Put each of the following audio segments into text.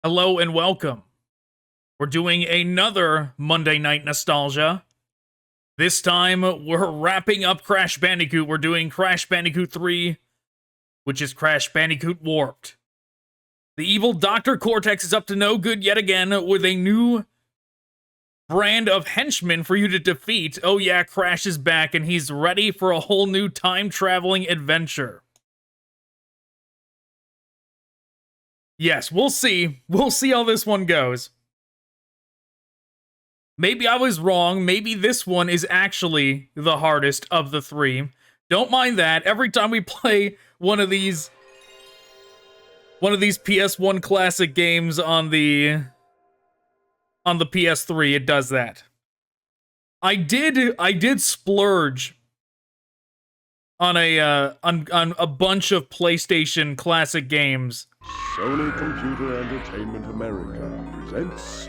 Hello and welcome. We're doing another Monday Night Nostalgia. This time, we're wrapping up Crash Bandicoot. We're doing Crash Bandicoot 3, which is Crash Bandicoot Warped. The evil Dr. Cortex is up to no good yet again with a new brand of henchmen for you to defeat. Oh yeah, Crash is back and he's ready for a whole new time-traveling adventure. Yes, we'll see. We'll see how this one goes. Maybe I was wrong. Maybe this one is actually the hardest of the three. Don't mind that. Every time we play one of these PS1 classic games on the PS3, it does that. I did splurge on a bunch of PlayStation classic games. Sony Computer Entertainment America presents,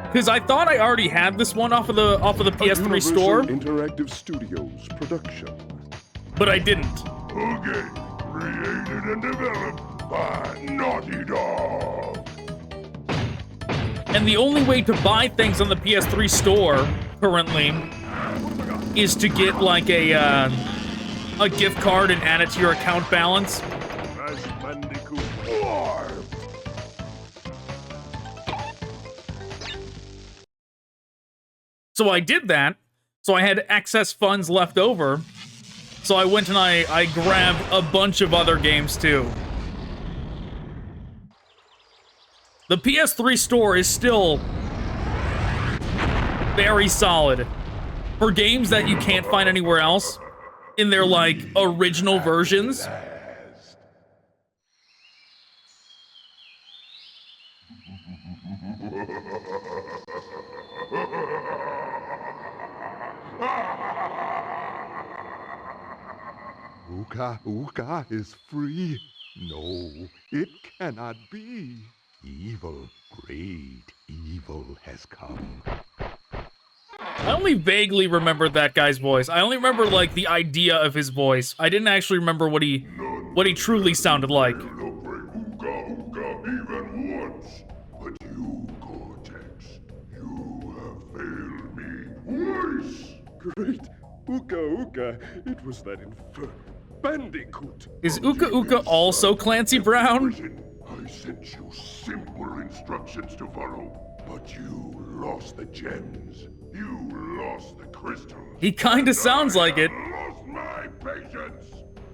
because I thought I already had this one off of the PS3 store. Interactive Studios production. But I didn't. A game created and developed by Naughty Dog. And the only way to buy things on the PS3 store currently is to get like a gift card and add it to your account balance. Bandicoot War. So I did that. So I had excess funds left over. So I went and I grabbed a bunch of other games too. The PS3 store is still very solid for games that you can't find anywhere else in their like original versions. Uka is free. No, it cannot be. Evil, great evil has come. I only vaguely remember that guy's voice. I only remember like the idea of his voice. I didn't actually remember what he truly sounded like. Even once, but you, Cortex, you have failed me twice. Great Uka, it was that infernal Bandicoot. Is Uka also Clancy Brown? I sent you simple instructions to follow, but you lost the gems. You lost the crystals. He kinda sounds like it. I lost my patience.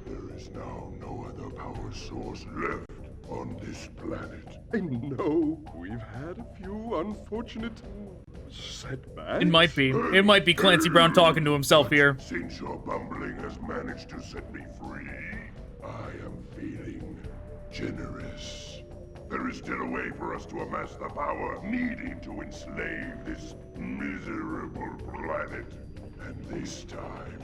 There is now no other power source left on this planet. I know we've had a few unfortunate setbacks. It might be Clancy Brown talking to himself here. Since your bumbling has managed to set me free, I am feeling generous. There is still a way for us to amass the power needed to enslave this miserable planet. And this time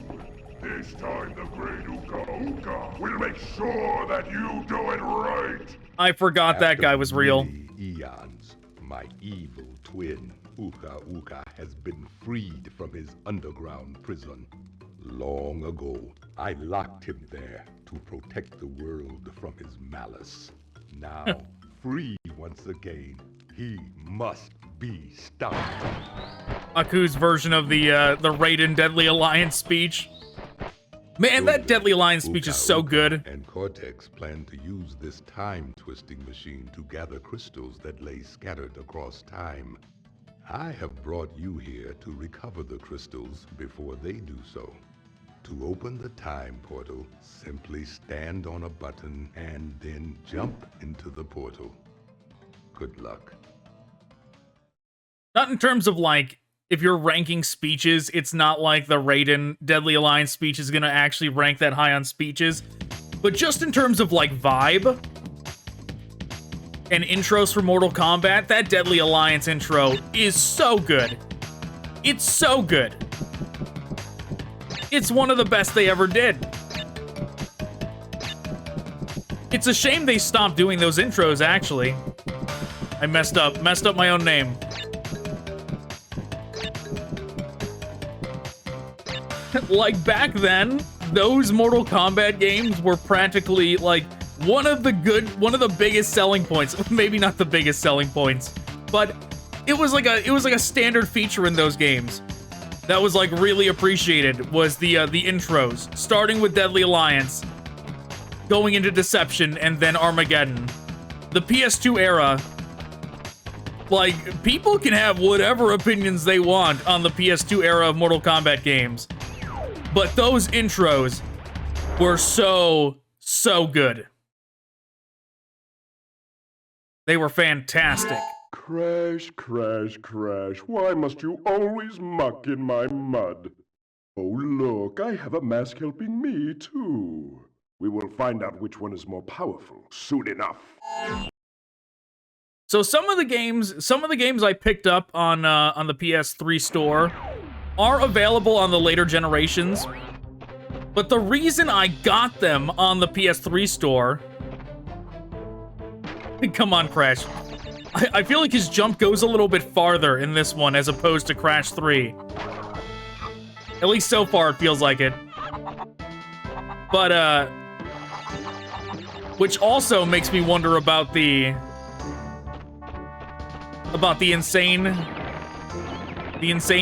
the great Uka will make sure that you do it right. I forgot that guy was real. Eons, my evil twin, Uka has been freed from his underground prison. Long ago, I locked him there to protect the world from his malice. Now, free once again, he must be stopped. Aku's version of the Raiden Deadly Alliance speech. Man, that Deadly Alliance speech is so good. And Cortex planned to use this time-twisting machine to gather crystals that lay scattered across time. I have brought you here to recover the crystals before they do so. To open the time portal, simply stand on a button and then jump into the portal. Good luck. Not in terms of like, if you're ranking speeches, it's not like the Raiden Deadly Alliance speech is gonna actually rank that high on speeches. But just in terms of like vibe and intros for Mortal Kombat, that Deadly Alliance intro is so good. It's so good. It's one of the best they ever did. It's a shame they stopped doing those intros, actually. I messed up my own name. Like back then, those Mortal Kombat games were practically like one of the biggest selling points, maybe not the biggest selling points, but it was like a standard feature in those games that was like really appreciated, was the intros, starting with Deadly Alliance, going into Deception, and then Armageddon. The PS2 era, like, people can have whatever opinions they want on the PS2 era of Mortal Kombat games, but those intros were so good. They were fantastic. Crash, crash, crash. Why must you always muck in my mud? Oh, look, I have a mask helping me, too. We will find out which one is more powerful soon enough. So some of the games I picked up on the PS3 store are available on the later generations. But the reason I got them on the PS3 store... Come on, Crash. I feel like his jump goes a little bit farther in this one as opposed to Crash 3. At least so far it feels like it. But, which also makes me wonder about the insane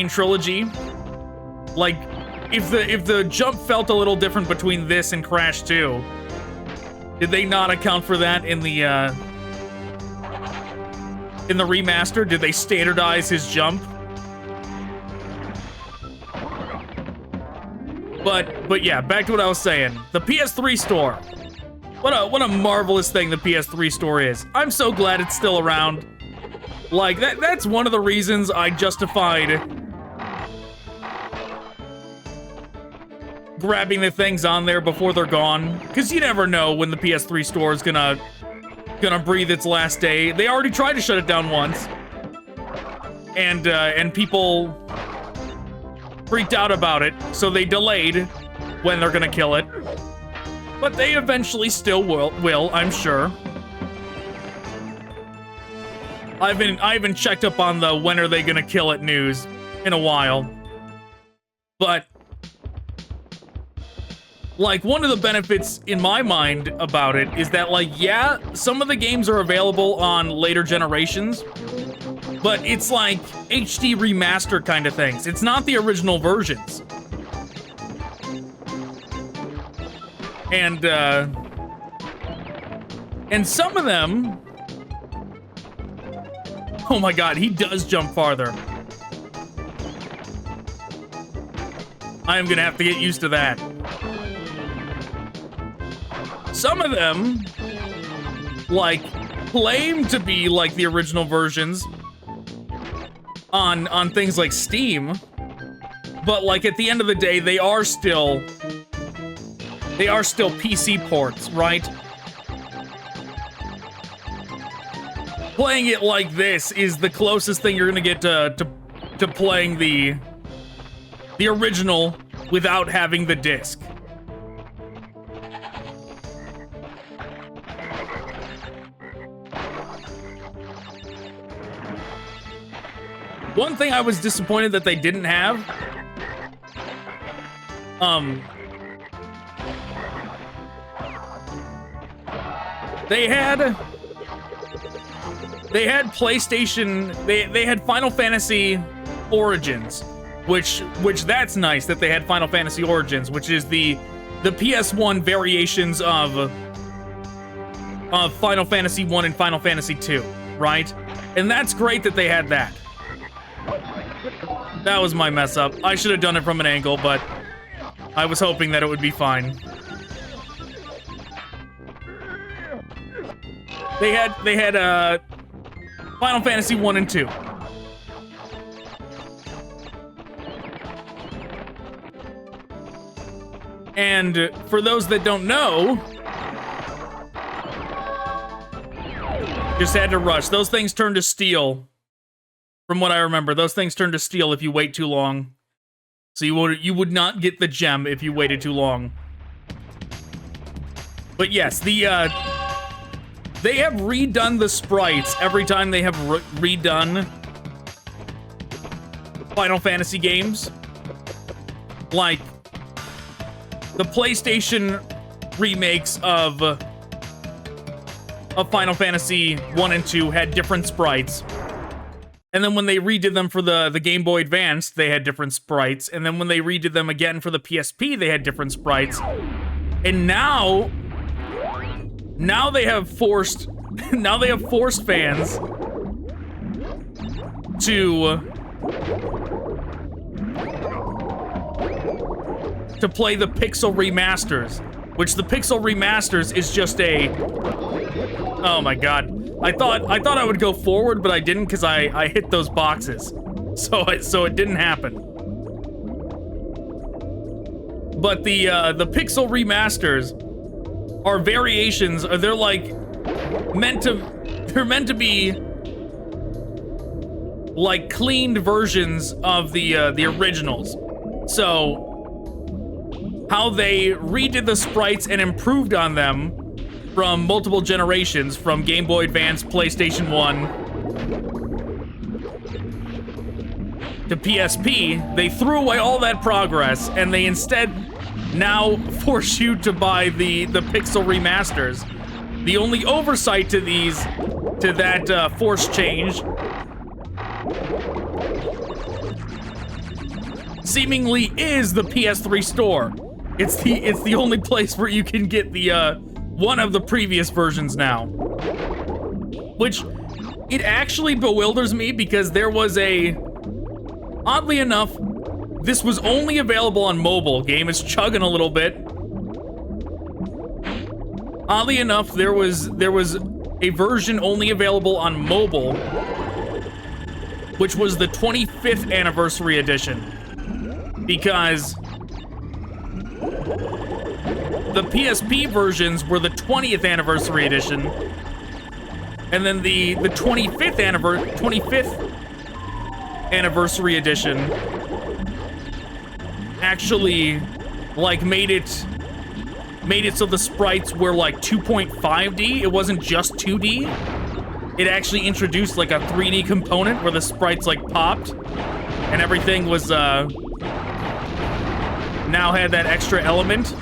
trilogy. Like, if the jump felt a little different between this and Crash 2, did they not account for that in the remaster? Did they standardize his jump? But yeah, back to what I was saying. The PS3 store. What a marvelous thing the PS3 store is. I'm so glad it's still around. Like, that's one of the reasons I justified grabbing the things on there before they're gone. Because you never know when the PS3 store is gonna breathe its last day. They already tried to shut it down once. And people freaked out about it, so they delayed when they're gonna kill it. But they eventually still will, I'm sure. I haven't checked up on the when are they gonna kill it news in a while. But like, one of the benefits in my mind about it is that, like, yeah, some of the games are available on later generations, but it's like HD remaster kind of things. It's not the original versions. And some of them... Oh my god, he does jump farther. I am gonna have to get used to that. Some of them, like, claim to be like the original versions on things like Steam, but like at the end of the day, they are still PC ports, right? Playing it like this is the closest thing you're gonna get to playing the original without having the disc. One thing I was disappointed that they didn't have, they had PlayStation, they had Final Fantasy Origins, which that's nice that they had Final Fantasy Origins, which is the PS1 variations of Final Fantasy 1 and Final Fantasy 2, right? And that's great that they had that. That was my mess up. I should have done it from an angle, but I was hoping that it would be fine. They had Final Fantasy 1 and 2. And for those that don't know, just had to rush. Those things turn to steel. From what I remember, those things turn to steel if you wait too long. So you would not get the gem if you waited too long. But yes, they have redone the sprites every time they have redone Final Fantasy games. Like the PlayStation remakes of of Final Fantasy 1 and 2 had different sprites. And then when they redid them for the Game Boy Advance, they had different sprites. And then when they redid them again for the PSP, they had different sprites. And now they have forced fans to play the Pixel Remasters, which the Pixel Remasters is just a... Oh my god. I thought I would go forward, but I didn't because I hit those boxes. So it didn't happen. But the Pixel Remasters are variations, they're like meant to be like cleaned versions of the originals. So how they redid the sprites and improved on them from multiple generations, from Game Boy Advance, PlayStation 1 to PSP, they threw away all that progress and they instead now force you to buy the Pixel Remasters. The only oversight to that force change seemingly is the PS3 store. It's the only place where you can get the one of the previous versions now. Which it actually bewilders me because there was oddly enough, this was only available on mobile. Game is chugging a little bit. Oddly enough, there was a version only available on mobile, which was the 25th anniversary edition. Because the PSP versions were the 20th anniversary edition, and then the 25th anniversary edition actually like made it so the sprites were like 2.5D. It wasn't just 2D. It actually introduced like a 3D component where the sprites like popped and everything was now had that extra element.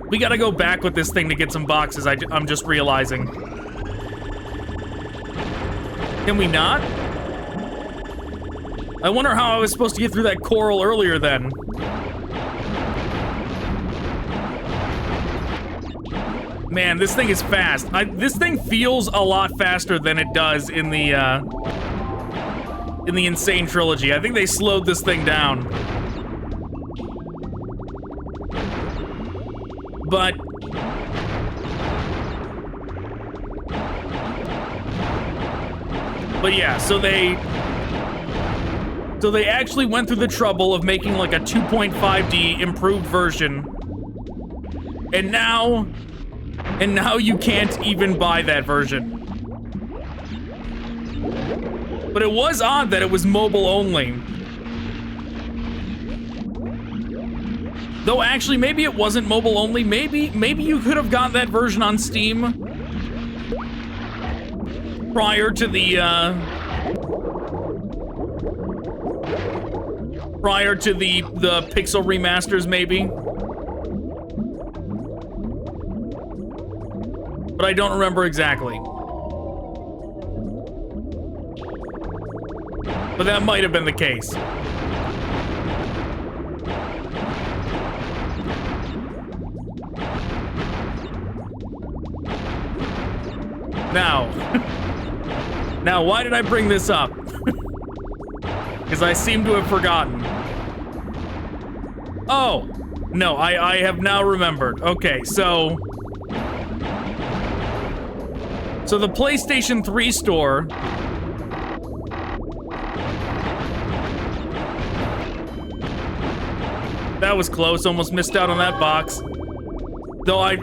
We gotta go back with this thing to get some boxes, I'm just realizing. Can we not? I wonder how I was supposed to get through that coral earlier then. Man, this thing is fast. This thing feels a lot faster than it does in the Insane Trilogy. I think they slowed this thing down. But yeah, so they actually went through the trouble of making like a 2.5D improved version. And now you can't even buy that version. But it was odd that it was mobile only. Though actually, maybe it wasn't mobile only. Maybe you could have got that version on Steam prior to the Pixel Remasters, maybe. But I don't remember exactly. But that might have been the case. Now, why did I bring this up? Because I seem to have forgotten. Oh, no, I have now remembered. Okay, so the PlayStation 3 store that was close, almost missed out on that box. Though I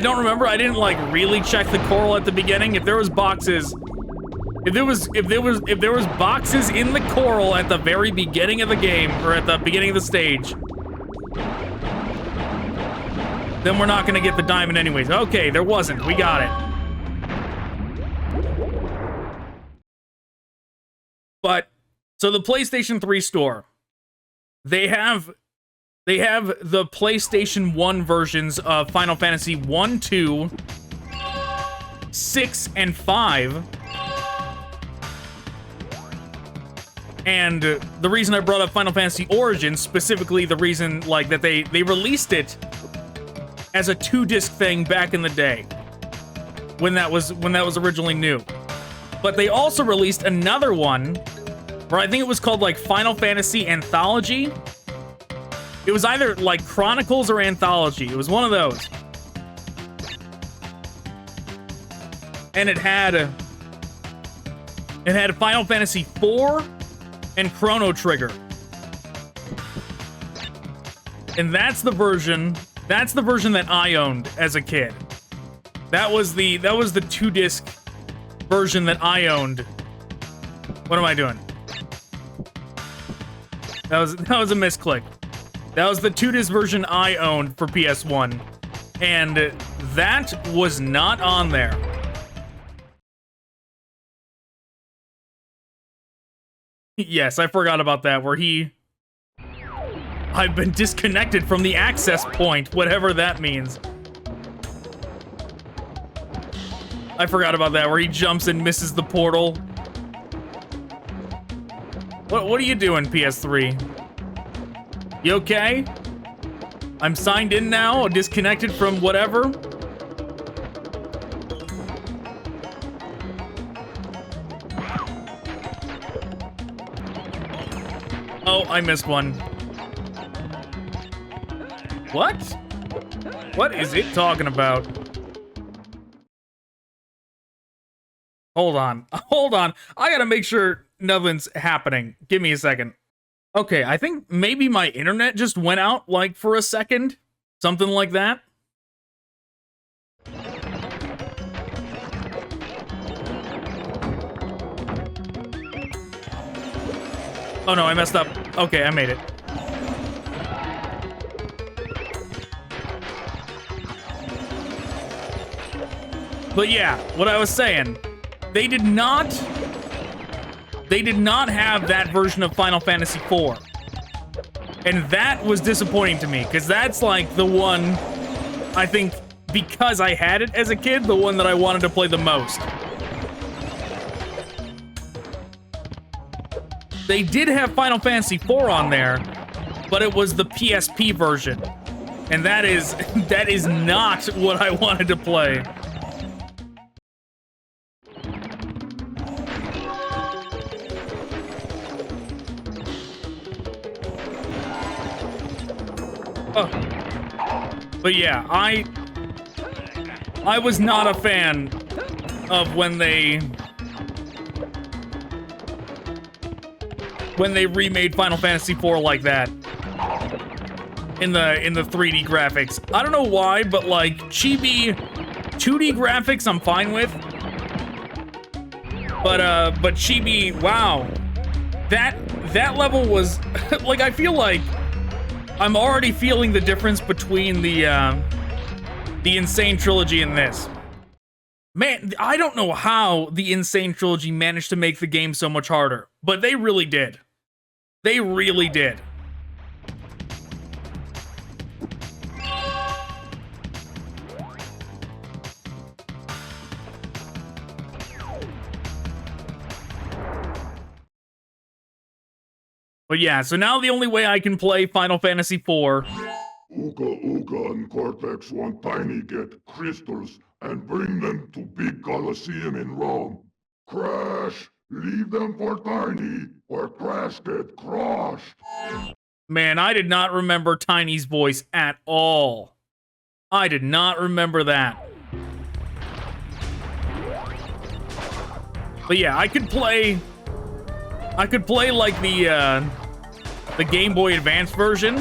don't remember. I didn't like really check the coral at the beginning. If there was boxes, if there was boxes in the coral at the very beginning of the game or at the beginning of the stage, then we're not gonna get the diamond anyways. Okay, there wasn't. We got it. But so the PlayStation 3 store, they have They have the PlayStation 1 versions of Final Fantasy 1, 2, 6, and 5. And the reason I brought up Final Fantasy Origins, specifically the reason like that they released it as a 2-disc thing back in the day when that was originally new. But they also released another one where I think it was called like Final Fantasy Anthology. It was either like Chronicles or Anthology. It was one of those. And it had Final Fantasy 4 and Chrono Trigger. And that's the version that I owned as a kid. That was the 2-disc version that I owned. What am I doing? That was a misclick. That was the 2-disc version I owned for PS1. And that was not on there. Yes, I forgot about that, where I've been disconnected from the access point, whatever that means. I forgot about that, where he jumps and misses the portal. What are you doing, PS3? You okay? I'm signed in now, disconnected from whatever. Oh, I missed one. What? What is it talking about? Hold on. Hold on. I gotta make sure nothing's happening. Give me a second. Okay, I think maybe my internet just went out, like, for a second. Something like that. Oh no, I messed up. Okay, I made it. But yeah, what I was saying, they did not have that version of Final Fantasy IV. And that was disappointing to me, because that's like the one, I think, because I had it as a kid, the one that I wanted to play the most. They did have Final Fantasy IV on there, but it was the PSP version. And that is not what I wanted to play. Oh. But yeah, I was not a fan of when they remade Final Fantasy IV like that in the 3D graphics. I don't know why, but like chibi 2D graphics I'm fine with. But chibi, wow. That level was like, I feel like I'm already feeling the difference between the Insane Trilogy and this. Man, I don't know how the Insane Trilogy managed to make the game so much harder, but they really did. They really did. But yeah, so now the only way I can play Final Fantasy IV... Ooga Ooga and Cortex want Tiny get crystals and bring them to Big Colosseum in Rome. Crash! Leave them for Tiny, or Crash get crushed. Man, I did not remember Tiny's voice at all. I did not remember that. But yeah, I could play like the Game Boy Advance version,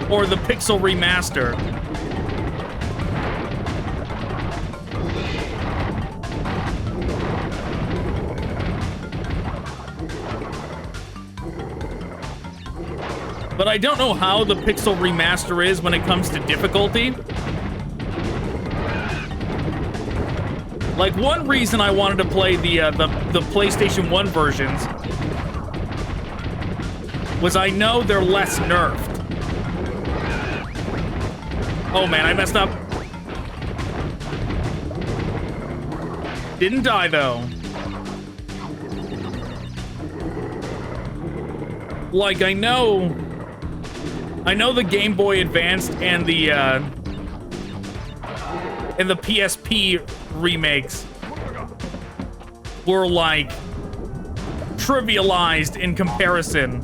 or the Pixel Remaster. But I don't know how the Pixel Remaster is when it comes to difficulty. Like, one reason I wanted to play the PlayStation 1 versions was I know they're less nerfed. Oh man, I messed up. Didn't die though. Like, I know the Game Boy Advanced and the PSP remakes were, like, trivialized in comparison.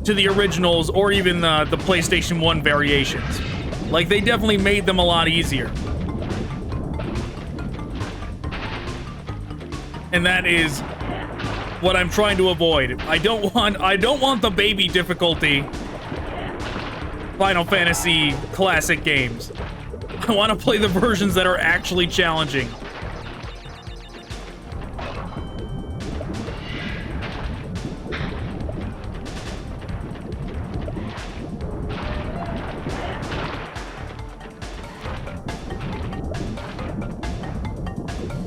To the originals, or even the PlayStation 1 variations. Like, they definitely made them a lot easier. And that is what I'm trying to avoid. I don't want the baby difficulty Final Fantasy classic games. I want to play the versions that are actually challenging.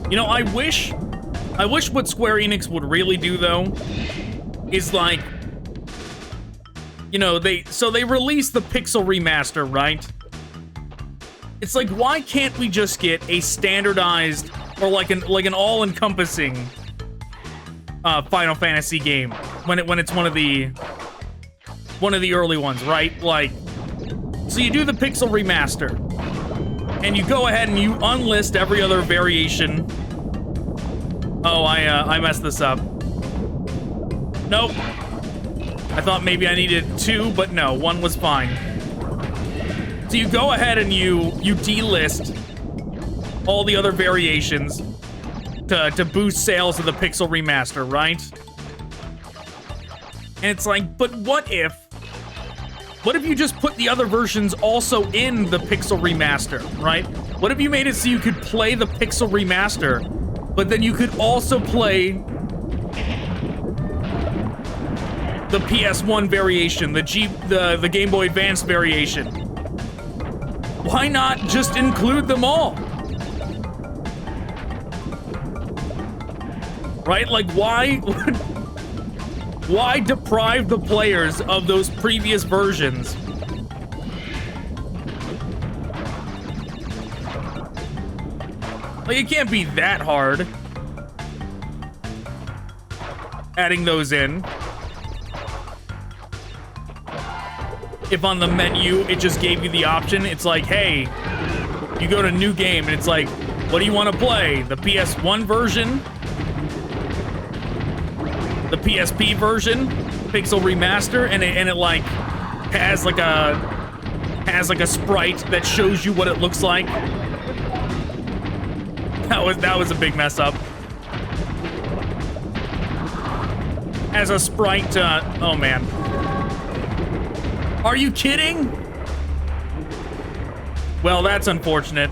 You know, I wish what Square Enix would really do, though, is like, you know, they released the Pixel Remaster, right? It's like, why can't we just get a standardized, or like an all-encompassing Final Fantasy game when it's one of the early ones, right? Like, so you do the Pixel Remaster, and you go ahead and you unlist every other variation. Oh, I messed this up. Nope. I thought maybe I needed 2, but no, 1 was fine. So you go ahead and you delist all the other variations to boost sales of the Pixel Remaster, right? And it's like, but what if you just put the other versions also in the Pixel Remaster, right? What if you made it so you could play the Pixel Remaster, but then you could also play the PS1 variation, the Game Boy Advance variation? Why not just include them all? Right? Like, why deprive the players of those previous versions? Like, it can't be that hard adding those in. If on the menu, it just gave you the option, it's like, hey, you go to new game, and it's like, what do you want to play? The PS1 version? The PSP version? Pixel Remaster? And it like, has like a sprite that shows you what it looks like. That was a big mess up. As a sprite, oh man. Are you kidding? Well, that's unfortunate.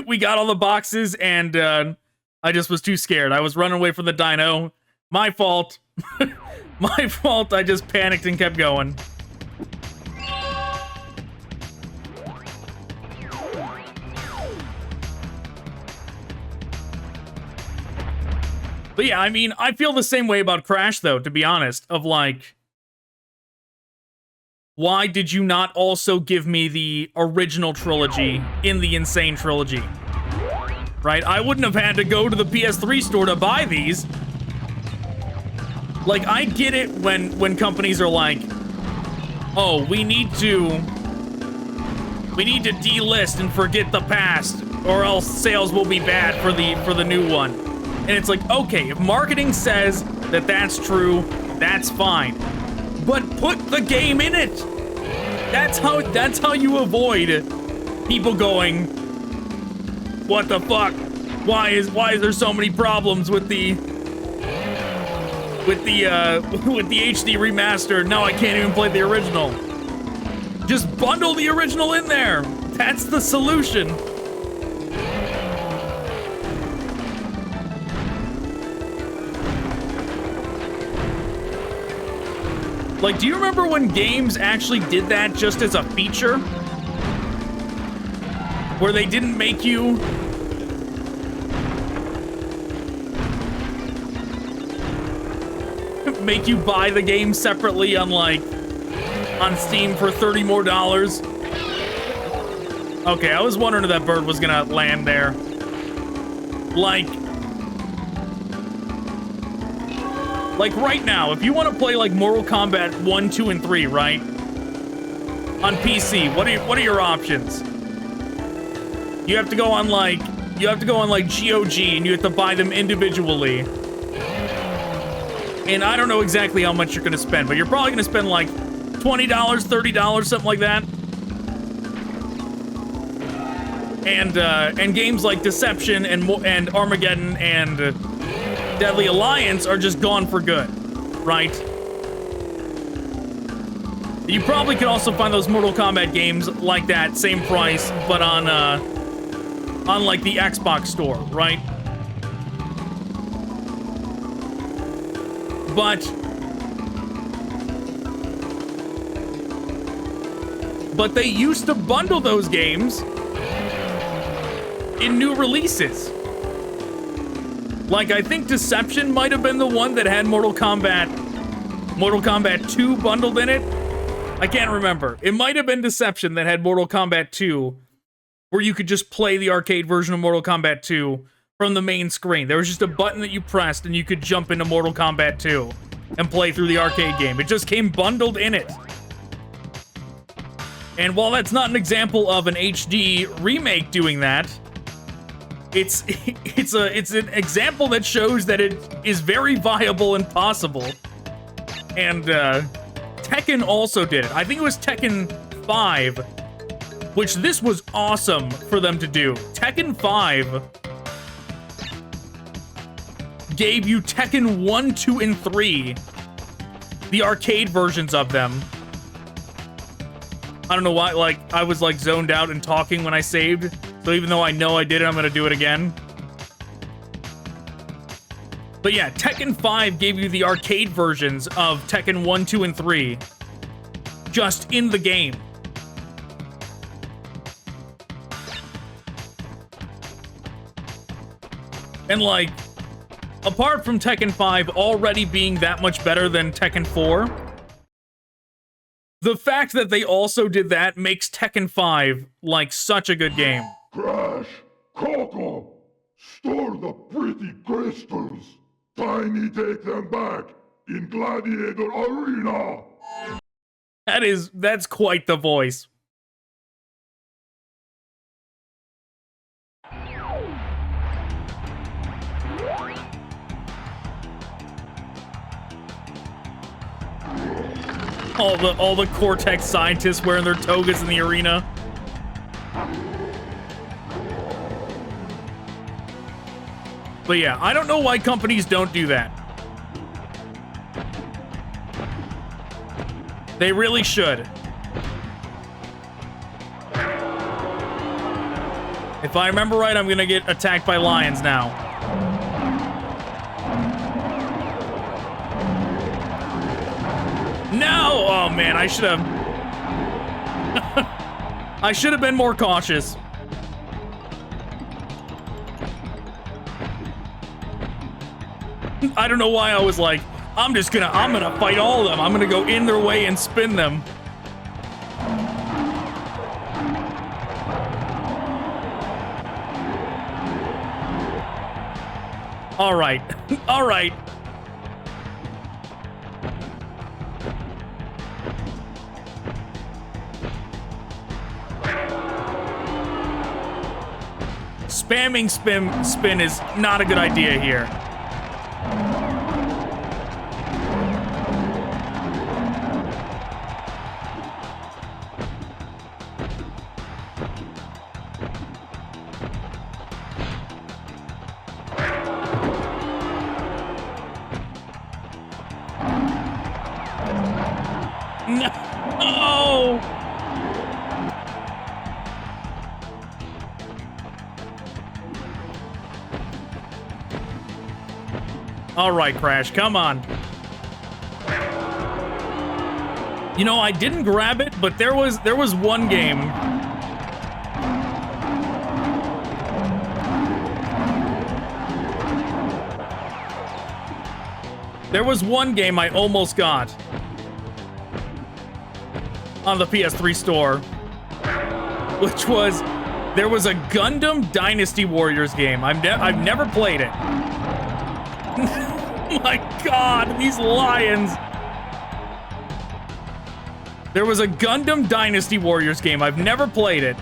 We got all the boxes, and I just was too scared. I was running away from the dino. My fault. My fault. I just panicked and kept going. But yeah, I mean, I feel the same way about Crash, though, to be honest, of like, why did you not also give me the original trilogy in the Insane Trilogy? Right? I wouldn't have had to go to the PS3 store to buy these. Like, I get it when companies are like, oh, we need to delist and forget the past, or else sales will be bad for the new one. And it's like, okay, if marketing says that that's true, that's fine. But put the game in it. That's how you avoid people going, what the fuck? Why is there so many problems with the HD remaster? Now I can't even play the original. Just bundle the original in there. That's the solution. Like, do you remember when games actually did that just as a feature? where they didn't make you buy the game separately on Steam for $30 more. Okay, I was wondering if that bird was gonna land there. Like right now, if you want to play like Mortal Kombat 1, 2, and 3, right? On PC, what are your options? You have to go on like GOG and you have to buy them individually. And I don't know exactly how much you're gonna spend, but you're probably gonna spend like $20, $30, something like that. And games like Deception and Armageddon and Deadly Alliance are just gone for good, right? You probably could also find those Mortal Kombat games like that, same price, but on like the Xbox store, right? But they used to bundle those games in new releases. Like, I think Deception might have been the one that had Mortal Kombat 2 bundled in it. I can't remember. It might have been Deception that had Mortal Kombat 2, where you could just play the arcade version of Mortal Kombat 2 from the main screen. There was just a button that you pressed and you could jump into Mortal Kombat 2 and play through the arcade game. It just came bundled in it. And while that's not an example of an HD remake doing that, it's an example that shows that it is very viable and possible. And Tekken also did it. I think it was Tekken 5, which this was awesome for them to do. Tekken 5 gave you Tekken 1, 2, and 3, the arcade versions of them. I don't know why, like, I was, like, zoned out and talking when I saved. So even though I know I did it, I'm gonna do it again. But yeah, Tekken 5 gave you the arcade versions of Tekken 1, 2, and 3. Just in the game. And, like, apart from Tekken 5 already being that much better than Tekken 4... the fact that they also did that makes Tekken 5, like, such a good game. Crash! Coco! Store the pretty crystals! Tiny take them back in Gladiator Arena! That's quite the voice. All the Cortex scientists wearing their togas in the arena. But yeah, I don't know why companies don't do that. They really should. If I remember right, I'm gonna get attacked by lions now. No! Oh man, I should have... I should have been more cautious. I don't know why I was like, I'm gonna fight all of them. I'm gonna go in their way and spin them. All right. All right. Spamming spin is not a good idea here. No! All right, Crash, come on. You know, I didn't grab it, but there was one game There was one game I almost got on the PS3 store, which was, there was a Gundam Dynasty Warriors game. I've never played it. My God, these lions. There was a Gundam Dynasty Warriors game. I've never played it.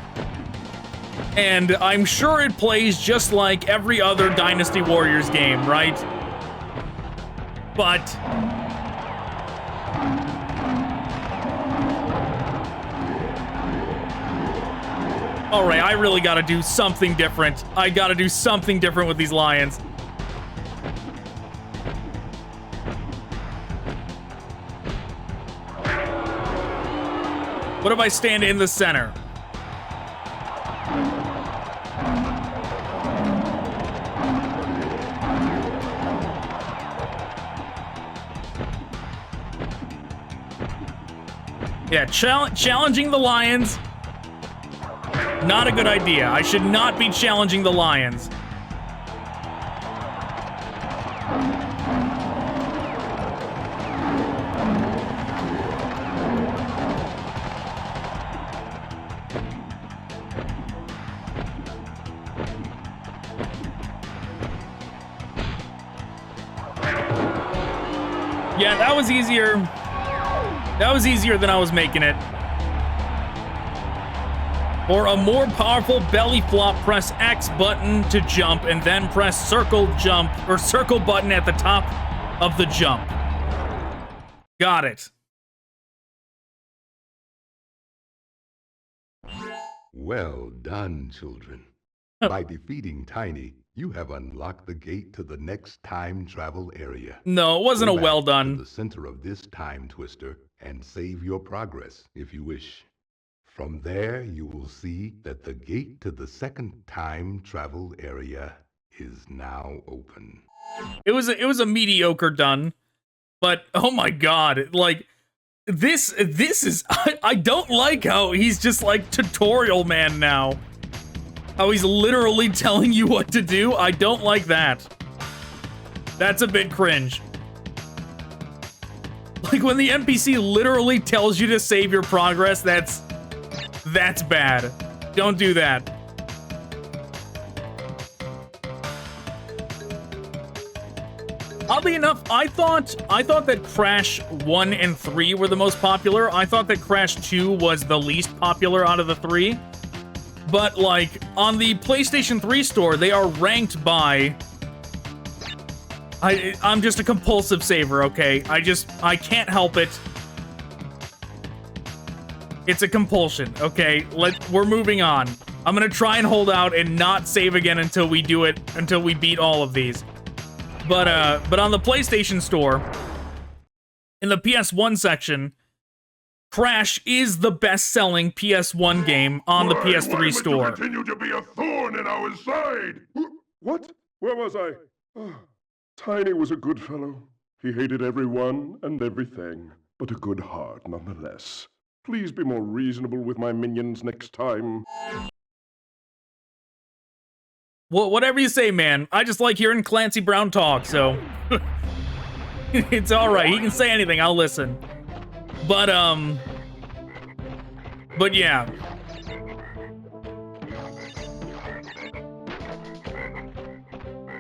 And I'm sure it plays just like every other Dynasty Warriors game, right? But alright, I really gotta do something different. I gotta do something different with these lions. What if I stand in the center? Yeah, challenging the lions. Not a good idea. I should not be challenging the lions. Yeah, that was easier. That was easier than I was making it. For a more powerful belly flop, press X button to jump and then press circle jump or circle button at the top of the jump. Got it. Well done, children. By defeating Tiny, you have unlocked the gate to the next time travel area. No, it wasn't a Go back well to done. the center of this time twister and save your progress if you wish. From there, you will see that the gate to the second time travel area is now open. It was a mediocre done, but oh my God, like this is I don't like how he's just like tutorial man now. How he's literally telling you what to do. I don't like that. That's a bit cringe. Like when the NPC literally tells you to save your progress, that's bad. Don't do that. Oddly enough, I thought that Crash 1 and 3 were the most popular. I thought that Crash 2 was the least popular out of the three. But, like, on the PlayStation 3 store, they are ranked by... I'm just a compulsive saver, okay? I can't help it. It's a compulsion, okay? We're moving on. I'm gonna try and hold out and not save again until we do it, until we beat all of these. But on the PlayStation store, in the PS1 section, Crash is the best-selling PS1 game on the PS3 store. Continue to be a thorn in our side. What? Where was I? Oh, Tiny was a good fellow. He hated everyone and everything, but a good heart nonetheless. Please be more reasonable with my minions next time. Well, whatever you say, man. I just like hearing Clancy Brown talk, so... It's alright, he can say anything, I'll listen. But yeah.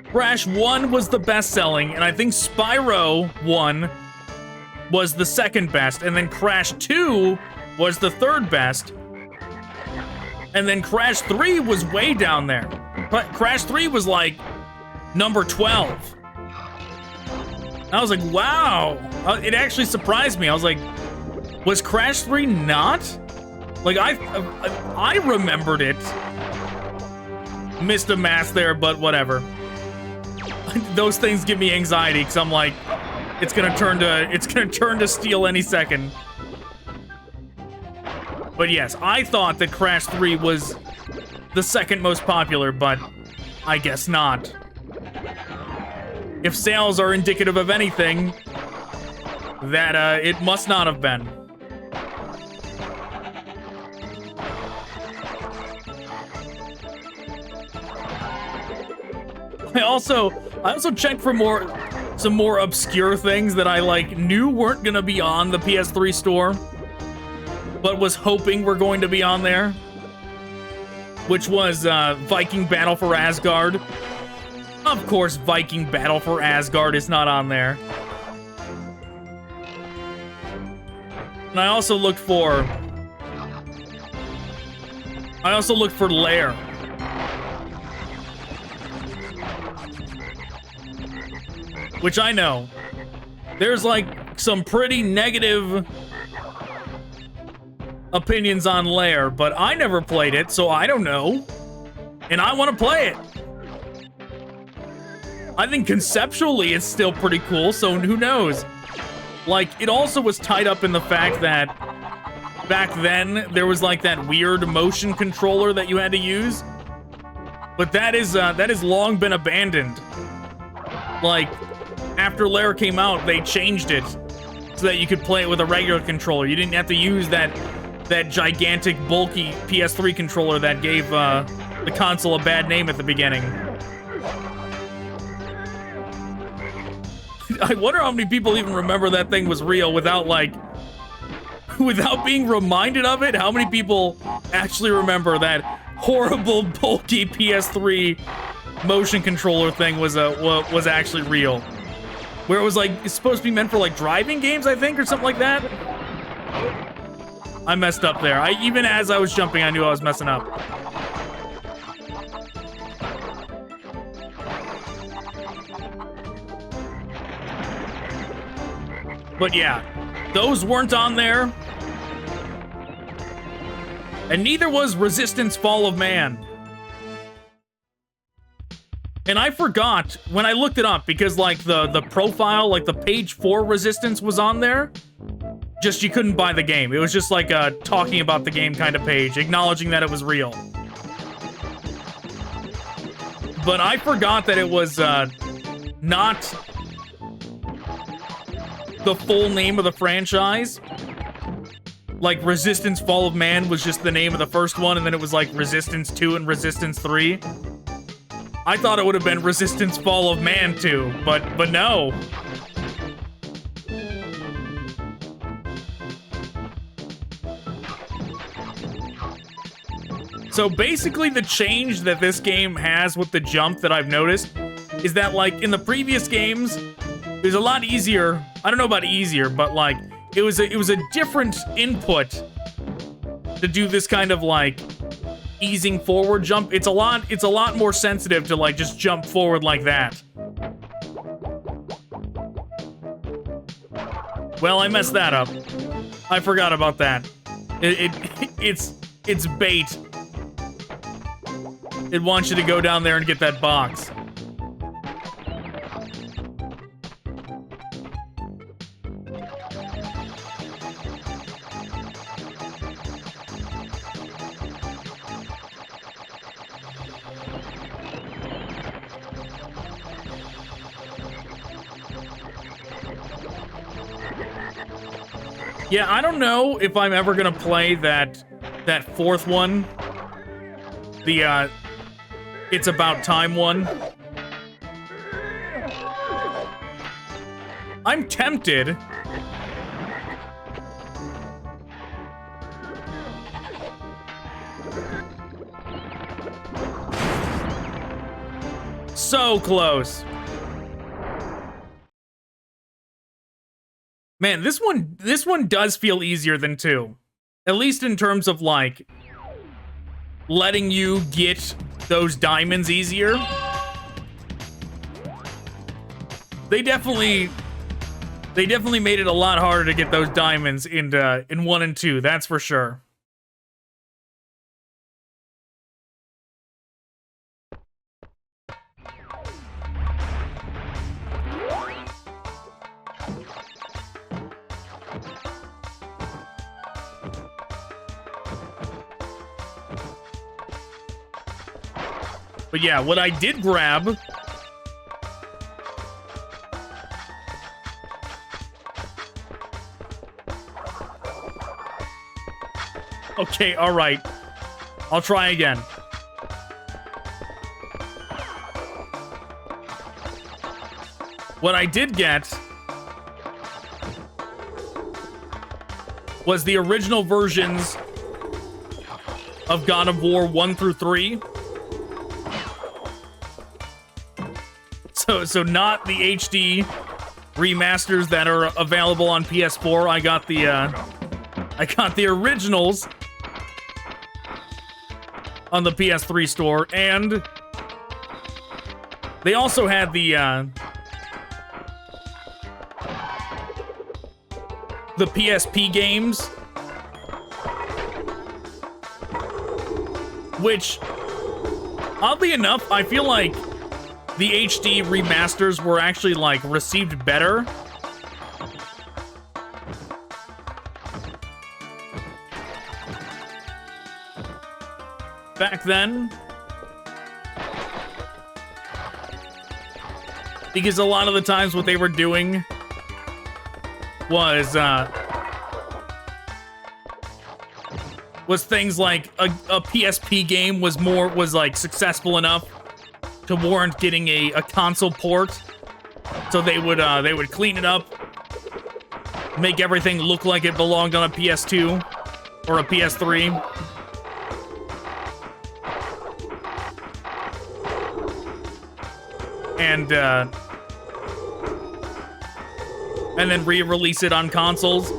Crash 1 was the best-selling, and I think Spyro 1 was the second best, and then Crash 2 was the third best, and then Crash 3 was way down there. Crash 3 was like number 12. I was like, wow. It actually surprised me. I was like, was Crash 3 not? Like, I remembered it. Missed a math there, but whatever. Those things give me anxiety, because I'm like, it's gonna turn to steel any second. But yes, I thought that Crash 3 was the second most popular, but I guess not. If sales are indicative of anything, that it must not have been. I also checked for more some more obscure things that I, like, knew weren't gonna be on the PS3 store, but was hoping were going to be on there, which was Viking Battle for Asgard. Of course, Viking Battle for Asgard is not on there. And I also looked for Lair. Which I know. There's like some pretty negative opinions on Lair, but I never played it, so I don't know. And I want to play it. I think conceptually it's still pretty cool, so who knows? Like, it also was tied up in the fact that back then there was like that weird motion controller that you had to use. But that has long been abandoned. Like, after Lair came out, they changed it so that you could play it with a regular controller. You didn't have to use that gigantic, bulky PS3 controller that gave the console a bad name at the beginning. I wonder how many people even remember that thing was real without, like, without being reminded of it. How many people actually remember that horrible, bulky PS3 motion controller thing was actually real? Where it was like, it's supposed to be meant for like driving games, I think, or something like that. I messed up there. Even as I was jumping, I knew I was messing up. But yeah, those weren't on there. And neither was Resistance Fall of Man. And I forgot when I looked it up because like the profile, like the page for Resistance was on there. Just you couldn't buy the game. It was just like a talking about the game kind of page, acknowledging that it was real. But I forgot that it was not the full name of the franchise. Like, Resistance Fall of Man was just the name of the first one, and then it was like Resistance 2 and Resistance 3. I thought it would have been Resistance Fall of Man 2, but no. So basically the change that this game has with the jump that I've noticed is that, like, in the previous games, it was a lot easier. I don't know about easier, but like it was a different input to do this kind of like easing forward jump. It's a lot more sensitive to like just jump forward like that. Well, I messed that up. I forgot about that. It's bait. It wants you to go down there and get that box. Yeah, I don't know if I'm ever gonna play that fourth one. The It's About Time one. I'm tempted. So close. Man, this one does feel easier than 2. At least in terms of, like, letting you get those diamonds easier. They definitely made it a lot harder to get those diamonds in 1 and 2, that's for sure. But yeah, what I did grab... Okay, alright. I'll try again. what I did get was the original versions of God of War 1 through 3. So not the HD remasters that are available on PS4. I got the originals on the PS3 store, and they also had the PSP games, which, oddly enough, I feel like the HD remasters were actually, like, received better. Back then. Because a lot of the times what they were doing was things like a PSP game was like successful enough to warrant getting a console port. So they would clean it up, make everything look like it belonged on a PS2 or a PS3. And then re-release it on consoles.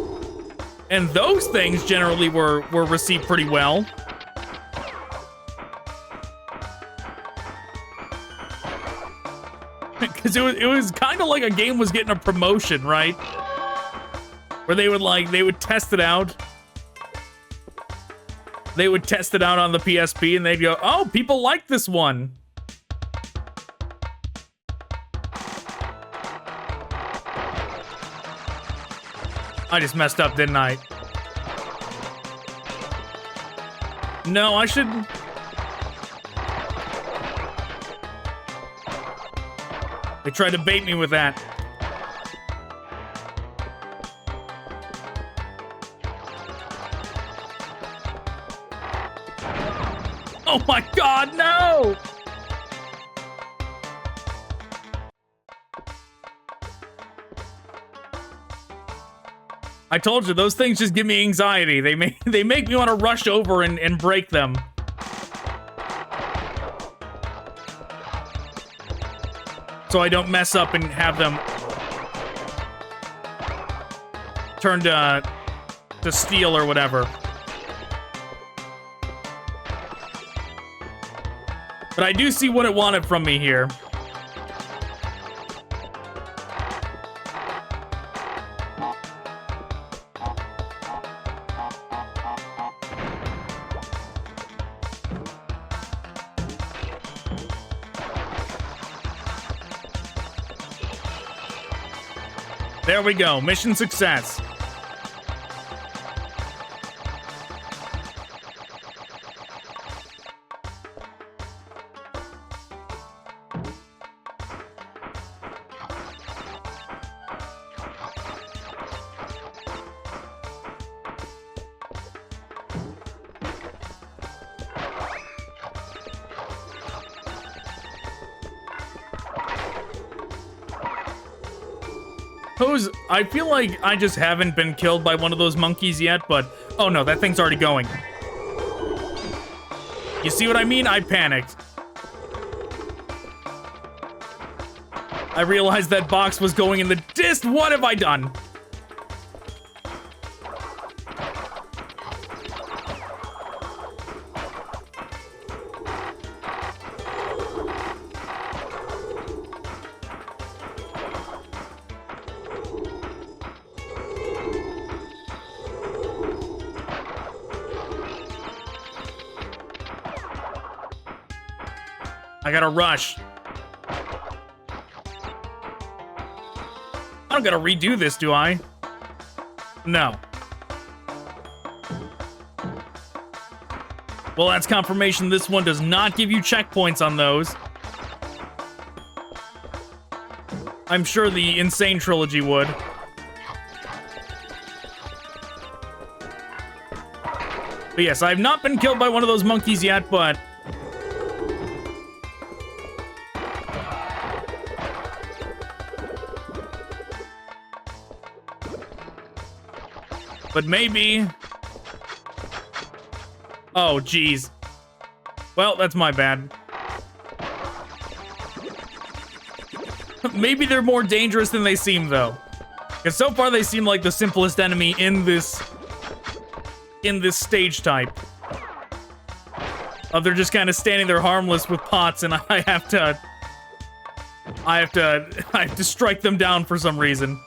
And those things generally were received pretty well. Because it was kind of like a game was getting a promotion, right? Where they would test it out. They would test it out on the PSP and they'd go, oh, people like this one. I just messed up, didn't I? No, I should... They tried to bait me with that. Oh my god, no! I told you, those things just give me anxiety. They make me want to rush over and break them. So I don't mess up and have them turned to steel or whatever. But I do see what it wanted from me here. There we go. Mission success. I feel like I just haven't been killed by one of those monkeys yet, but... Oh no, that thing's already going. You see what I mean? I panicked. I realized that box was going in the disc. What have I done? I gotta rush. I don't gotta redo this, do I? No. Well, that's confirmation this one does not give you checkpoints on those. I'm sure the Insane Trilogy would. But yes, I've not been killed by one of those monkeys yet, but... But maybe... Oh, jeez. Well, that's my bad. Maybe they're more dangerous than they seem, though. Because so far they seem like the simplest enemy in this stage type. They're just kind of standing there harmless with pots, and I have to strike them down for some reason.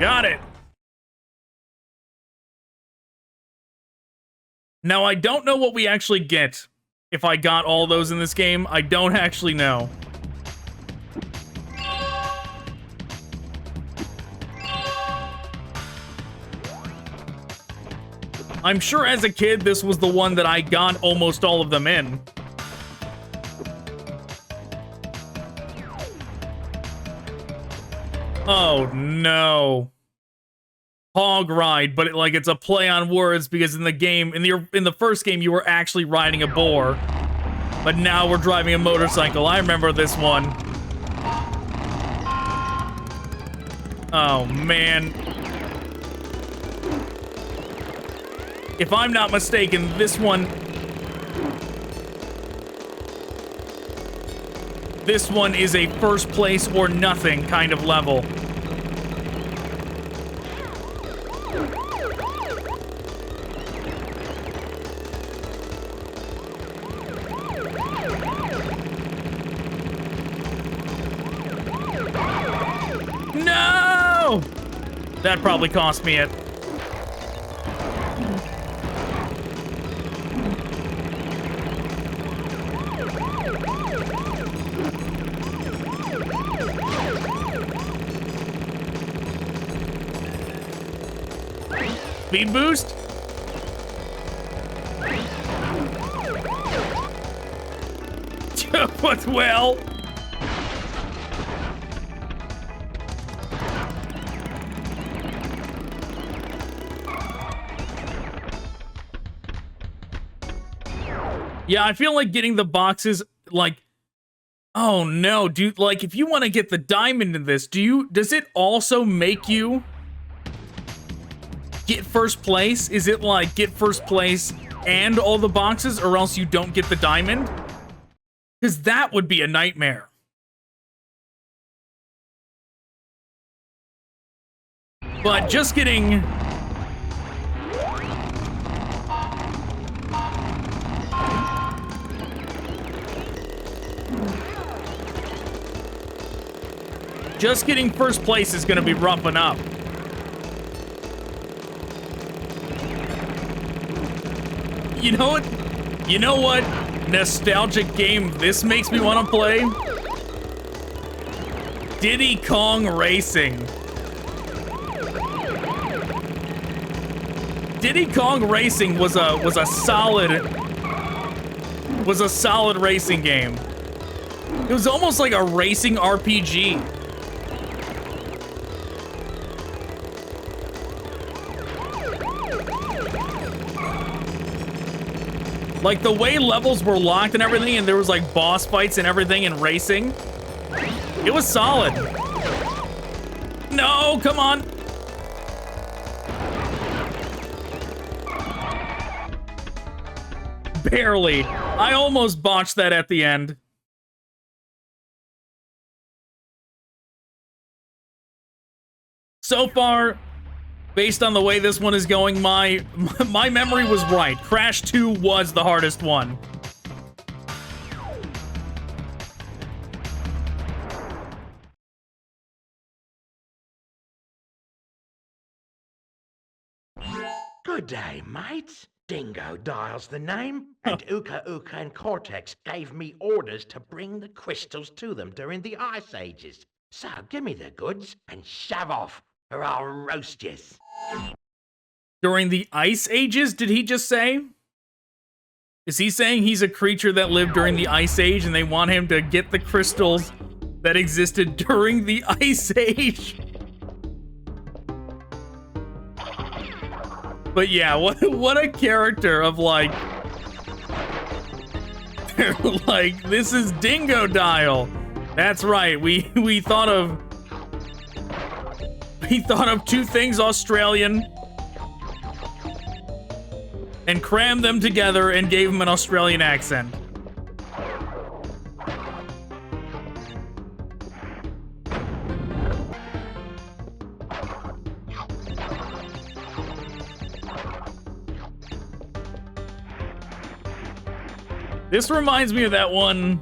Got it. Now, I don't know what we actually get if I got all those in this game. I don't actually know. I'm sure as a kid, this was the one that I got almost all of them in. Oh, no. Hog ride, but it's a play on words because in the game, in the first game, you were actually riding a boar. But now we're driving a motorcycle. I remember this one. Oh, man. If I'm not mistaken, this one is a first place or nothing kind of level. No! That probably cost me it. Speed boost? What? Well... Yeah, I feel like getting the boxes, oh no, dude, if you want to get the diamond in this, does it also make you get first place? Is it get first place and all the boxes, or else you don't get the diamond? Because that would be a nightmare. But just getting... Just getting first place is going to be rough enough. You know what? You know what nostalgic game this makes me want to play? Diddy Kong Racing. Diddy Kong Racing was a solid racing game. It was almost like a racing RPG. The way levels were locked and everything, and there was boss fights and everything and racing. It was solid. No, come on. Barely. I almost botched that at the end. So far, based on the way this one is going, my memory was right. Crash 2 was the hardest one. Good day, mates. Dingo Dial's the name, and Uka Uka and Cortex gave me orders to bring the crystals to them during the Ice Ages. So give me the goods and shove off, or I'll roast yous. During the Ice Ages, did he just say? Is he saying he's a creature that lived during the Ice Age and they want him to get the crystals that existed during the Ice Age? But yeah, what a character of like... like, this is Dingo Dial. That's right, we thought of... We thought of two things Australian and crammed them together and gave him an Australian accent. This reminds me of that one...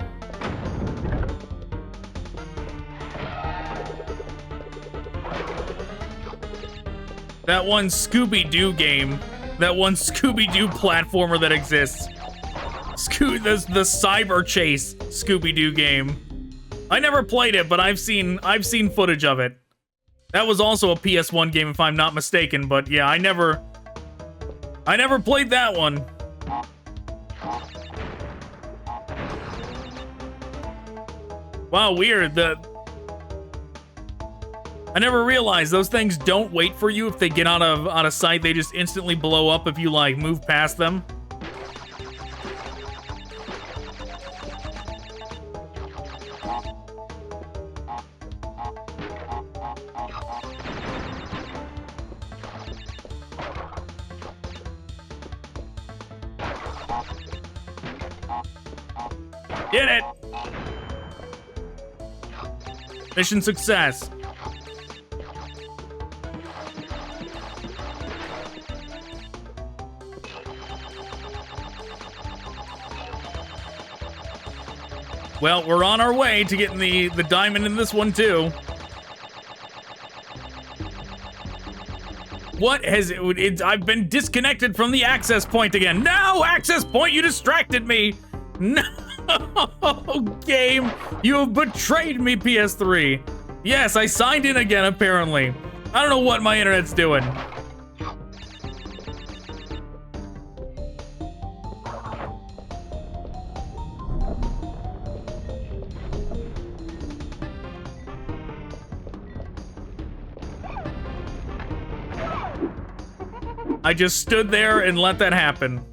That one Scooby-Doo game. That one Scooby-Doo platformer that exists. The Cyber Chase Scooby-Doo game. I never played it, but I've seen footage of it. That was also a PS1 game if I'm not mistaken, but yeah, I never played that one. Wow, weird. I never realized those things don't wait for you if they get out of sight. They just instantly blow up if you like move past them. Did it! Mission success. Well, we're on our way to getting the diamond in this one, too. What has it... I've been disconnected from the access point again. No! Access point, you distracted me! No! Game! You have betrayed me, PS3! Yes, I signed in again, apparently. I don't know what my internet's doing. I just stood there and let that happen.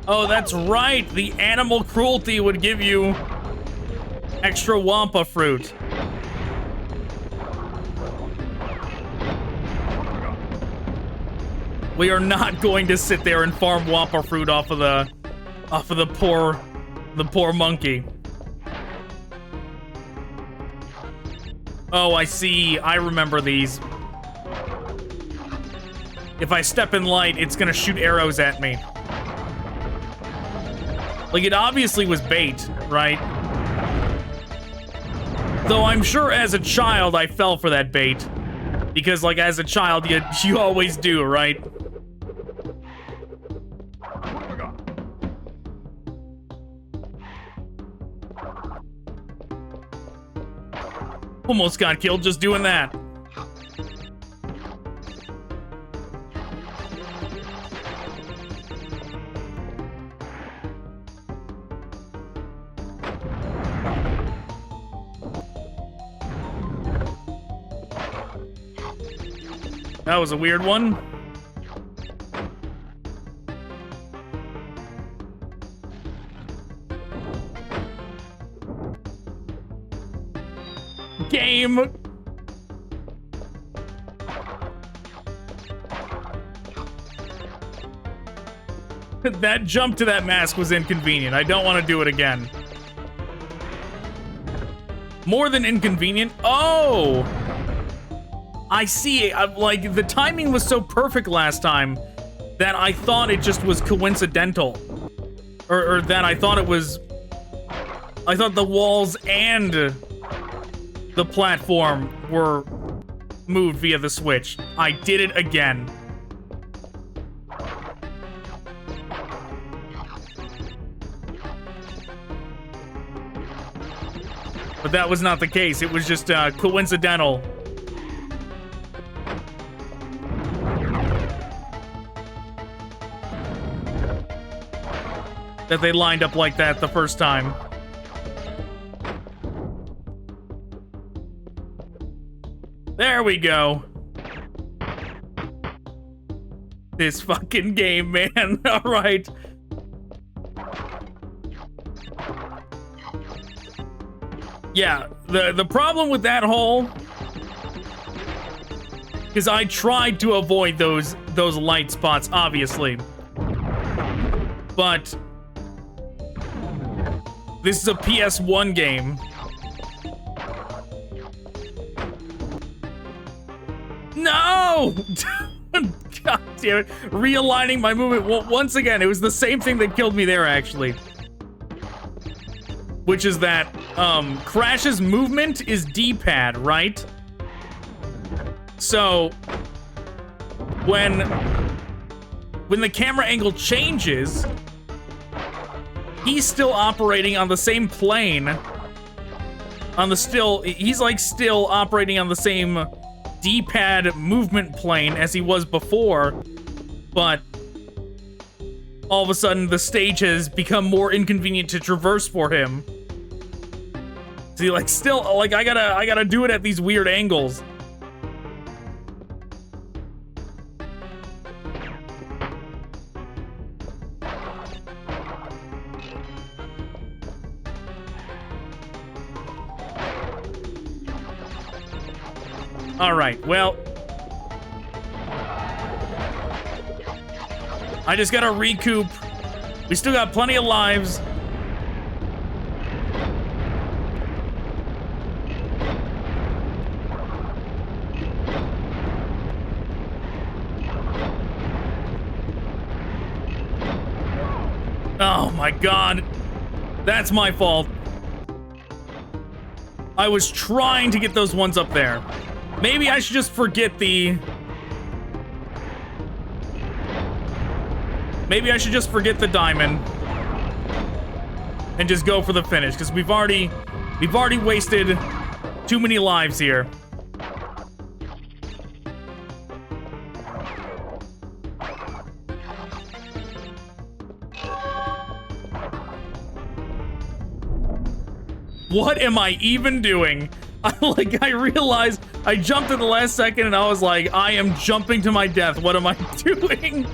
Oh, that's right. The animal cruelty would give you extra Wampa fruit. We are not going to sit there and farm Wampa fruit off of the poor monkey. Oh, I see. I remember these. If I step in light, it's gonna shoot arrows at me. Like, it obviously was bait, right? Though I'm sure as a child I fell for that bait. Because, like, as a child, you always do, right? Almost got killed just doing that. That was a weird one. Game. That jump to that mask was inconvenient. I don't want to do it again. More than inconvenient. Oh! I see. Like, the timing was so perfect last time that I thought it just was coincidental. Or that I thought it was... I thought the walls and the platform were moved via the Switch. I did it again. But that was not the case. It was just coincidental. That they lined up like that the first time. There we go. This fucking game, man. All right. Yeah, the problem with that hole is I tried to avoid those light spots, obviously. But this is a PS1 game. No! God damn it. Realigning my movement once again. It was the same thing that killed me there, actually. Which is that, Crash's movement is D-pad, right? So, when the camera angle changes, he's still operating on the same plane. He's like still operating on the same D-pad movement plane as he was before, but all of a sudden the stage has become more inconvenient to traverse for him. See, like, still, like, I gotta do it at these weird angles. Alright, well, I just gotta recoup. We still got plenty of lives. Oh my god. That's my fault. I was trying to get those ones up there. Maybe I should just forget the... Maybe I should just forget the diamond. And just go for the finish, because we've already wasted too many lives here. What am I even doing? I realized I jumped at the last second and I was like, I am jumping to my death. What am I doing?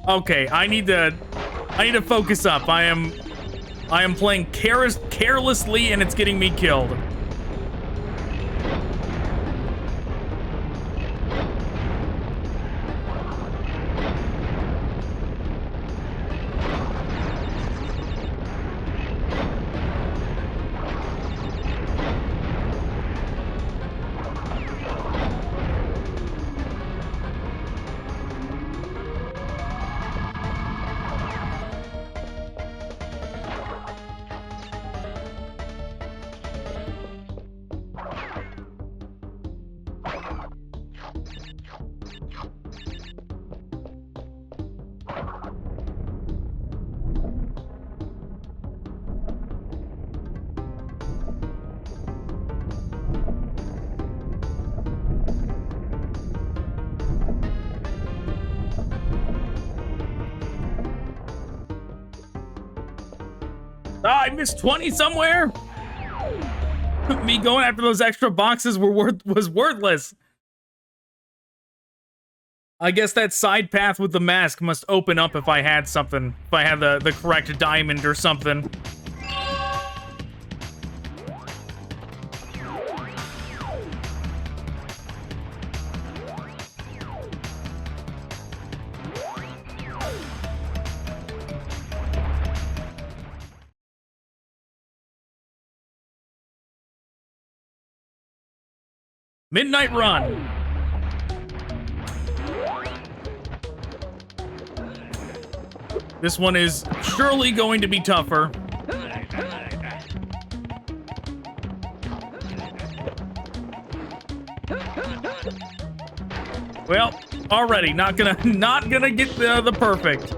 Okay, I need to focus up. I am playing carelessly and it's getting me killed. I missed 20 somewhere. Me going after those extra boxes was worthless. I guess that side path with the mask must open up if I had something. If I had the correct diamond or something. Midnight Run. This one is surely going to be tougher. Well, already not gonna get the perfect.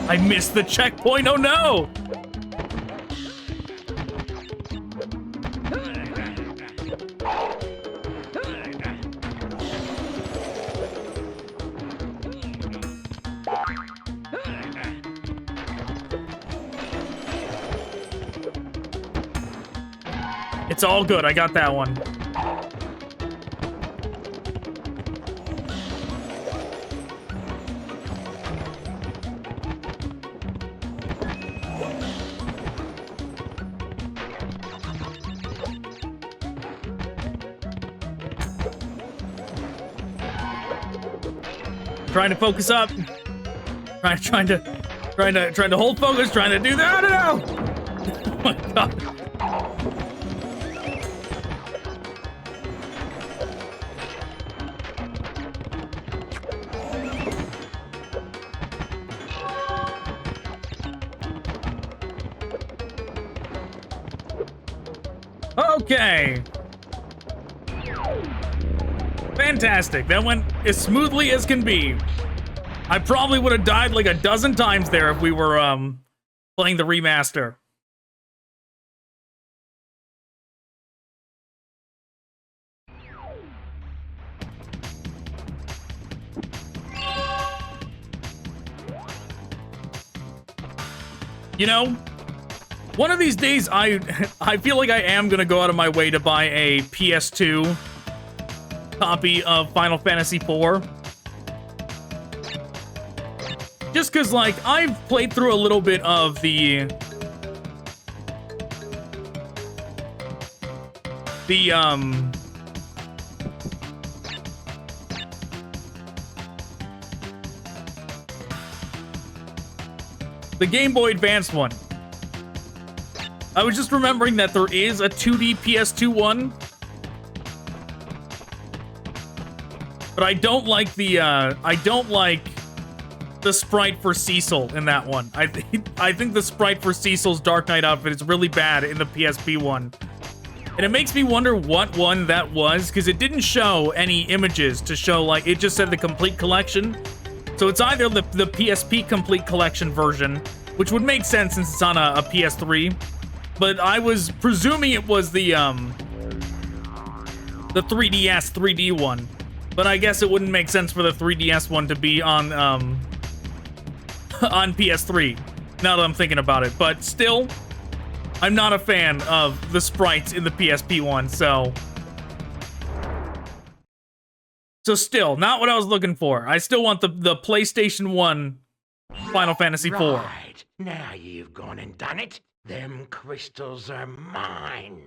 I missed the checkpoint. Oh no! It's all good. I got that one. Trying to focus up. Trying to hold focus. Trying to do that. No! Oh my god. Okay. Fantastic. That went as smoothly as can be. I probably would have died like a dozen times there if we were playing the remaster. You know, one of these days I feel like I am gonna go out of my way to buy a PS2 copy of Final Fantasy IV. Just cause like I've played through a little bit of the Game Boy Advance one. I was just remembering that there is a 2D PS2 one. But I don't like the sprite for Cecil in that one. I think the sprite for Cecil's Dark Knight outfit is really bad in the PSP one. And it makes me wonder what one that was, because it didn't show any images to show, like, it just said the complete collection. So it's either the PSP complete collection version, which would make sense since it's on a PS3, but I was presuming it was the 3DS 3D one. But I guess it wouldn't make sense for the 3DS one to be on PS3, now that I'm thinking about it. But still, I'm not a fan of the sprites in the PSP one, so still, not what I was looking for. I still want the PlayStation 1 Final Fantasy IV. Right, now you've gone and done it. Them crystals are mine.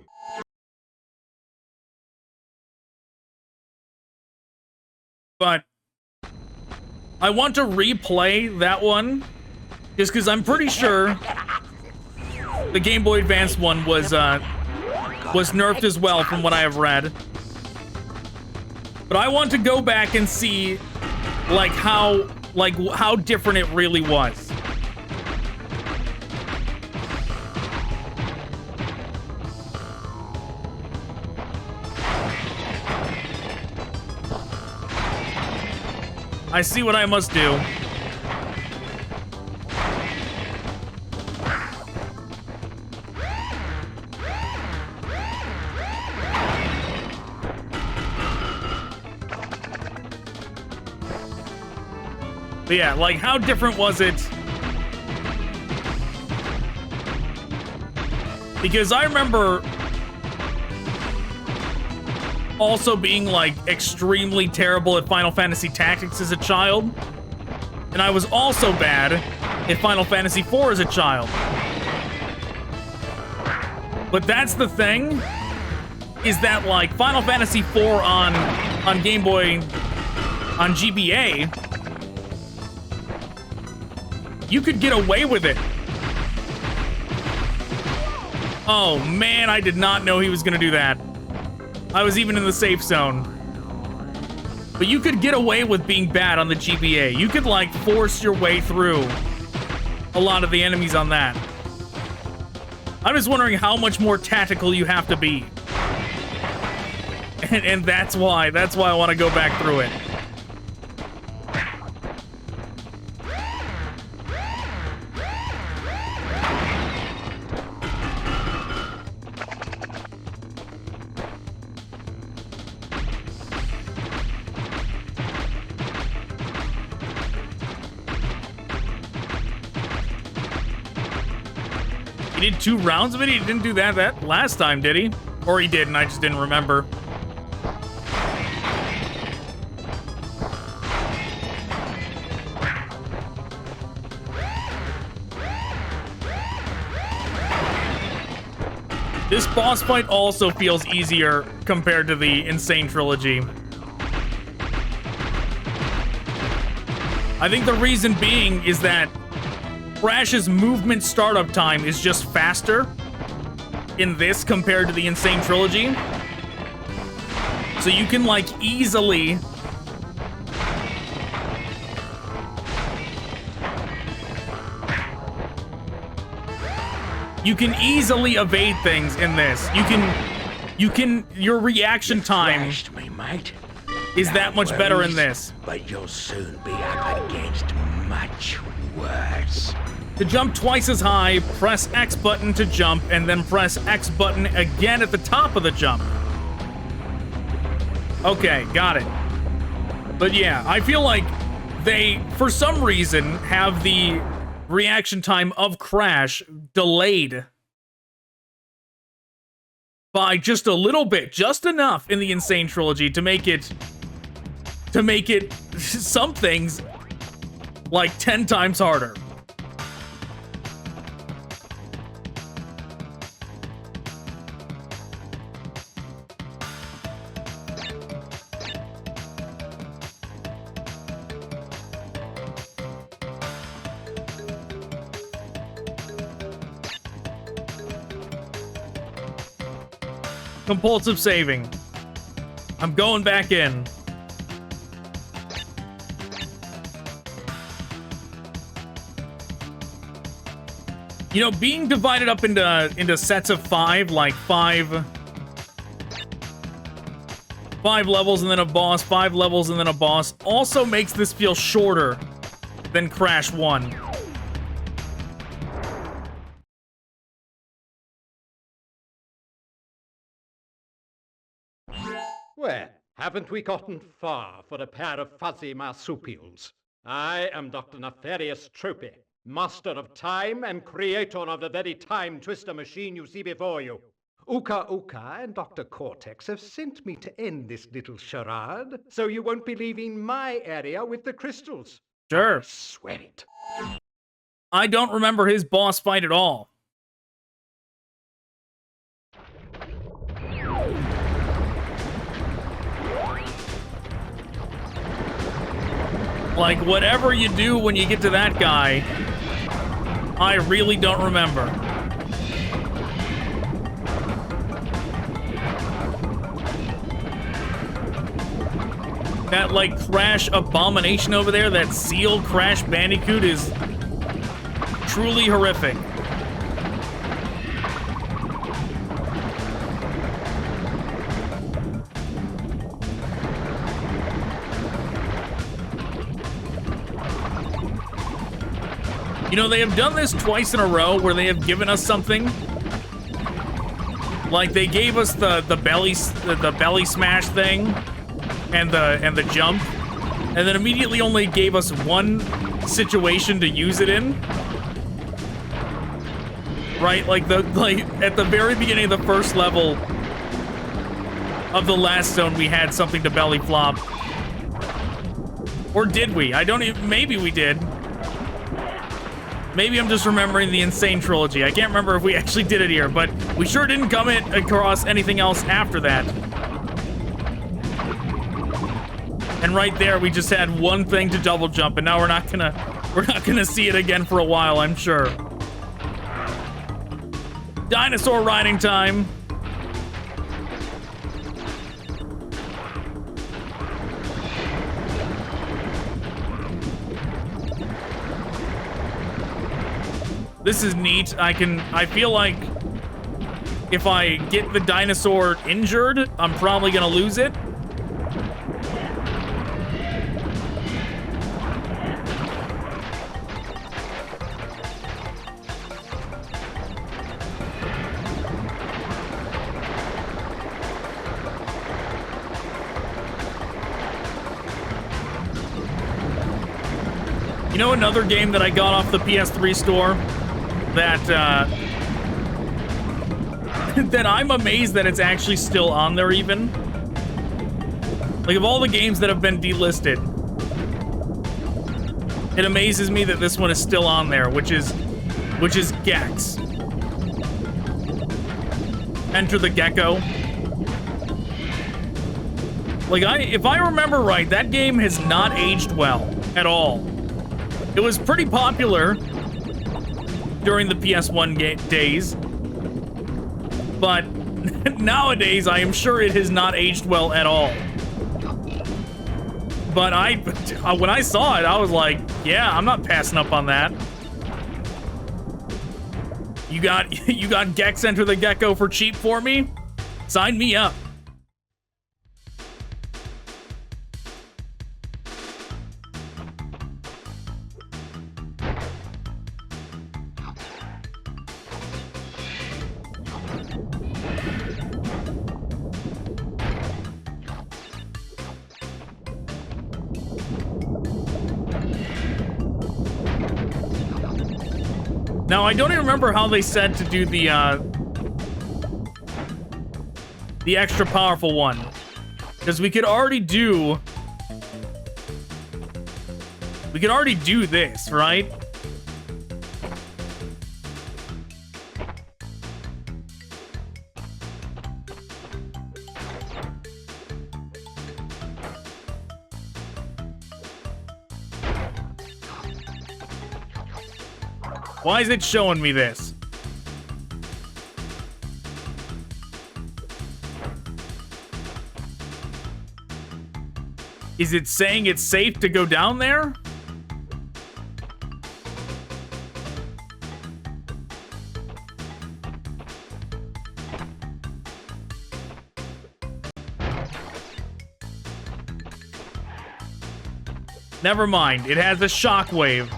But I want to replay that one, just because I'm pretty sure the Game Boy Advance one was nerfed as well, from what I have read. But I want to go back and see, like, how different it really was. I see what I must do. But yeah, like, how different was it? Because I remember also being, like, extremely terrible at Final Fantasy Tactics as a child. And I was also bad at Final Fantasy IV as a child. But that's the thing, is that, like, Final Fantasy IV on Game Boy, on GBA, you could get away with it. Oh, man, I did not know he was gonna do that. I was even in the safe zone. But you could get away with being bad on the GBA. You could, like, force your way through a lot of the enemies on that. I'm just wondering how much more tactical you have to be. And that's why I want to go back through it. He did 2 rounds of it? He didn't do that last time, did he? Or he did, and I just didn't remember. This boss fight also feels easier compared to the Insane Trilogy. I think the reason being is that Crash's movement startup time is just faster in this compared to the Insane Trilogy. So you can, like, easily... You can easily evade things in this. Your reaction time Me, mate. is that much better in this. But you'll soon be up against much worse. To jump twice as high, press X button to jump, and then press X button again at the top of the jump. Okay, got it. But yeah, I feel like they, for some reason, have the reaction time of Crash delayed by just a little bit, just enough in the Insane Trilogy to make it some things like 10 times harder. Compulsive saving. I'm going back in. You know, being divided up into sets of 5, like 5 levels and then a boss, 5 levels and then a boss, also makes this feel shorter than Crash 1. Well, haven't we gotten far for a pair of fuzzy marsupials? I am Dr. Nefarious Tropy, master of time and creator of the very time twister machine you see before you. Uka Uka and Dr. Cortex have sent me to end this little charade, so you won't be leaving my area with the crystals. Sure. I swear it. I don't remember his boss fight at all. Like, whatever you do when you get to that guy, I really don't remember. That, like, Crash abomination over there, that seal Crash Bandicoot is truly horrific. You know, they have done this twice in a row where they have given us something. Like, they gave us the belly smash thing and the jump, and then immediately only gave us one situation to use it in. Right? Like at the very beginning of the first level of the last zone, we had something to belly flop. Or did we? I don't even, maybe we did. Maybe I'm just remembering the Insane Trilogy. I can't remember if we actually did it here, but we sure didn't come across anything else after that. And right there, we just had one thing to double jump, and now we're not gonna see it again for a while, I'm sure. Dinosaur riding time. This is neat. I feel like if I get the dinosaur injured, I'm probably gonna lose it. You know another game that I got off the PS3 store that that I'm amazed that it's actually still on there even? Like, of all the games that have been delisted, it amazes me that this one is still on there, which is Gex. Enter the Gecko. Like, if I remember right, that game has not aged well at all. It was pretty popular during the PS1 days, but nowadays I am sure it has not aged well at all. But when I saw it, I was like, yeah, I'm not passing up on that. You got Gex Enter the Gecko for cheap for me? Sign me up. Now, I don't even remember how they said to do the extra powerful one. Because we could already do this, right? Why is it showing me this? Is it saying it's safe to go down there? Never mind, it has a shockwave.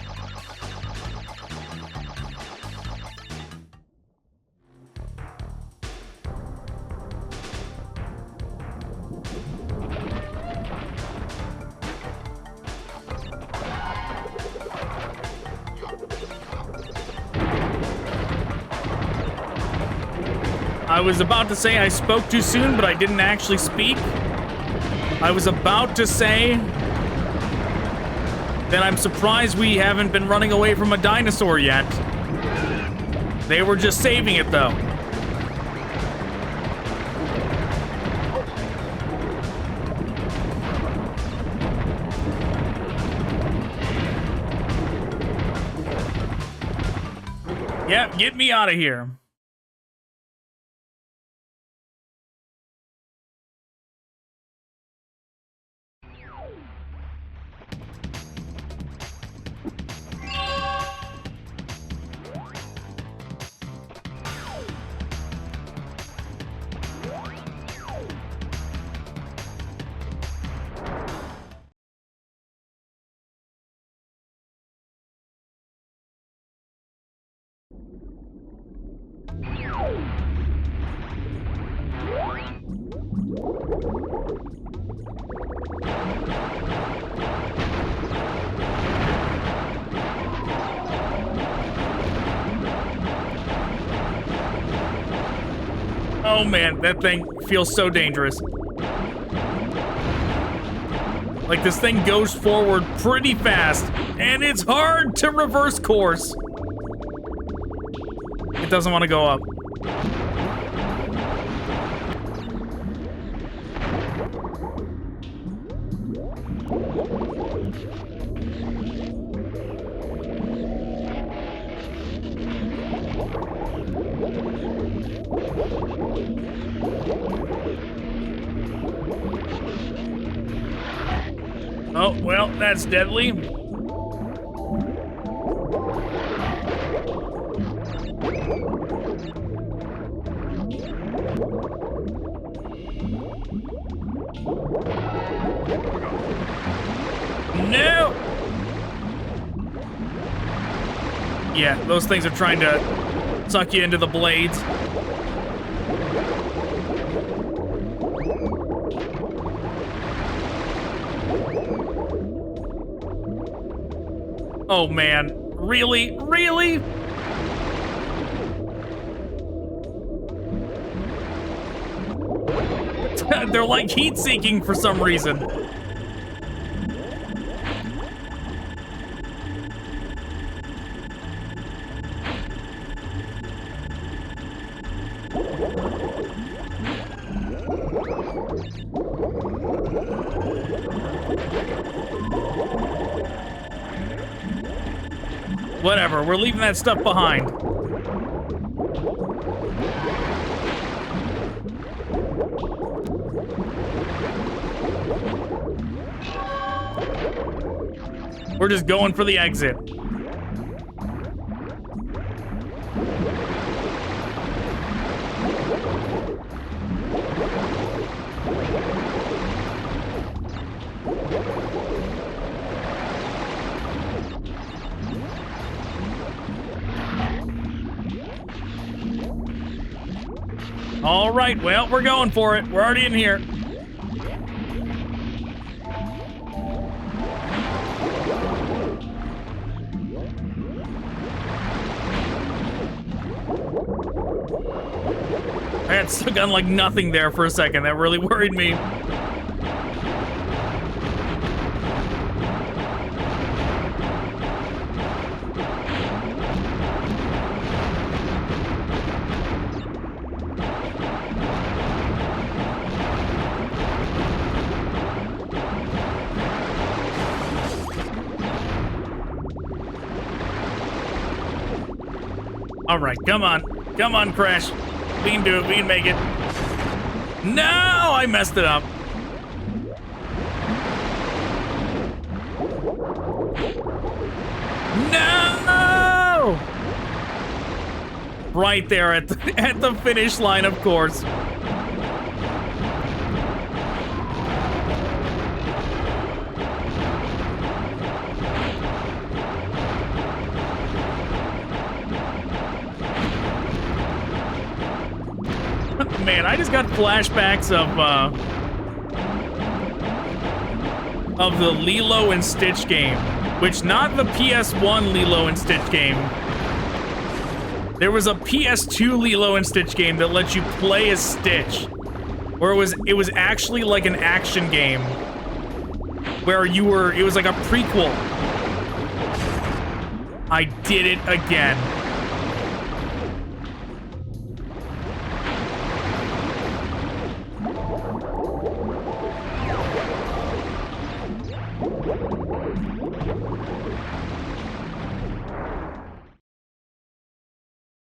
I was about to say I spoke too soon, but I didn't actually speak. I was about to say that I'm surprised we haven't been running away from a dinosaur yet. They were just saving it, though. Yep, get me out of here. Oh man, that thing feels so dangerous. Like, this thing goes forward pretty fast, and it's hard to reverse course. It doesn't want to go up. Oh, well, that's deadly. No! Yeah, those things are trying to suck you into the blades. Oh man, really? Really? They're like heat-seeking for some reason. Whatever, we're leaving that stuff behind. We're just going for the exit. All right, well, we're going for it. We're already in here. I got stuck on like nothing there for a second. That really worried me. All right, come on. Come on, Crash. We can do it. We can make it. No, I messed it up. No! Right there at the finish line, of course. Man, I just got flashbacks of the Lilo and Stitch game, which not the PS1 Lilo and Stitch game. There was a PS2 Lilo and Stitch game that lets you play as Stitch, where it was actually like an action game, where it was like a prequel. I did it again.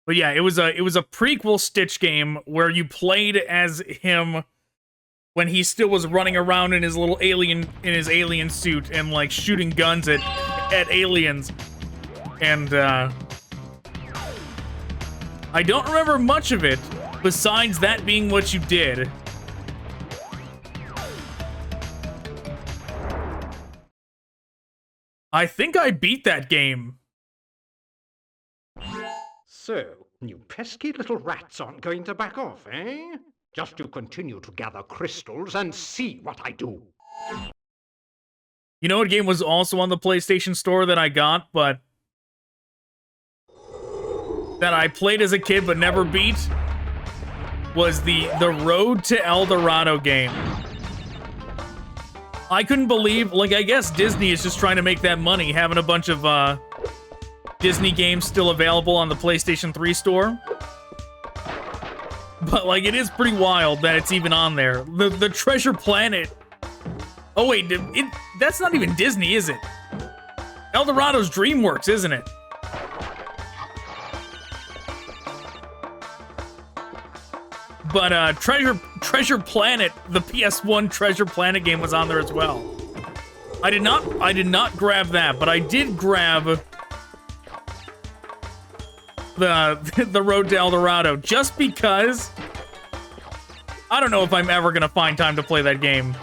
But yeah, it was a prequel Stitch game where you played as him when he still was running around in his little alien suit and like shooting guns at aliens. And I don't remember much of it besides that being what you did. I think I beat that game. So, you pesky little rats aren't going to back off, eh? Just to continue to gather crystals and see what I do. You know what game was also on the PlayStation Store that I got, but that I played as a kid but never beat? Was the Road to El Dorado game. I couldn't believe, like, I guess Disney is just trying to make that money, having a bunch of, Disney games still available on the PlayStation 3 store. But, like, it is pretty wild that it's even on there. The Treasure Planet. Oh, wait, that's not even Disney, is it? El Dorado's DreamWorks, isn't it? But Treasure Planet, the PS1 Treasure Planet game was on there as well. I did not grab that, but I did grab the Road to El Dorado just because I don't know if I'm ever gonna find time to play that game.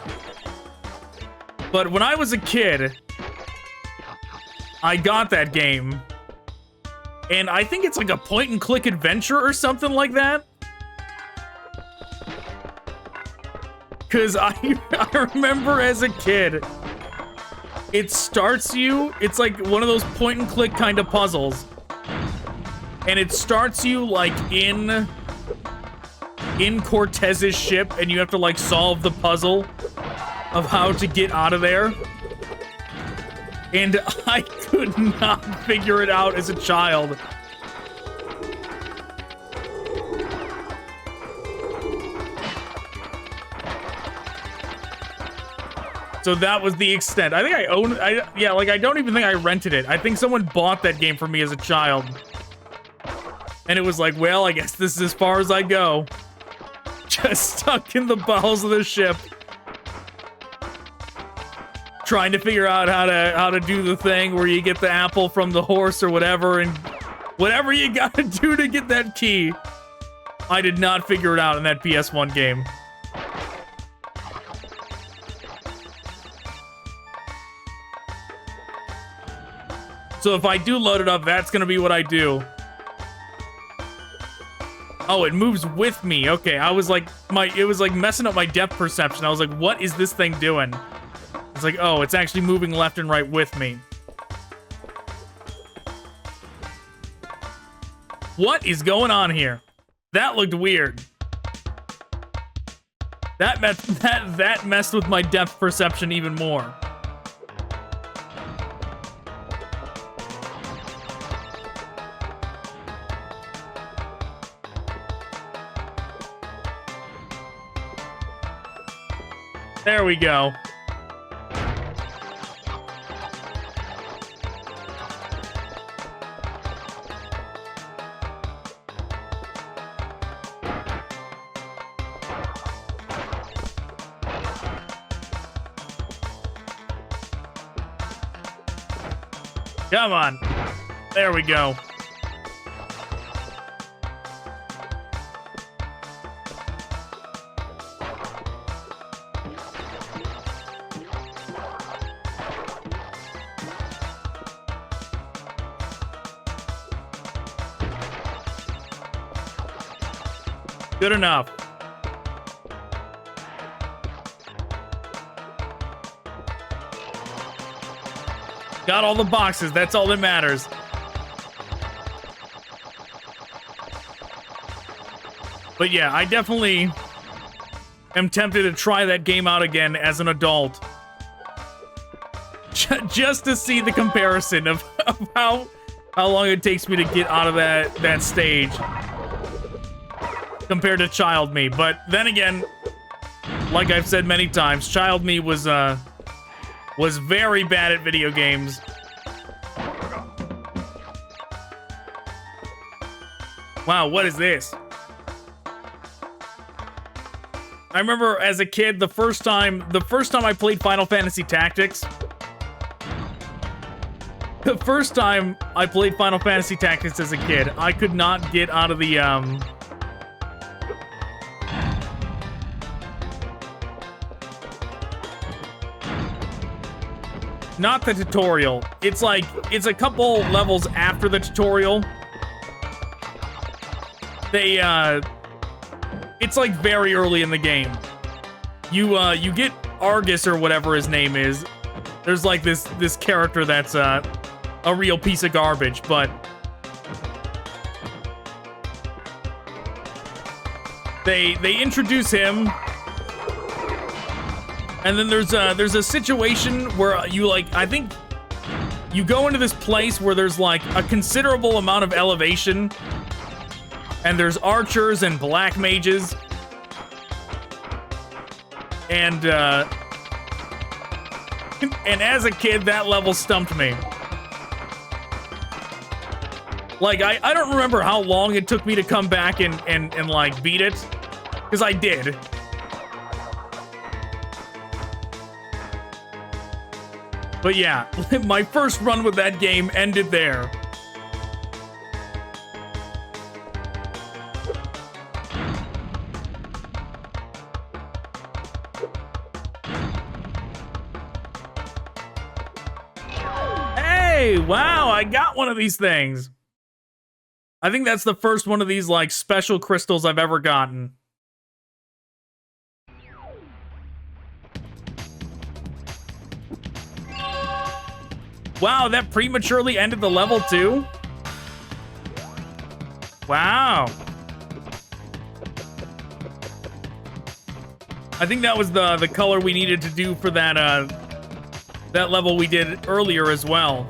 But when I was a kid, I got that game, and I think it's like a point-and-click adventure or something like that. Because I remember as a kid, it starts you, it's like one of those point-and-click kind of puzzles. And it starts you, like, in Cortez's ship, and you have to, like, solve the puzzle of how to get out of there. And I could not figure it out as a child. So that was the extent. I think I own, yeah, like I don't even think I rented it. I think someone bought that game for me as a child. And it was like, well, I guess this is as far as I go. Just stuck in the bowels of the ship. Trying to figure out how to do the thing where you get the apple from the horse or whatever, and whatever you gotta do to get that key. I did not figure it out in that PS1 game. So if I do load it up, that's gonna be what I do. Oh, it moves with me. Okay, I was like, it was like messing up my depth perception. I was like, what is this thing doing? It's like, oh, it's actually moving left and right with me. What is going on here? That looked weird. That messed with my depth perception even more. There we go. Come on. There we go. Good enough. Got all the boxes, that's all that matters. But yeah, I definitely am tempted to try that game out again as an adult. Just to see the comparison of how long it takes me to get out of that stage compared to child me. But then again, like I've said many times, child me was very bad at video games. Wow, what is this? I remember as a kid, the first time I played Final Fantasy Tactics. The first time I played Final Fantasy Tactics as a kid, I could not get out of the not the tutorial. It's like, it's a couple levels after the tutorial. It's like very early in the game. You get Argus or whatever his name is. There's like this character that's a real piece of garbage, but they introduce him. And then there's a situation where you, like, I think you go into this place where there's like a considerable amount of elevation, and there's archers and black mages, and as a kid that level stumped me. Like I don't remember how long it took me to come back and like beat it. Because I did. But yeah, my first run with that game ended there. Hey, wow, I got one of these things. I think that's the first one of these, like, special crystals I've ever gotten. Wow, that prematurely ended the level too? Wow. I think that was the color we needed to do for that that level we did earlier as well.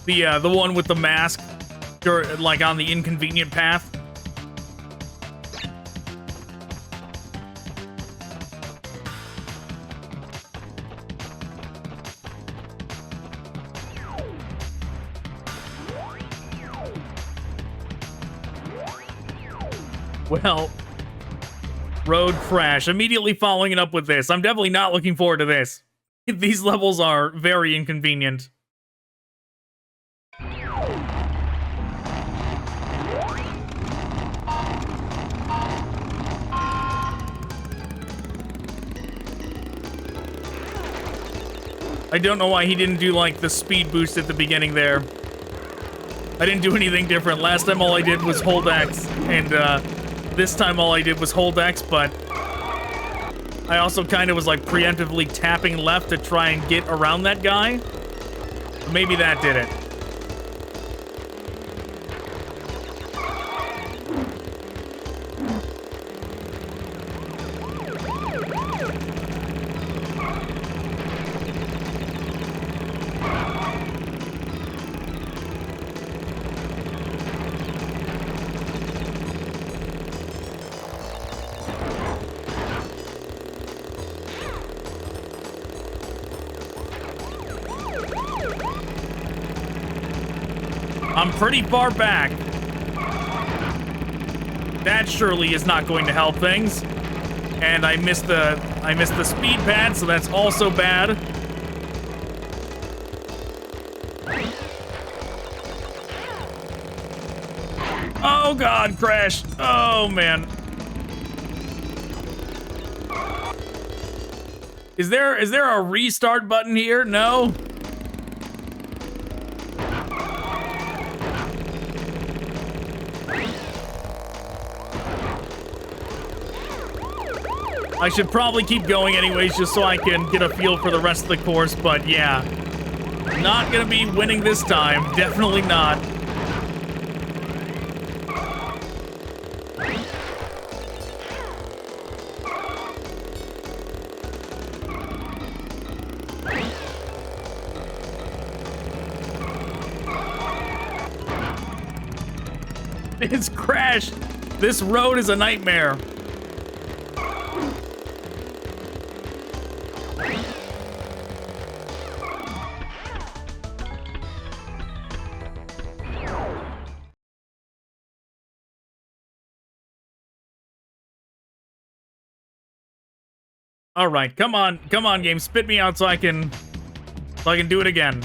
The one with the mask, like on the inconvenient path. Well, road crash. Immediately following it up with this. I'm definitely not looking forward to this. These levels are very inconvenient. I don't know why he didn't do, like, the speed boost at the beginning there. I didn't do anything different. Last time all I did was hold X, and this time all I did was hold X, but I also kind of was, like, preemptively tapping left to try and get around that guy. Maybe that did it. I'm pretty far back. That surely is not going to help things. And I missed the speed pad, so that's also bad. Oh god, crashed. Oh man. Is there a restart button here? No. I should probably keep going anyways, just so I can get a feel for the rest of the course, but yeah. Not gonna be winning this time. Definitely not. It's crashed. This road is a nightmare. All right, come on, game, spit me out so I can do it again.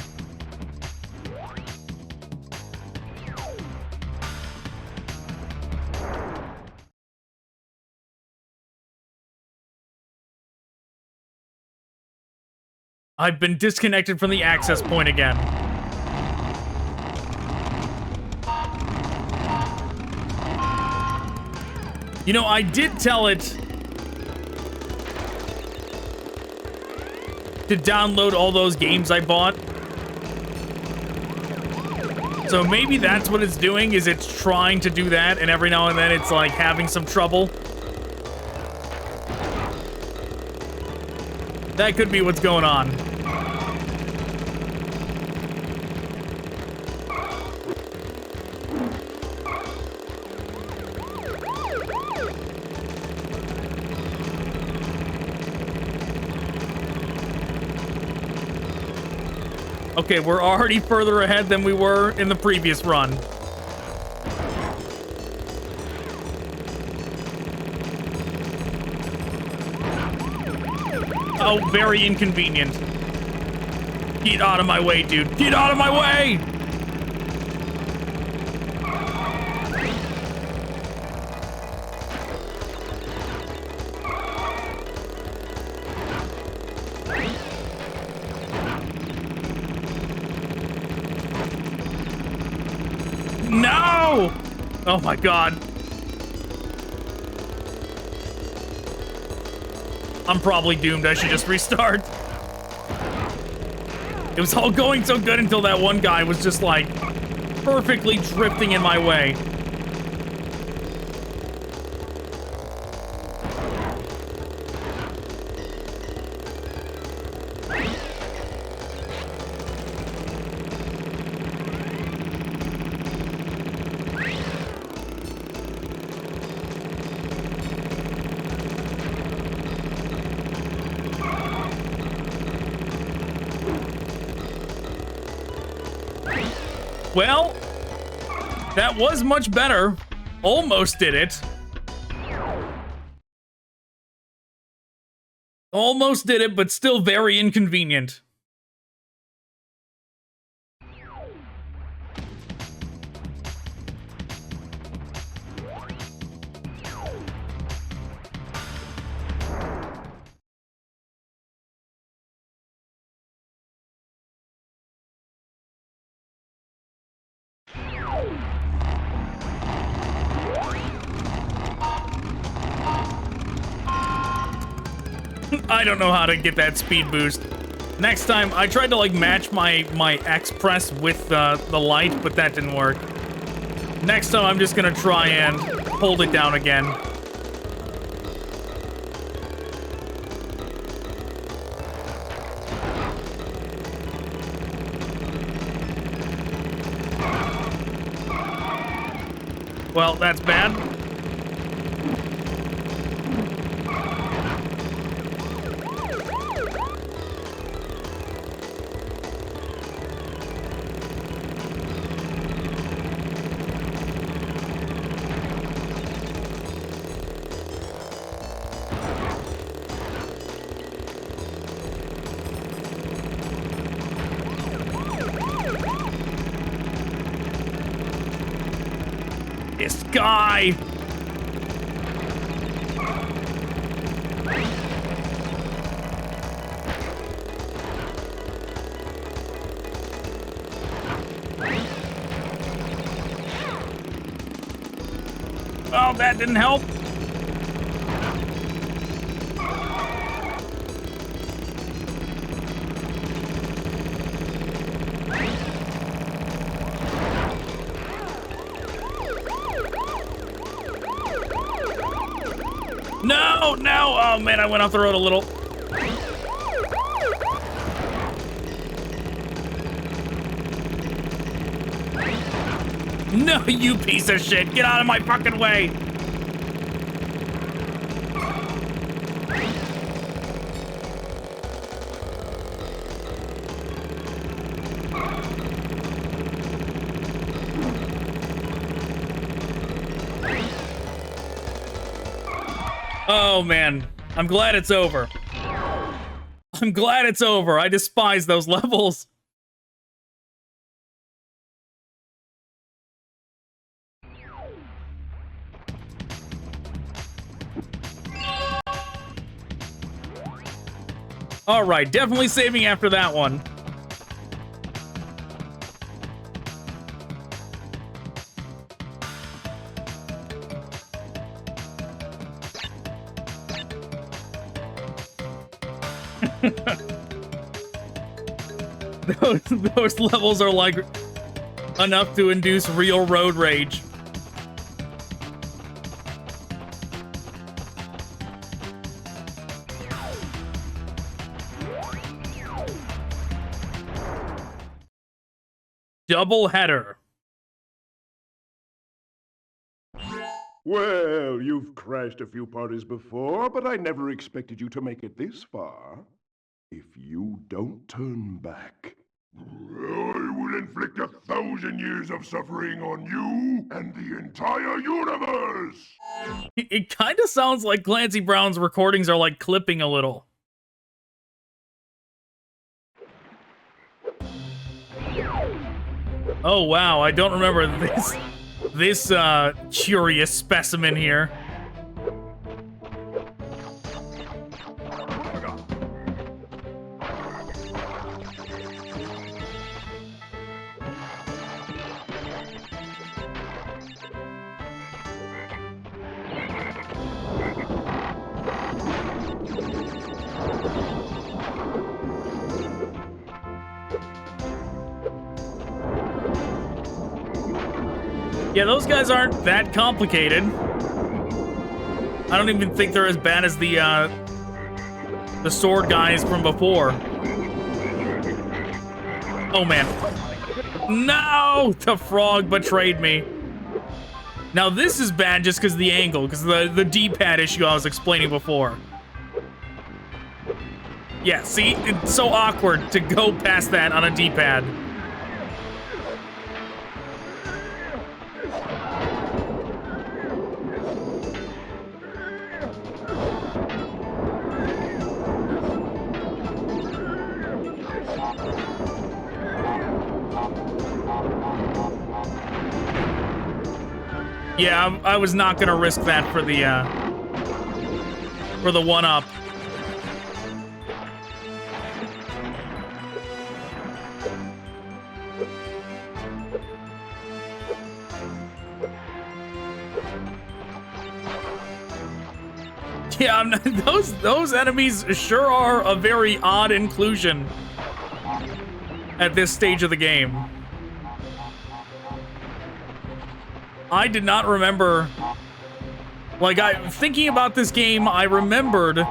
I've been disconnected from the access point again. You know, I did tell it to download all those games I bought. So maybe that's what it's doing, is it's trying to do that, and every now and then it's like having some trouble. That could be what's going on. Okay, we're already further ahead than we were in the previous run. Oh, very inconvenient. Get out of my way, dude. Get out of my way! No! Oh my god. I'm probably doomed. I should just restart. It was all going so good until that one guy was just like perfectly drifting in my way. Well, that was much better. Almost did it. Almost did it, but still very inconvenient. I don't know how to get that speed boost. Next time, I tried to like match my X press with the light, but that didn't work. Next time, I'm just gonna try and hold it down again. Well, that's bad. This guy! Oh, that didn't help. No, no! Oh man, I went off the road a little. No, you piece of shit! Get out of my fucking way! Oh man, I'm glad it's over. I'm glad it's over. I despise those levels. All right, definitely saving after that one. Those levels are like enough to induce real road rage. Double header. Well, you've crashed a few parties before, but I never expected you to make it this far. If you don't turn back, I will inflict 1,000 years of suffering on you and the entire universe! It kind of sounds like Clancy Brown's recordings are like clipping a little. Oh wow, I don't remember this curious specimen here. Yeah, those guys aren't that complicated. I don't even think they're as bad as the sword guys from before. Oh man. No! The frog betrayed me. Now this is bad just because of the angle, because the D-pad issue I was explaining before. Yeah, see? It's so awkward to go past that on a D-pad. Yeah, I was not gonna risk that for the one-up. Yeah, I'm not, those enemies sure are a very odd inclusion at this stage of the game. I did not remember, like, thinking about this game, I remembered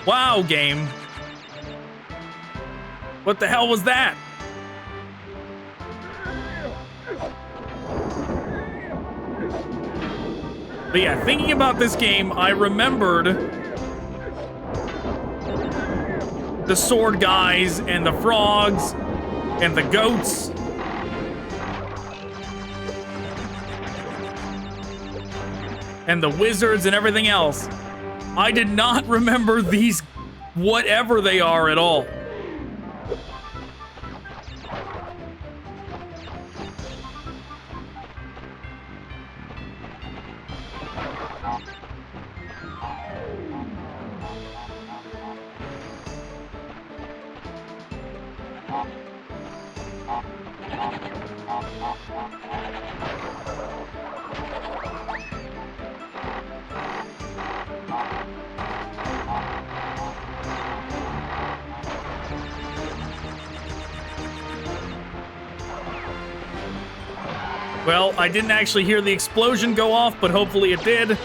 wow, game. What the hell was that? But yeah, thinking about this game, I remembered the sword guys and the frogs and the goats. And the wizards and everything else. I did not remember these, whatever they are at all. Well, I didn't actually hear the explosion go off, but hopefully it did.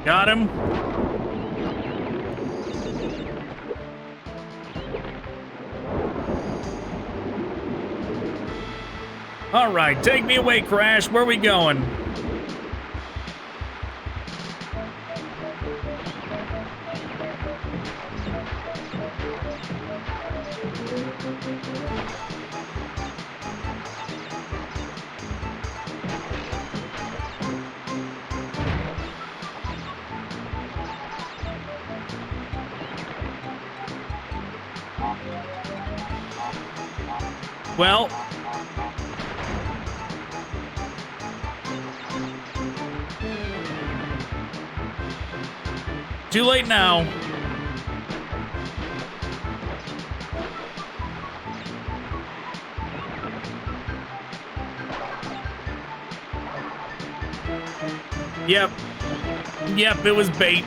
Got him. All right, take me away, Crash. Where are we going? Well, too late now. Yep. Yep, it was bait.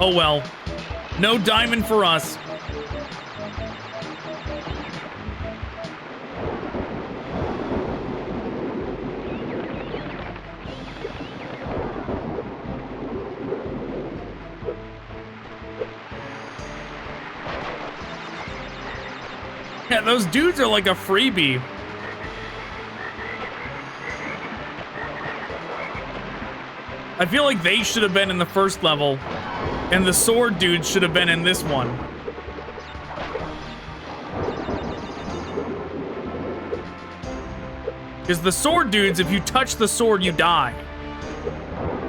Oh well. No diamond for us. Yeah, those dudes are like a freebie. I feel like they should have been in the first level, and the sword dudes should have been in this one. Because the sword dudes, if you touch the sword, you die.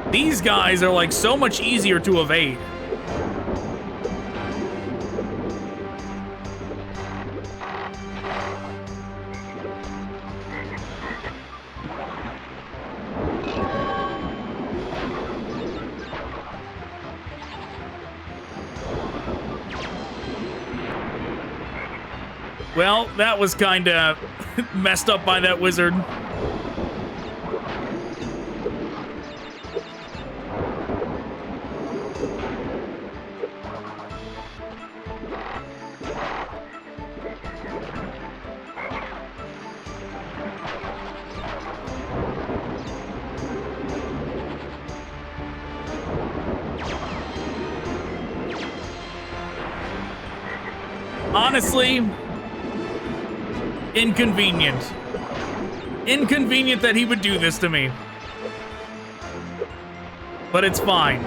These guys are like so much easier to evade. Well, that was kinda messed up by that wizard. Honestly, inconvenient. Inconvenient that he would do this to me. But it's fine.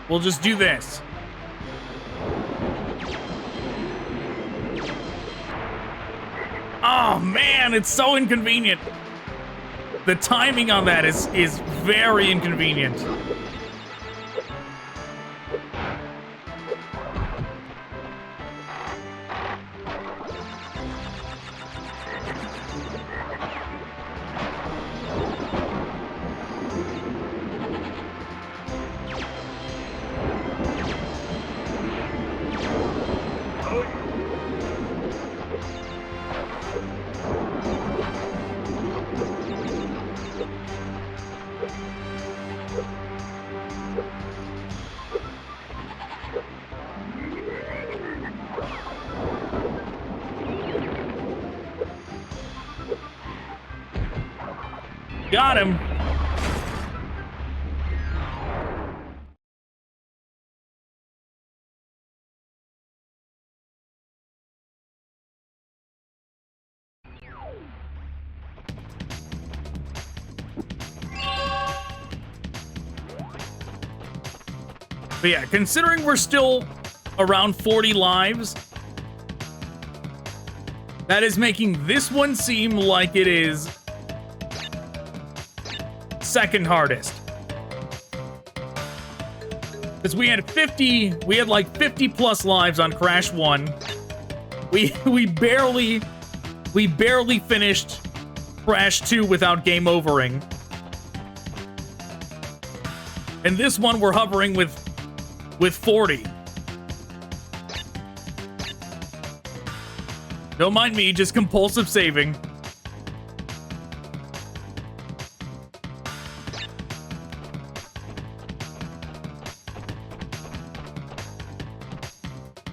We'll just do this. Oh man, it's so inconvenient. The timing on that is very inconvenient. Got him. But yeah, considering we're still around 40 lives, that is making this one seem like it is second hardest. Because we had like 50 plus lives on Crash 1. We barely finished Crash 2 without game overing. And this one we're hovering with 40. Don't mind me, just compulsive saving.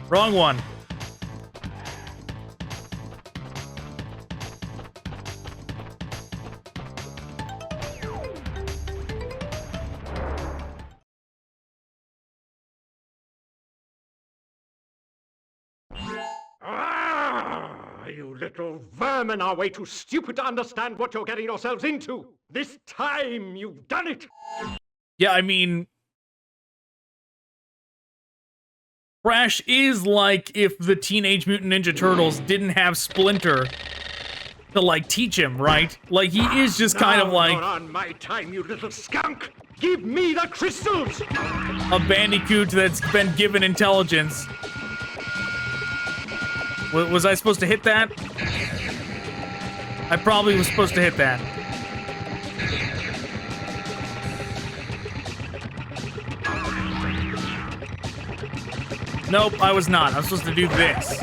Wrong one. You little vermin are way too stupid to understand what you're getting yourselves into. This time you've done it. Yeah, I mean, Crash is like if the Teenage Mutant Ninja Turtles didn't have Splinter to, like, teach him, right? Like, he is just kind of like... You're on my time, you little skunk! Give me the crystals! A Bandicoot that's been given intelligence. Was I supposed to hit that? I probably was supposed to hit that. Nope, I was not. I'm supposed to do this.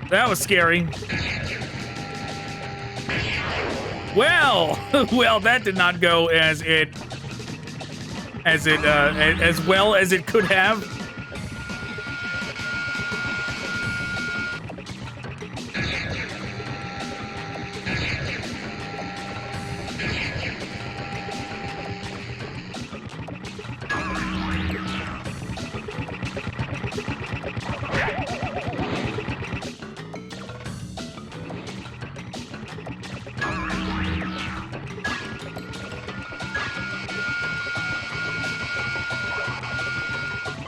That was scary. Well, well, that did not go as well as it could have.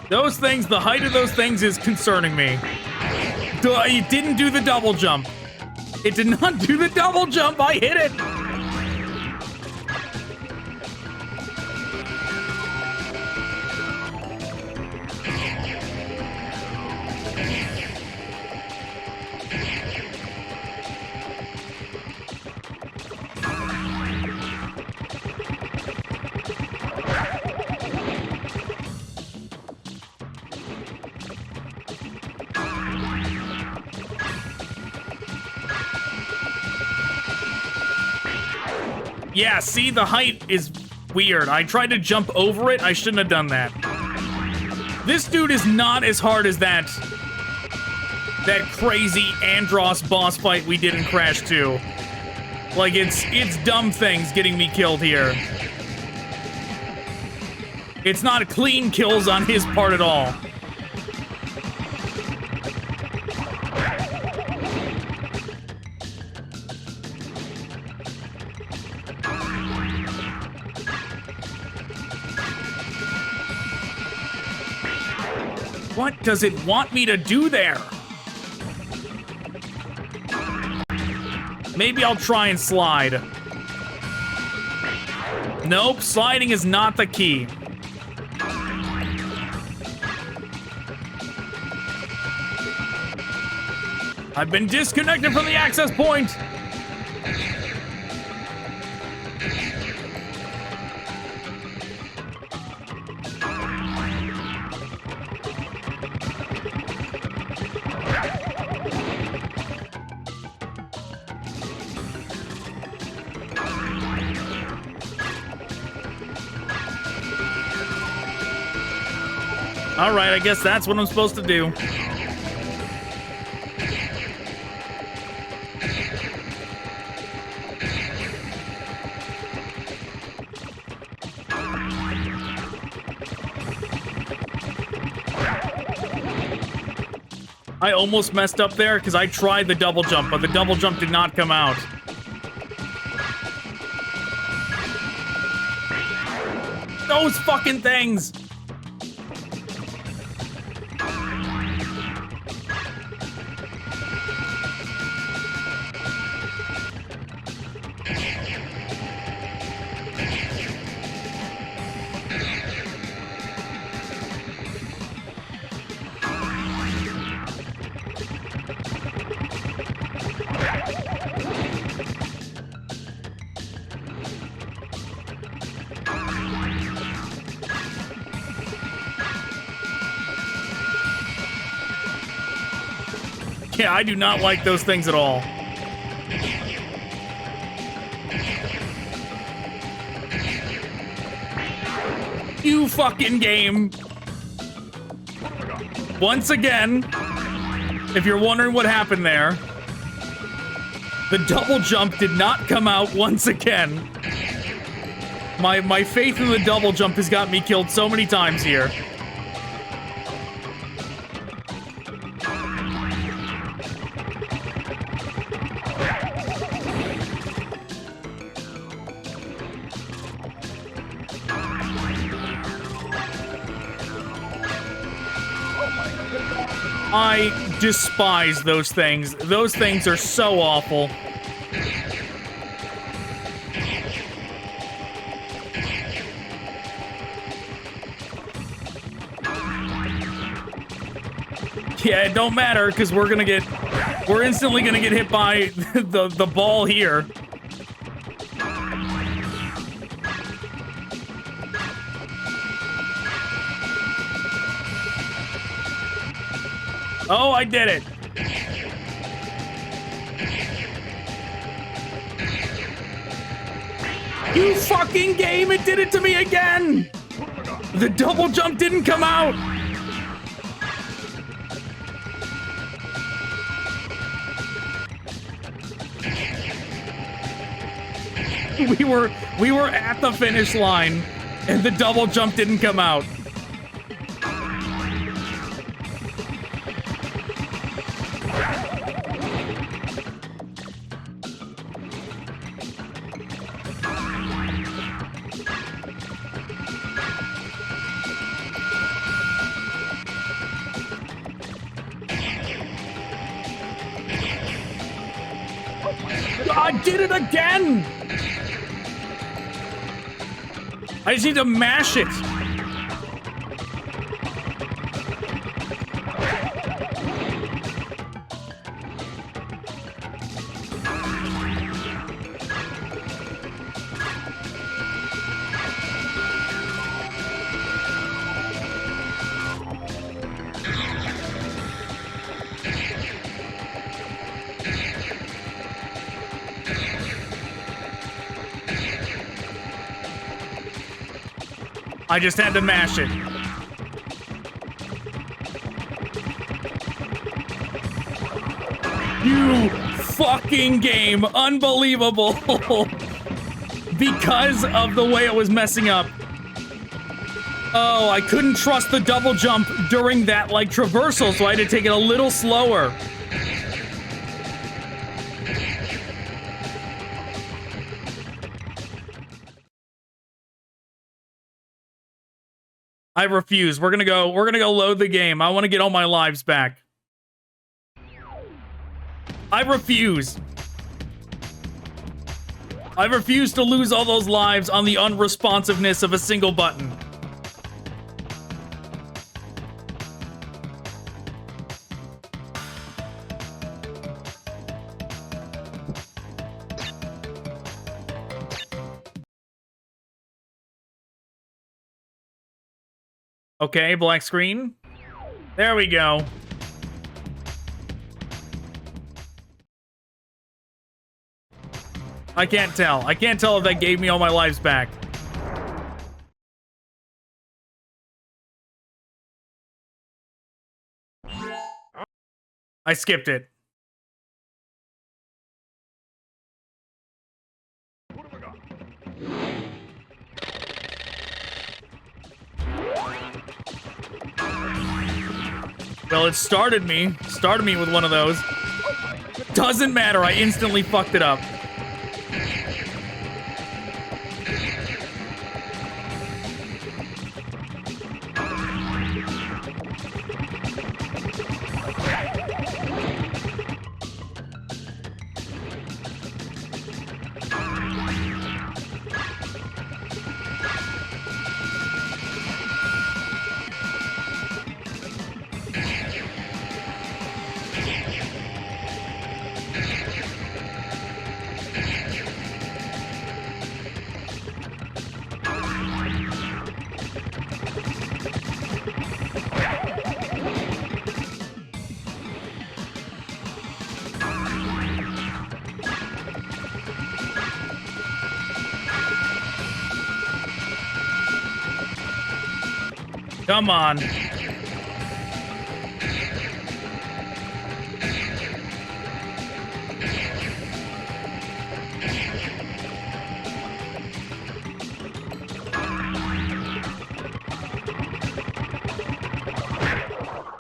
Those things, the height of those things is concerning me. It didn't do the double jump. It did not do the double jump. I hit it. Yeah, see, the height is weird. I tried to jump over it. I shouldn't have done that. This dude is not as hard as that crazy Andross boss fight we did in Crash 2. Like, it's dumb things getting me killed here. It's not clean kills on his part at all. What does it want me to do there? Maybe I'll try and slide. Nope, sliding is not the key. I've been disconnected from the access point. All right, I guess that's what I'm supposed to do. I almost messed up there because I tried the double jump, but the double jump did not come out. Those fucking things! Yeah, I do not like those things at all. You fucking game. Once again, if you're wondering what happened there, the double jump did not come out once again. My faith in the double jump has got me killed so many times here. I despise those things. Those things are so awful. Yeah, it don't matter, because we're gonna get We're instantly gonna get hit by the ball here. Oh, I did it. You fucking game, it did it to me again! The double jump didn't come out! We were at the finish line, and the double jump didn't come out. I did it again! I just need to mash it. I just had to mash it. You fucking game. Unbelievable. Because of the way it was messing up. Oh, I couldn't trust the double jump during that, like, traversal, so I had to take it a little slower. I refuse. We're gonna go load the game. I want to get all my lives back. I refuse. I refuse to lose all those lives on the unresponsiveness of a single button. Okay, black screen. There we go. I can't tell. I can't tell if that gave me all my lives back. I skipped it. Well, it started me with one of those. Doesn't matter, I instantly fucked it up. Come on.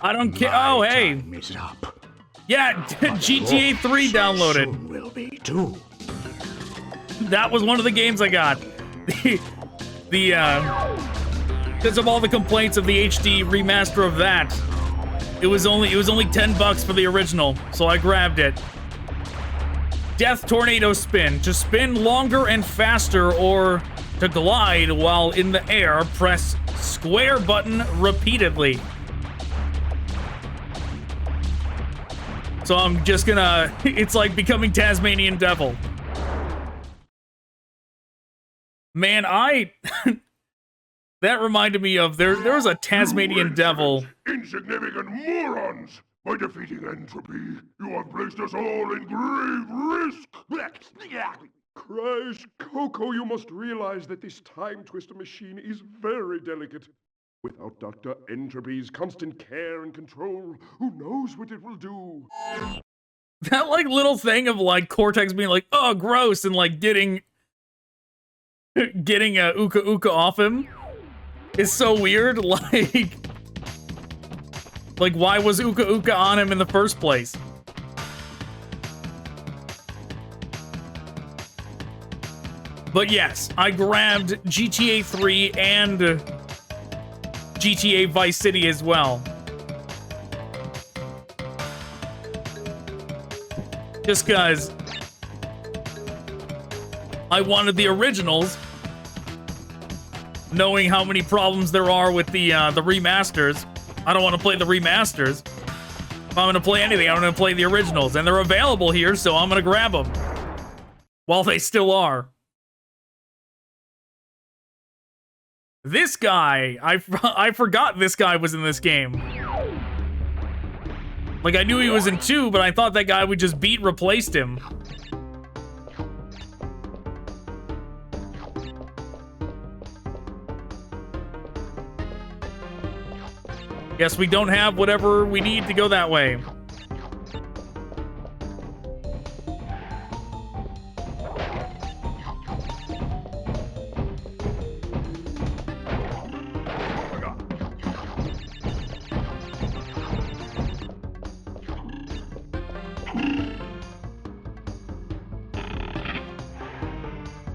I don't care. Oh, hey. Yeah, GTA 3 downloaded. Will be too. That was one of the games I got. Because of all the complaints of the HD remaster of that, it was only $10 for the original, so I grabbed it. Death Tornado Spin. To spin longer and faster or to glide while in the air, press square button repeatedly. So I'm just gonna... It's like becoming Tasmanian Devil. Man, that reminded me of... There was a Tasmanian Devil. Insignificant morons! By defeating entropy, you have placed us all in grave risk! Crash, Coco, you must realize that this time twister machine is very delicate. Without Dr. Entropy's constant care and control, who knows what it will do? That, like, little thing of, like, Cortex being like, oh, gross, and, like, getting Uka Uka off him is so weird. Like, why was Uka Uka on him in the first place? But yes, I grabbed GTA 3 and GTA Vice City as well. Just because I wanted the originals, knowing how many problems there are with the remasters. I don't want to play the remasters. If I'm going to play anything, I'm going to play the originals. And they're available here, so I'm going to grab them. While they still are. This guy, I forgot this guy was in this game. Like, I knew he was in 2, but I thought that guy we just replaced him. Guess we don't have whatever we need to go that way.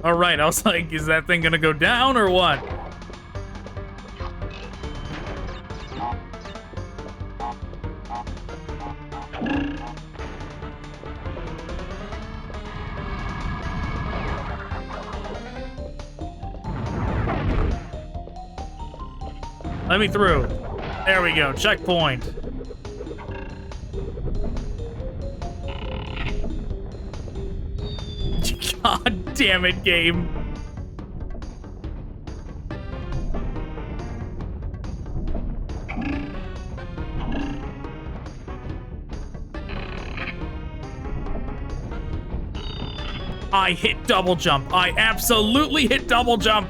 All right, I was like, is that thing gonna go down or what? Let me through. There we go, checkpoint. God damn it, game. I hit double jump. I absolutely hit double jump.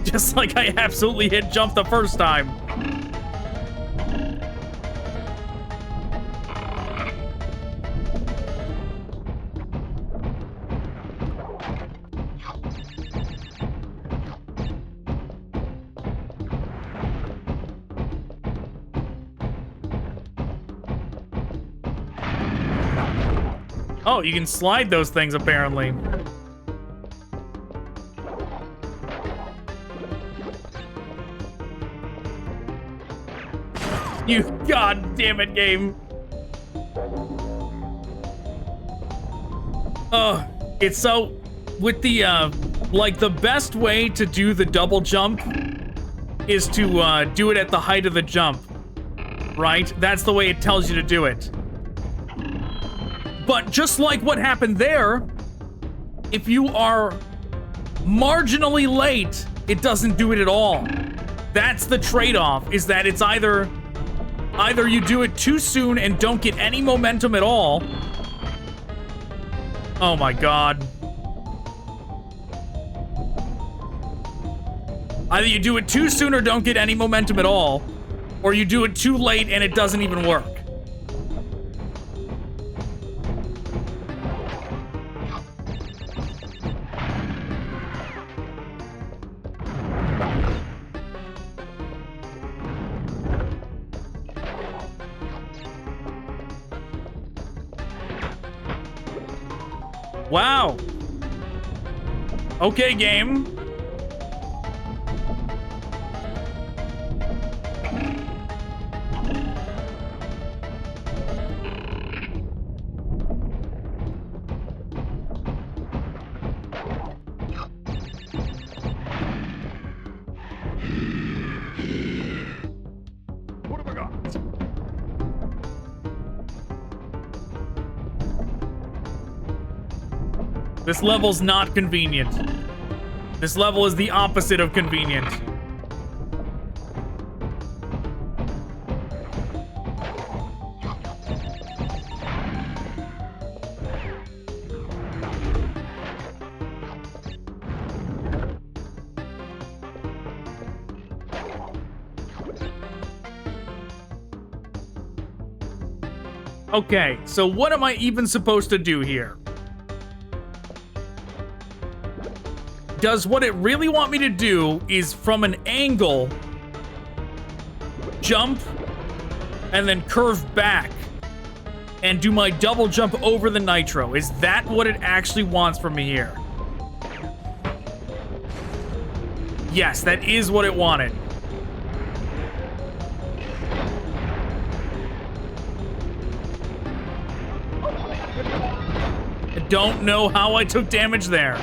Just like I absolutely hit jump the first time. Oh, you can slide those things, apparently. You god damn it, game. It's so... With the, like, the best way to do the double jump is to, do it at the height of the jump. Right? That's the way it tells you to do it. But just like what happened there, if you are marginally late, it doesn't do it at all. That's the trade-off, is that it's either you do it too soon and don't get any momentum at all. Oh my god. Either you do it too soon or don't get any momentum at all, or you do it too late and it doesn't even work. Wow. Okay, game. What have I got? This level's not convenient. This level is the opposite of convenient. Okay, so what am I even supposed to do here? Does what it really want me to do is from an angle jump and then curve back and do my double jump over the nitro? Is that what it actually wants from me here? Yes, that is what it wanted. I don't know how I took damage there.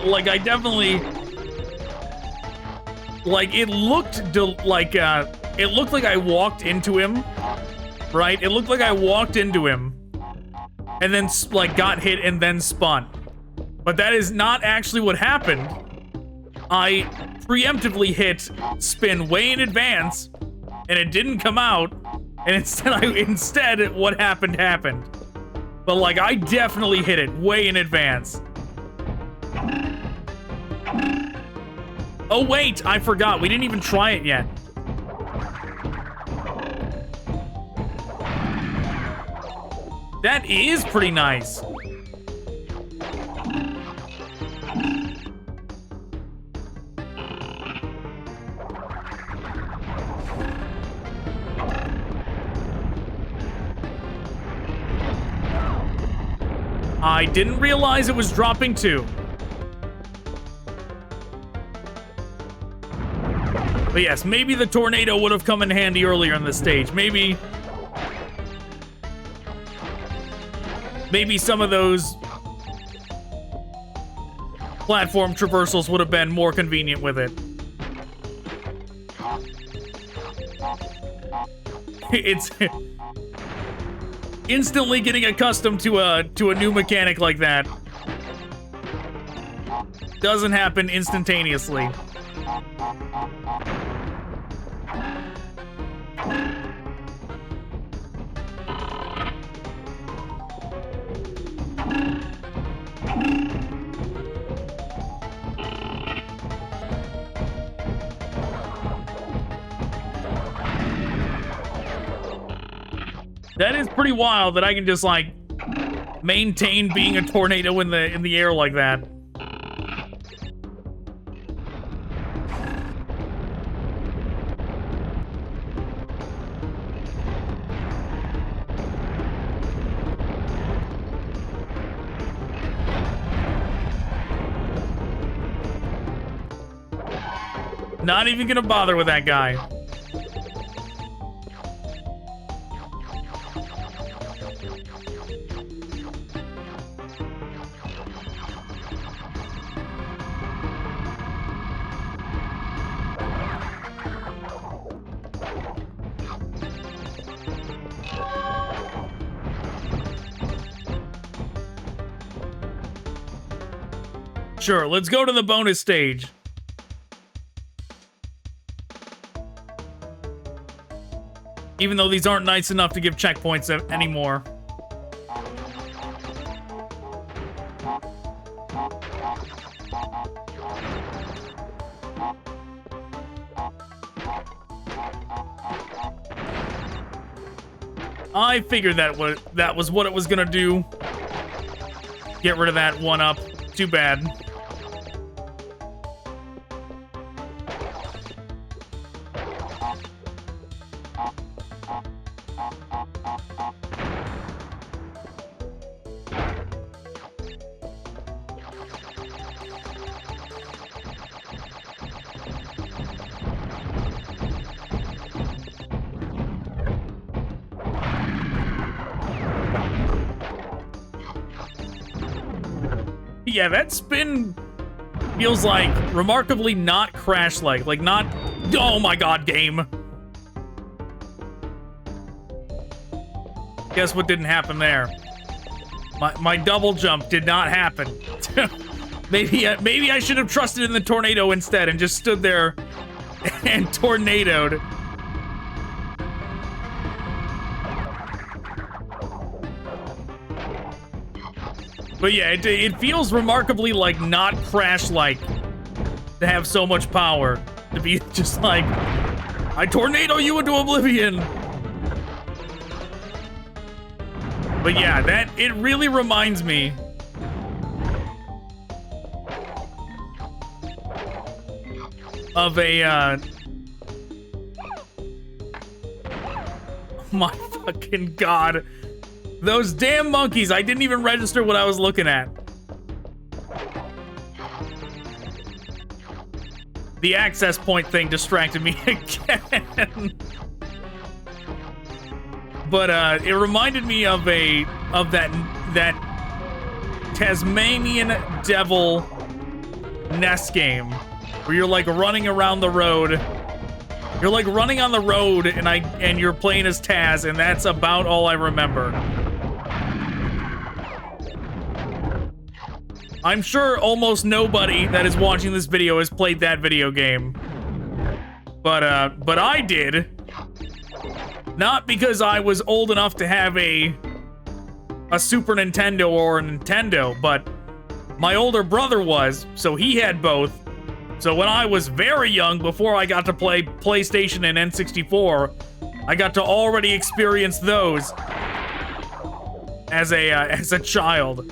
Like, I definitely... Like, it looked like I walked into him, right? It looked like I walked into him and then, like, got hit and then spun. But that is not actually what happened. I preemptively hit spin way in advance, and it didn't come out, and instead what happened. But, like, I definitely hit it way in advance. Oh, wait, I forgot. We didn't even try it yet. That is pretty nice. I didn't realize it was dropping too. But yes, maybe the tornado would have come in handy earlier in the stage. Maybe some of those platform traversals would have been more convenient with it. It's instantly getting accustomed to a new mechanic like that. Doesn't happen instantaneously. That is pretty wild that I can just, like, maintain being a tornado in the air like that. Not even gonna bother with that guy. Sure, let's go to the bonus stage. Even though these aren't nice enough to give checkpoints anymore. I figured that was what it was gonna do. Get rid of that one up. Too bad. Yeah, that spin feels like remarkably not Crash-like. Like, not... Oh my god, game. Guess what didn't happen there? My double jump did not happen. Maybe I should have trusted in the tornado instead and just stood there and tornadoed. But yeah, it feels remarkably like not Crash-like to have so much power. To be just like, I tornado you into oblivion. But yeah, it really reminds me of a, my fucking god. Those damn monkeys, I didn't even register what I was looking at. The access point thing distracted me again. But it reminded me of that Tasmanian Devil NES game where you're like running around the road. You're like running on the road and you're playing as Taz, and that's about all I remember. I'm sure almost nobody that is watching this video has played that video game. But I did. Not because I was old enough to have a Super Nintendo or a Nintendo, but my older brother was, so he had both. So when I was very young, before I got to play PlayStation and N64, I got to already experience those as a child.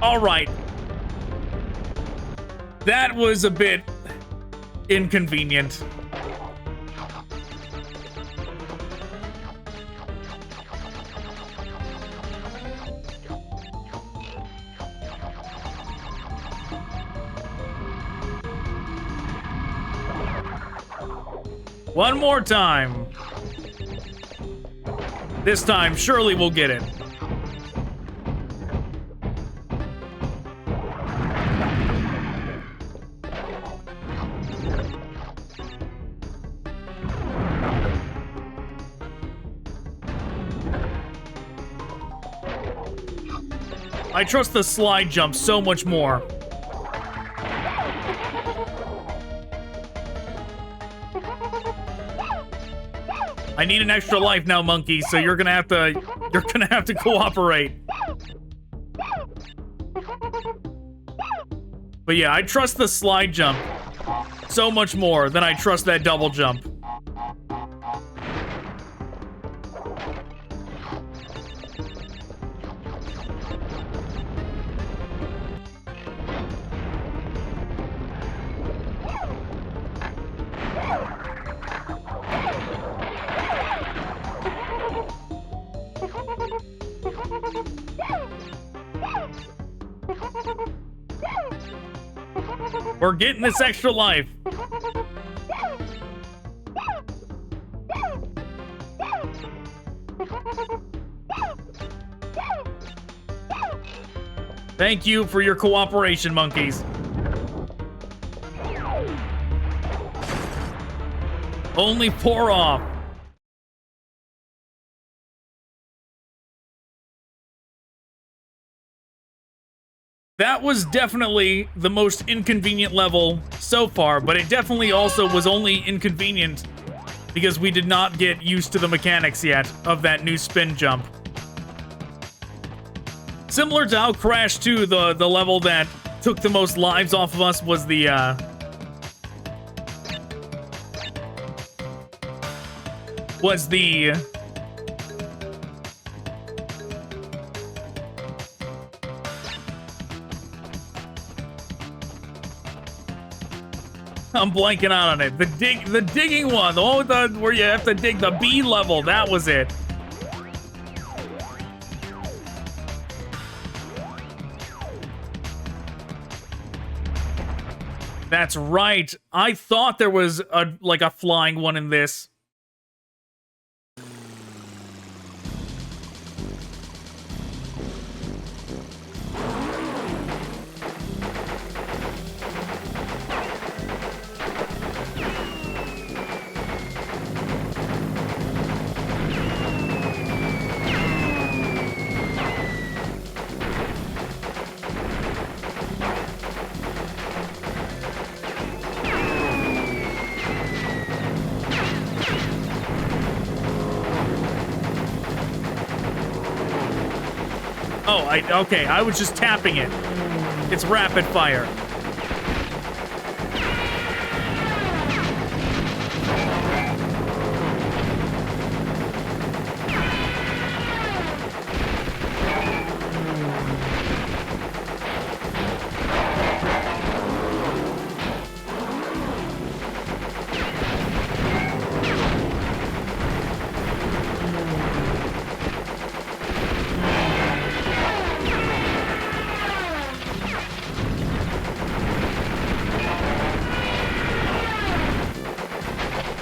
All right. That was a bit inconvenient. One more time. This time, surely we'll get it. I trust the slide jump so much more. I need an extra life now, monkey, so you're gonna have to cooperate. But yeah, I trust the slide jump so much more than I trust that double jump. We're getting this extra life. Thank you for your cooperation, monkeys. Only 4 off. That was definitely the most inconvenient level so far, but it definitely also was only inconvenient because we did not get used to the mechanics yet of that new spin jump. Similar to how Crash 2, the level that took the most lives off of us was the, I'm blanking out on it. The digging one, the one with the, where you have to dig the B level, that was it. That's right. I thought there was a flying one in this. Oh, okay, I was just tapping it. It's rapid fire.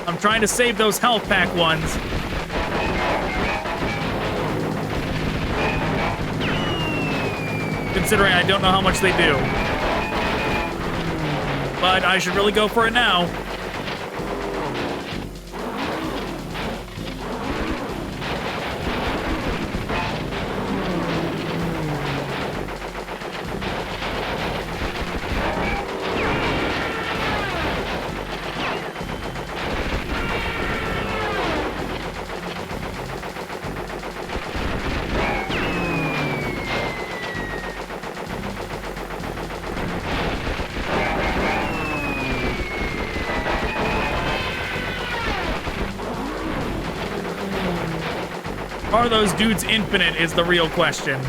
I'm trying to save those health pack ones. Considering I don't know how much they do. But I should really go for it now. Are those dudes infinite is the real question.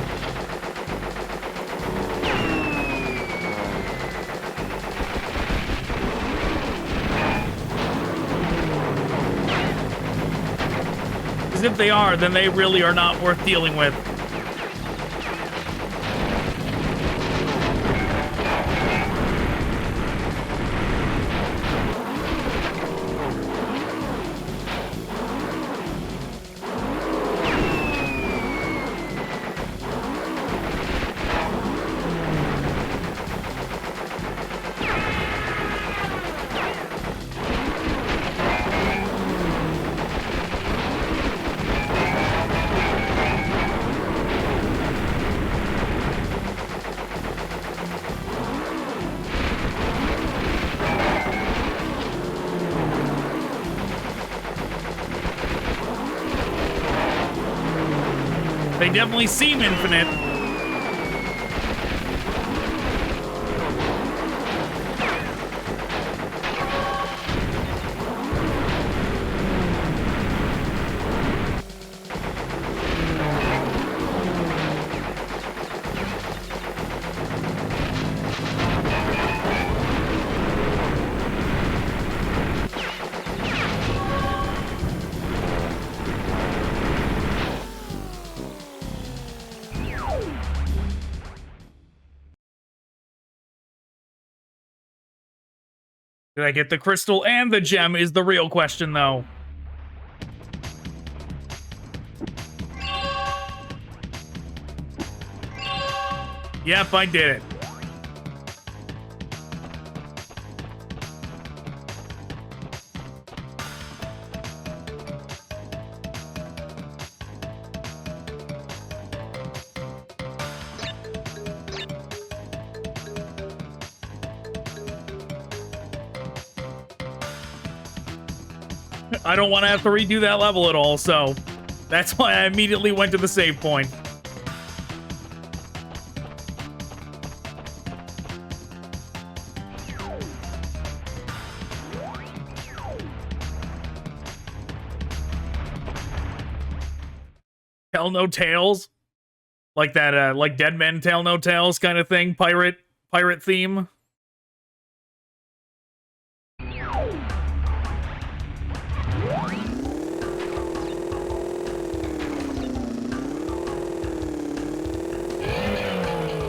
Because if they are, then they really are not worth dealing with. They definitely seem infinite. Did I get the crystal and the gem is the real question, though. Yep, I did it. I don't want to have to redo that level at all, so that's why I immediately went to the save point. Tell no tales? Like that, like Dead Men Tell No Tales kind of thing? Pirate theme?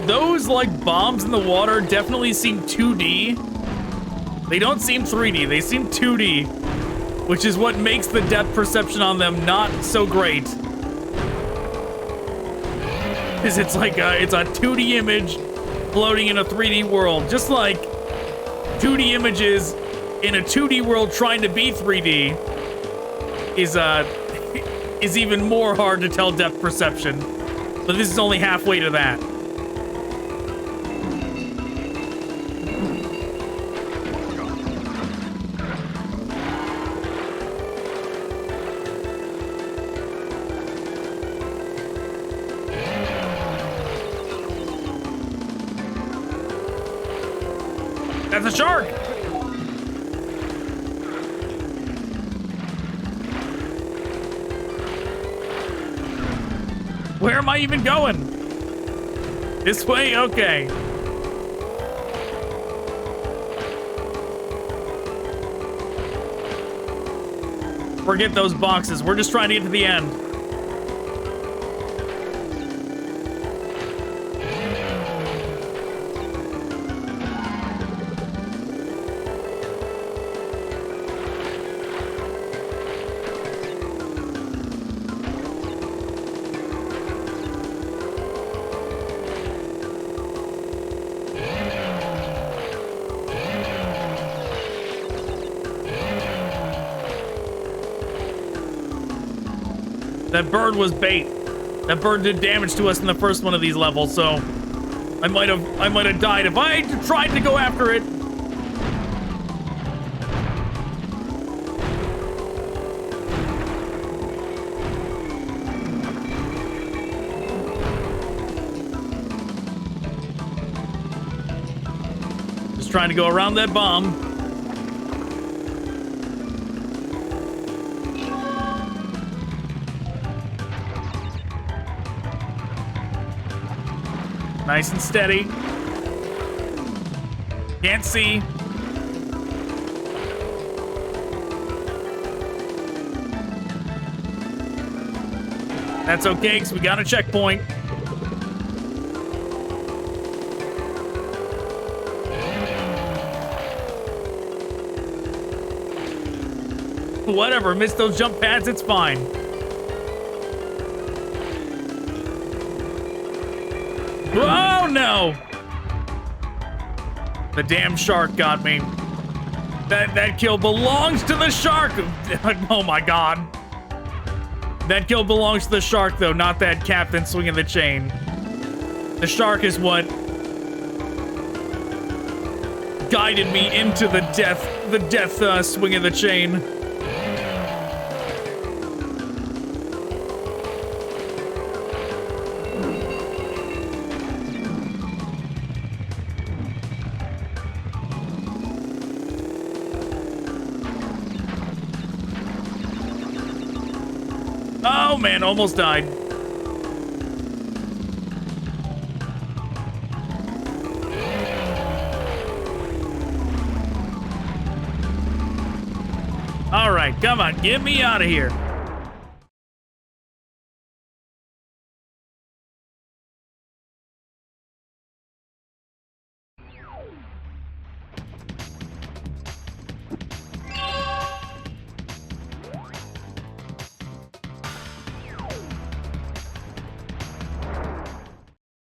Those, like, bombs in the water definitely seem 2D. They don't seem 3D, they seem 2D, which is what makes the depth perception on them not so great. Because it's like it's a 2D image floating in a 3D world, just like 2D images in a 2D world trying to be 3D is even more hard to tell depth perception. But this is only halfway to that. That's a shark! Where am I even going? This way? Okay. Forget those boxes. We're just trying to get to the end. That bird was bait. That bird did damage to us in the first one of these levels, so I might have died if I tried to go after it. Just trying to go around that bomb. Nice and steady. Can't see. That's okay, because we got a checkpoint. Whatever, missed those jump pads, it's fine. Oh no! The damn shark got me. That kill belongs to the shark! Oh my god. That kill belongs to the shark though, not that captain swinging the chain. The shark is what guided me into the death swing of the chain. Oh man, almost died. All right, come on, get me out of here.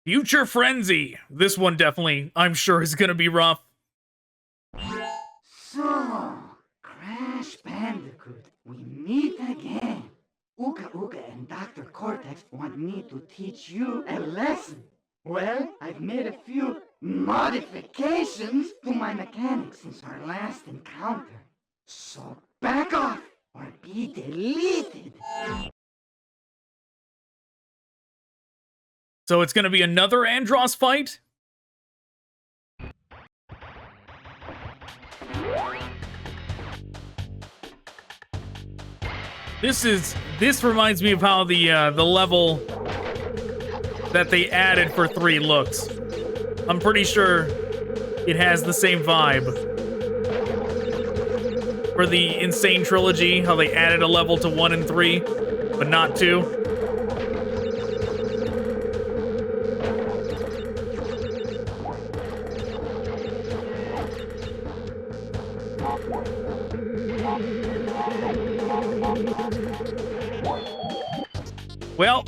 Future Frenzy. This one definitely, I'm sure, is gonna be rough. So, Crash Bandicoot, we meet again. Uka Uka and Dr. Cortex want me to teach you a lesson. Well, I've made a few modifications to my mechanics since our last encounter. So back off or be deleted. So it's gonna be another Andross fight? This reminds me of how the level that they added for 3 looks. I'm pretty sure it has the same vibe. For the Insane Trilogy, how they added a level to 1 and 3, but not 2. Well,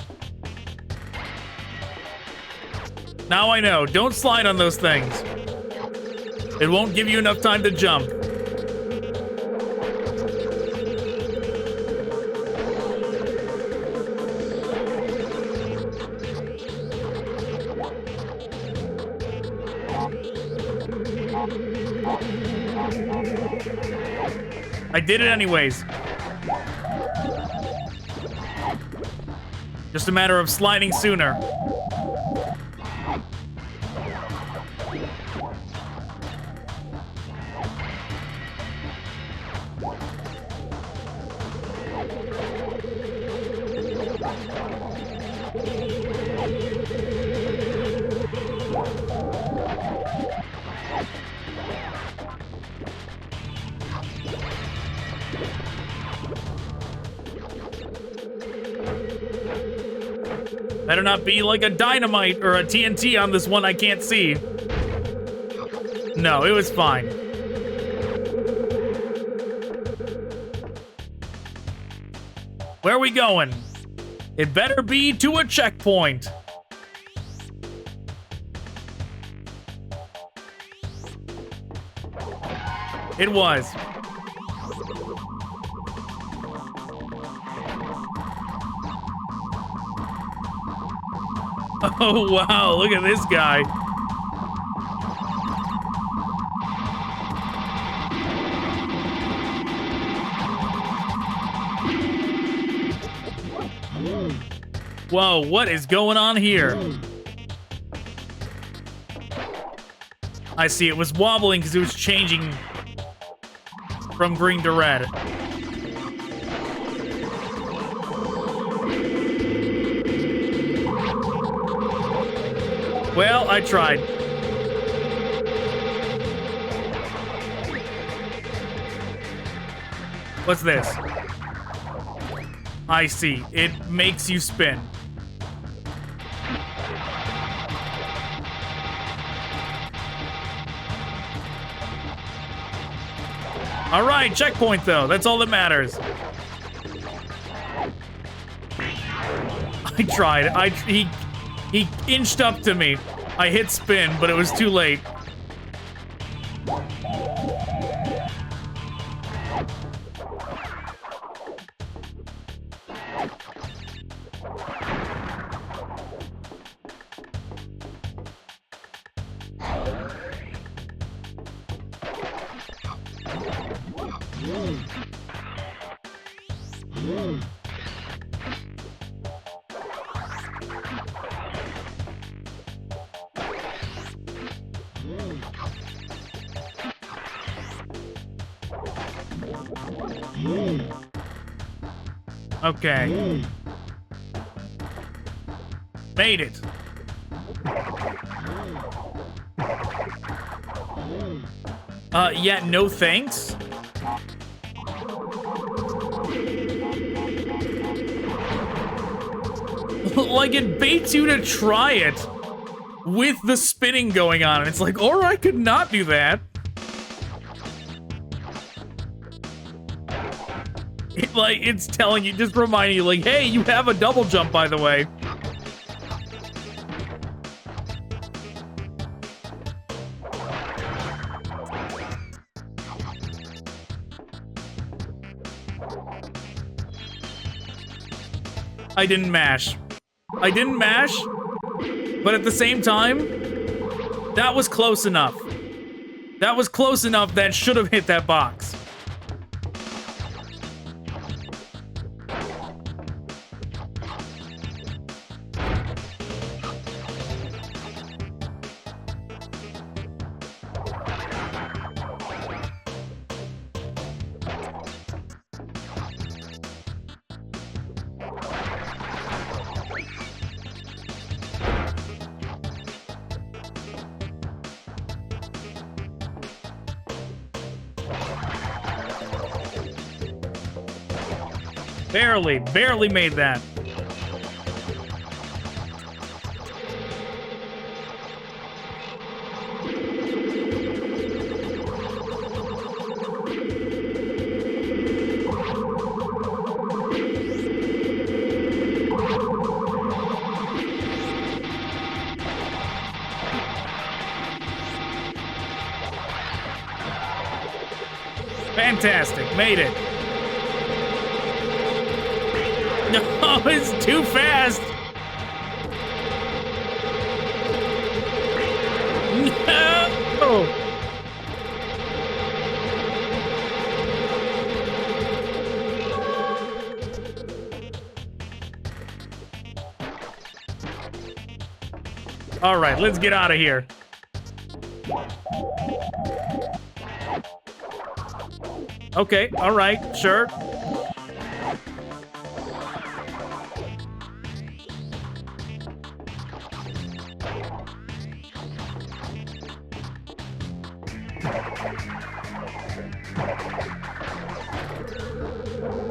now I know. Don't slide on those things. It won't give you enough time to jump. I did it anyways. Just a matter of sliding sooner. Better not be like a dynamite or a TNT on this one I can't see. No, it was fine. Where are we going? It better be to a checkpoint. It was. Oh, wow, look at this guy. Whoa, what is going on here? I see, it was wobbling because it was changing from green to red. Well, I tried. What's this? I see. It makes you spin. All right, checkpoint though. That's all that matters. I tried. He inched up to me. I hit spin, but it was too late. Okay. Made it. Yeah, no thanks. Like, it baits you to try it with the spinning going on, and it's like, or I could not do that. It's telling you, just reminding you, like, hey, you have a double jump, by the way. I didn't mash. I didn't mash, but at the same time, that was close enough. That was close enough that should have hit that box. Barely made that. Fantastic. Made it. No, it's too fast. No. All right, let's get out of here. Okay, all right, sure.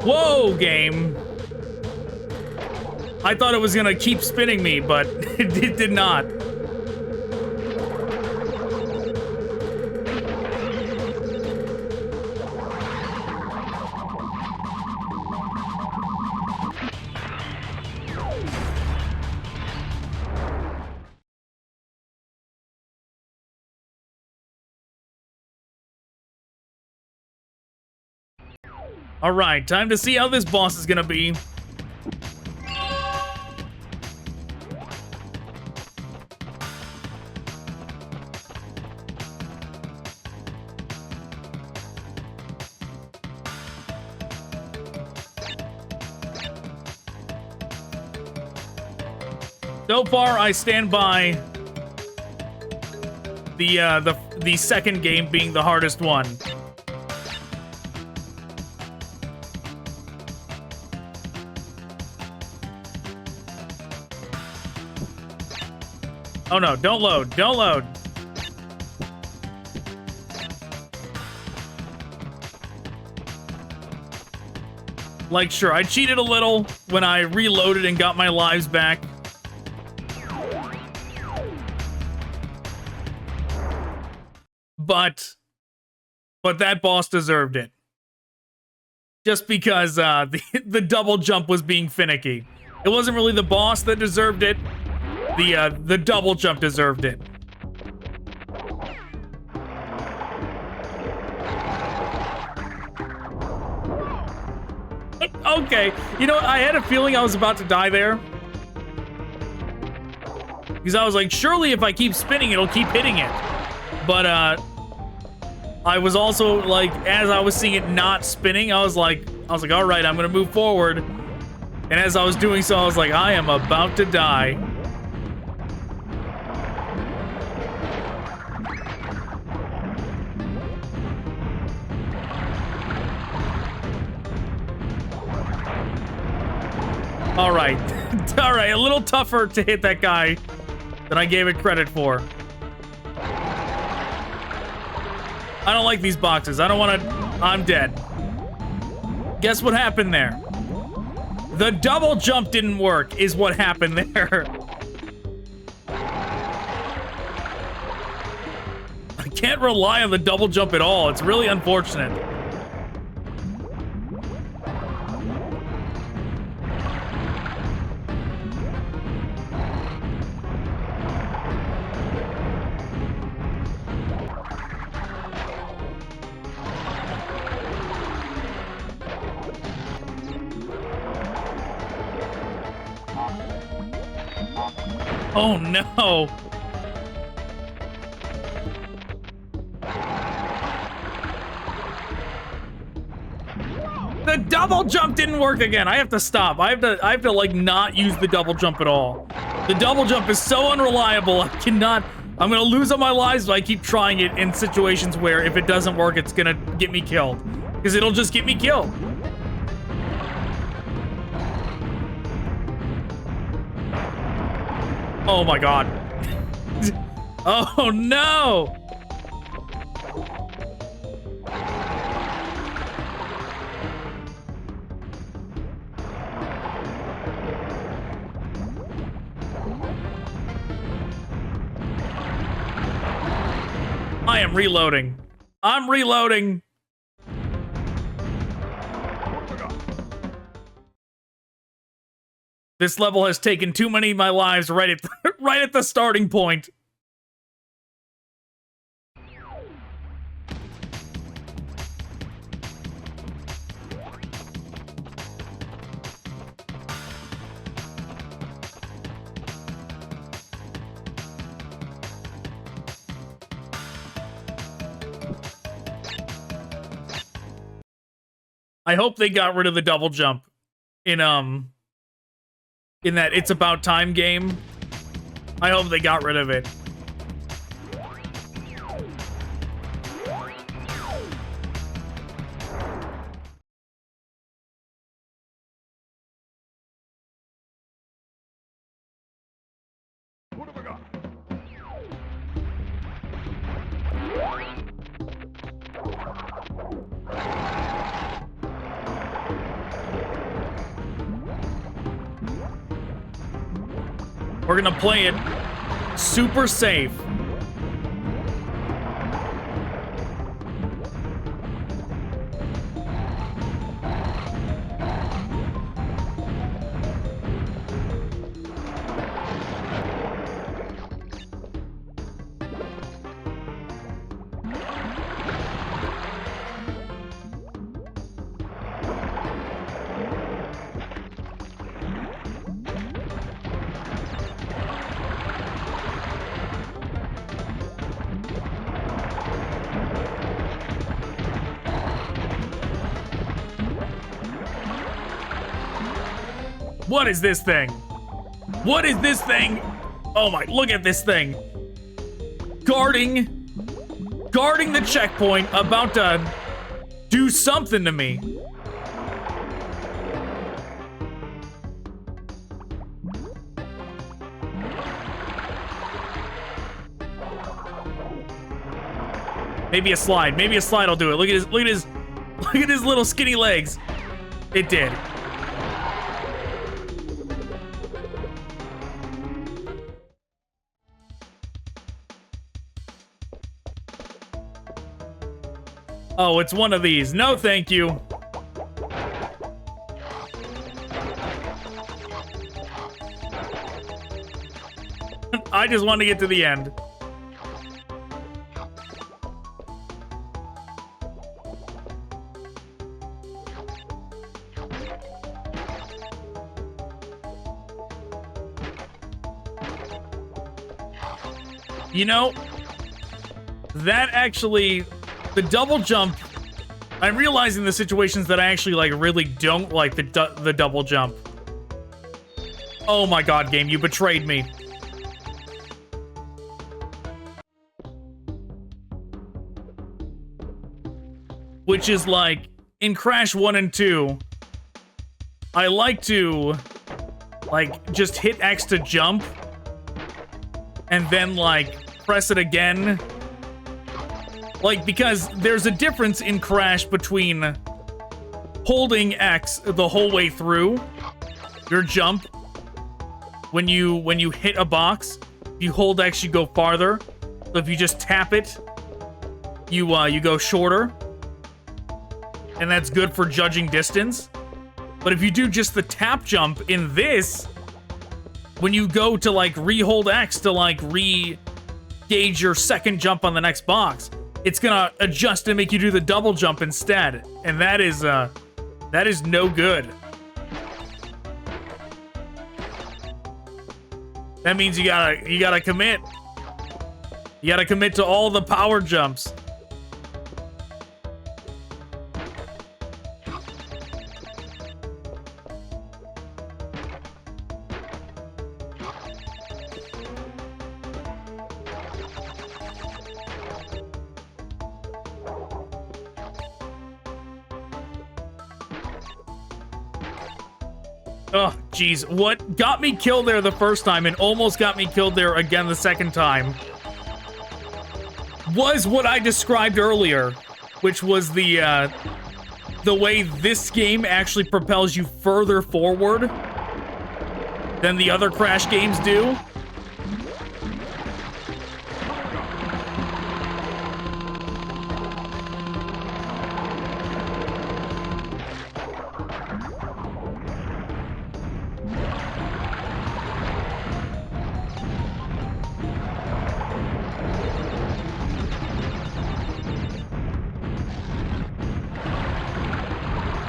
Whoa, game. I thought it was gonna keep spinning me, but it did not. All right, time to see how this boss is gonna be. So far, I stand by the second game being the hardest one. Oh no, don't load, don't load. Like, sure, I cheated a little when I reloaded and got my lives back. But that boss deserved it. Just because the double jump was being finicky. It wasn't really the boss that deserved it. The double jump deserved it. Okay, you know what? I had a feeling I was about to die there. Because I was like, surely if I keep spinning, it'll keep hitting it. But, I was also, like, as I was seeing it not spinning, I was like, all right, I'm gonna move forward. And as I was doing so, I was like, I am about to die. All right. All right, a little tougher to hit that guy than I gave it credit for. I don't like these boxes. I don't want to... I'm dead. Guess what happened there? The double jump didn't work, is what happened there. I can't rely on the double jump at all. It's really unfortunate. Oh no! The double jump didn't work again. I have to stop. I have to like not use the double jump at all. The double jump is so unreliable. I cannot. I'm gonna lose all my lives if I keep trying it in situations where if it doesn't work, it's gonna get me killed. Because it'll just get me killed. Oh my god. Oh no! I am reloading. I'm reloading. This level has taken too many of my lives right at the starting point. I hope they got rid of the double jump in that It's About Time game. I hope they got rid of it. What have I got? We're gonna play it super safe. What is this thing? What is this thing? Oh my, look at this thing. Guarding the checkpoint, about to do something to me. Maybe a slide will do it. Look at his little skinny legs. It did. Oh, it's one of these. No, thank you. I just want to get to the end. You know, that actually... The double jump, I'm realizing the situations that I actually, like, really don't like the double jump. Oh my god, game, you betrayed me. Which is, like, in Crash 1 and 2, I like to, like, just hit X to jump, and then, like, press it again. Like, because there's a difference in Crash between holding X the whole way through your jump. When you hit a box, if you hold X, you go farther. So if you just tap it, you go shorter. And that's good for judging distance. But if you do just the tap jump in this, when you go to, like, re-hold X to, like, re-gauge your second jump on the next box, it's gonna adjust and make you do the double jump instead. And that is no good. That means you gotta commit. You gotta commit to all the power jumps. Oh, jeez. What got me killed there the first time and almost got me killed there again the second time was what I described earlier, which was the way this game actually propels you further forward than the other Crash games do.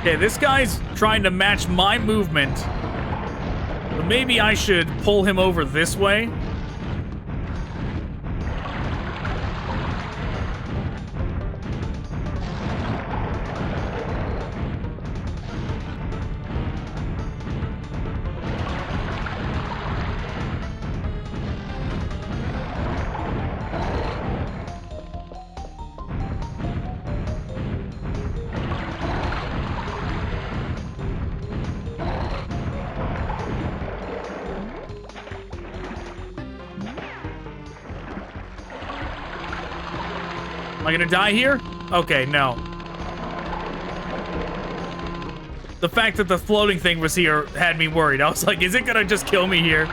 Okay, this guy's trying to match my movement. But maybe I should pull him over this way. I gonna die here? Okay, no. The fact that the floating thing was here had me worried. I was like, is it gonna just kill me here?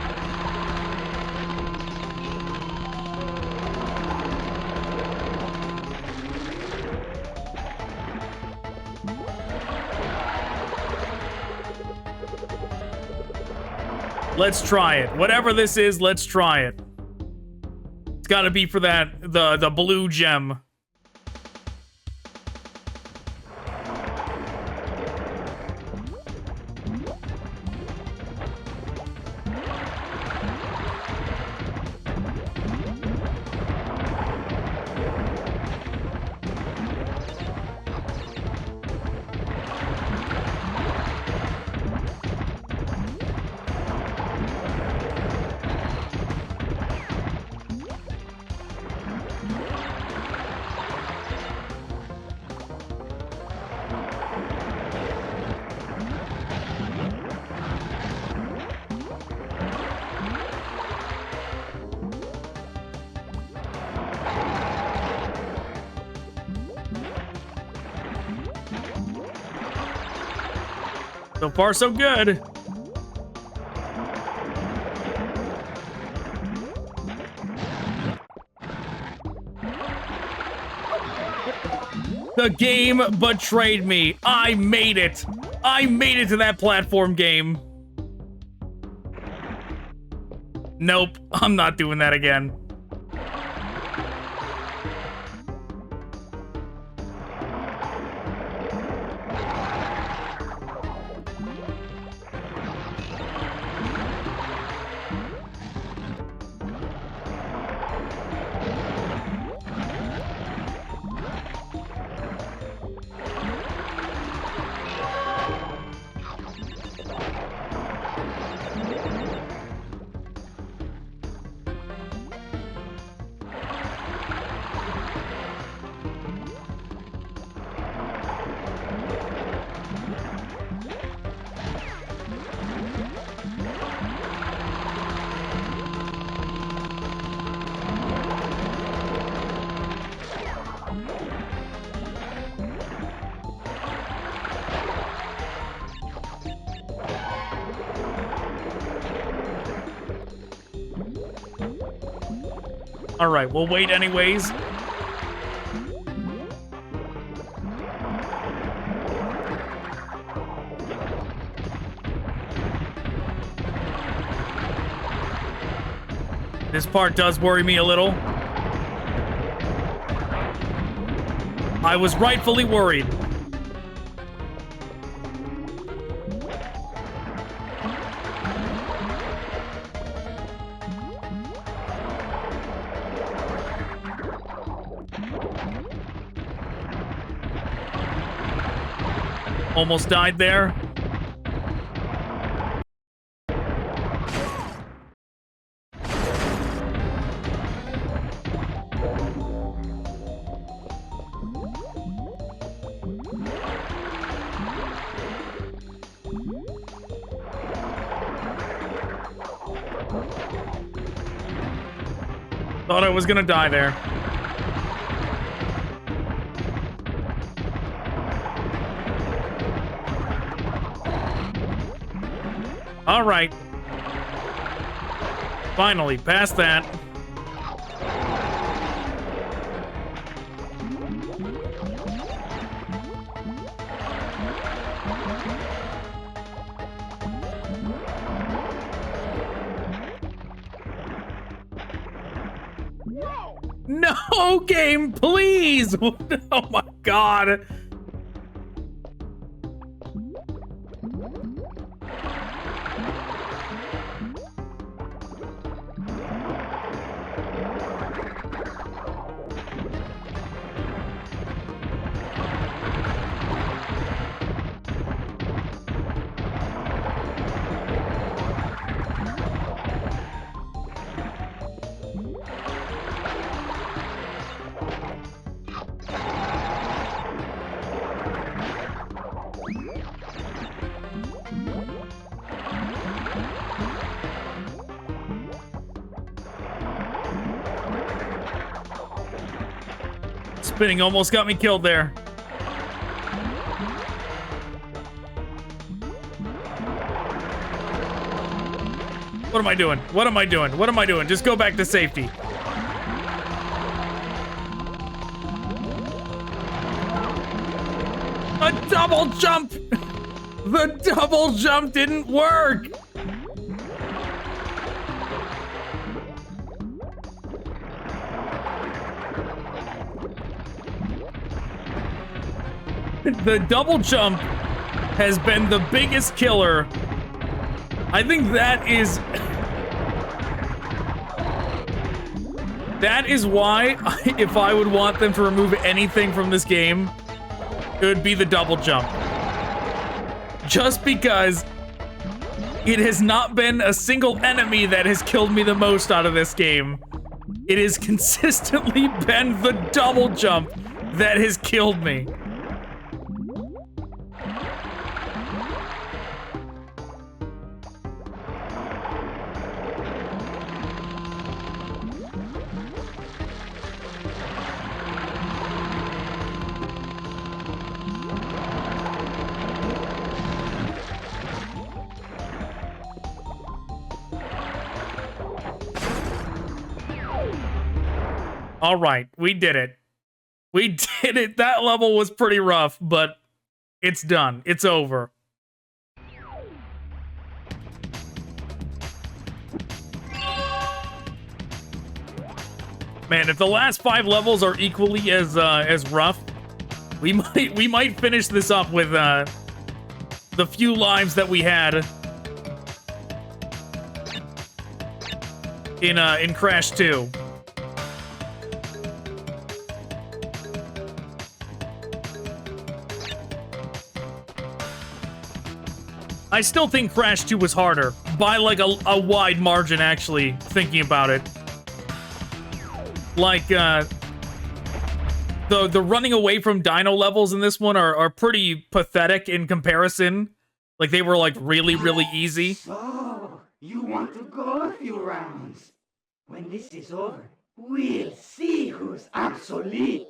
Let's try it. Whatever this is, let's try it. It's gotta be for that, the blue gem. So far, so good. The game betrayed me. I made it. I made it to that platform game. Nope, I'm not doing that again. All right, we'll wait anyways. This part does worry me a little. I was rightfully worried. Almost died there. Thought I was gonna die there. All right. Finally, past that. No, game, please! Oh my god. Spinning almost got me killed there. What am I doing? What am I doing? What am I doing? Just go back to safety. A double jump! The double jump didn't work! The double jump has been the biggest killer. I think that is... That is why, if I would want them to remove anything from this game, it would be the double jump. Just because it has not been a single enemy that has killed me the most out of this game. It has consistently been the double jump that has killed me. All right, we did it. We did it. That level was pretty rough, but it's done. It's over. Man, if the last 5 levels are equally as rough, we might finish this up with the few lives that we had in Crash 2. I still think Crash 2 was harder, by like a wide margin, actually, thinking about it. Like, the running away from dino levels in this one are pretty pathetic in comparison. Like, they were, like, really, really easy. So, you want to go a few rounds? When this is over, we'll see who's obsolete.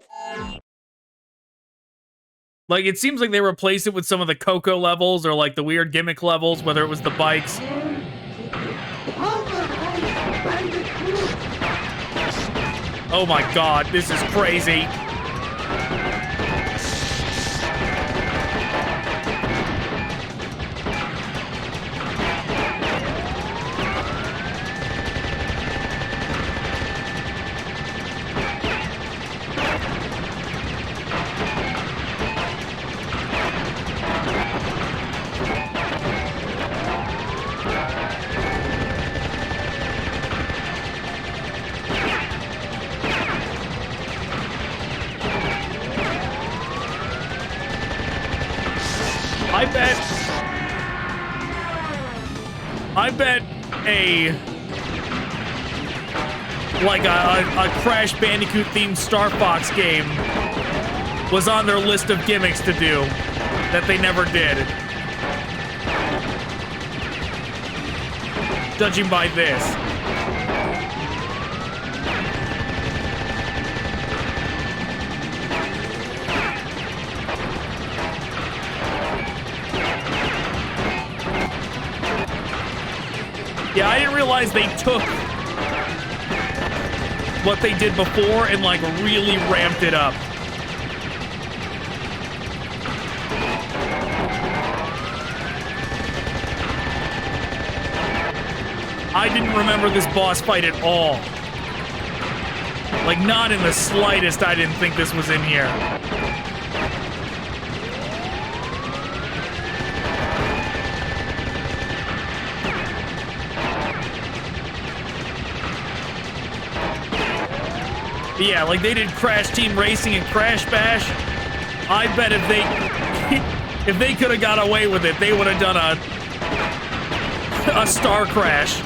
Like, it seems like they replaced it with some of the Coco levels or, like, the weird gimmick levels, whether it was the bikes. Oh my god, this is crazy. I bet a Crash Bandicoot themed Star Fox game was on their list of gimmicks to do that they never did. Judging by this. Yeah, I didn't realize they took what they did before and, like, really ramped it up. I didn't remember this boss fight at all. Like, not in the slightest, I didn't think this was in here. Yeah, like they did Crash Team Racing and Crash Bash. I bet if they could have got away with it, they would have done a Star Crash.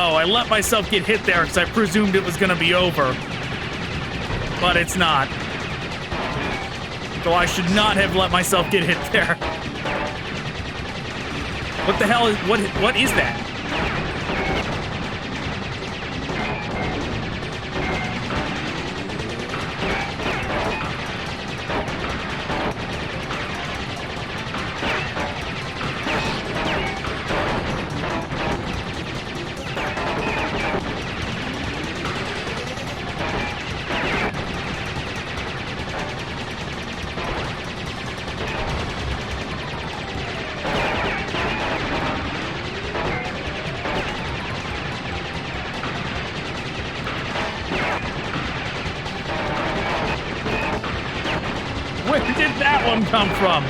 Oh, I let myself get hit there because I presumed it was going to be over. But it's not. So I should not have let myself get hit there. What the hell is... What is that? Where did that one come from?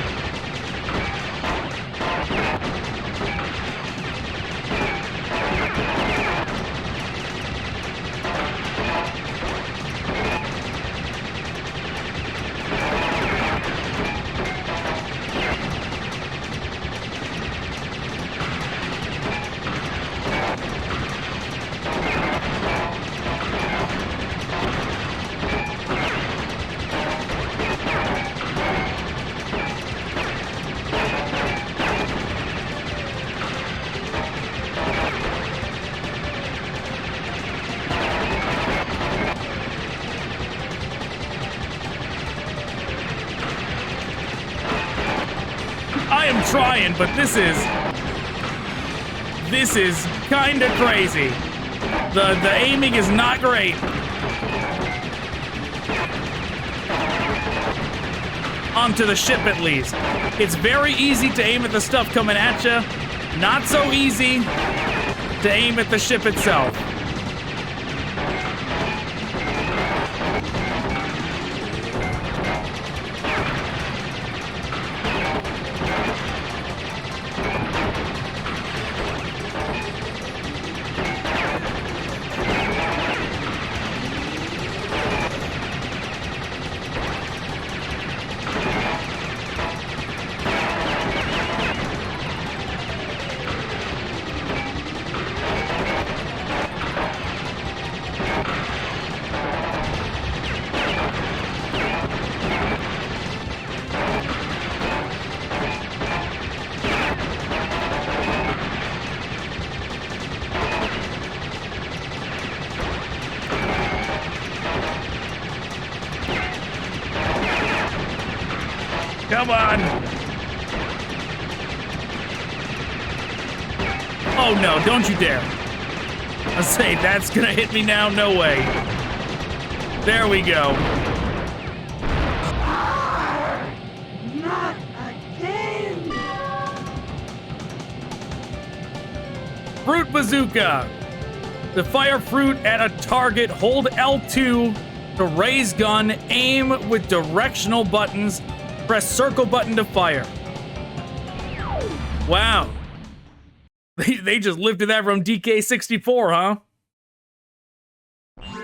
I am trying, but this is kind of crazy. The aiming is not great. Onto the ship, at least. It's very easy to aim at the stuff coming at you. Not so easy to aim at the ship itself. Come on! Oh no, don't you dare. I say, that's gonna hit me now? No way. There we go. Not again! Fruit Bazooka. To fire fruit at a target, hold L2 to raise gun, aim with directional buttons, press circle button to fire. Wow. They just lifted that from DK64, huh?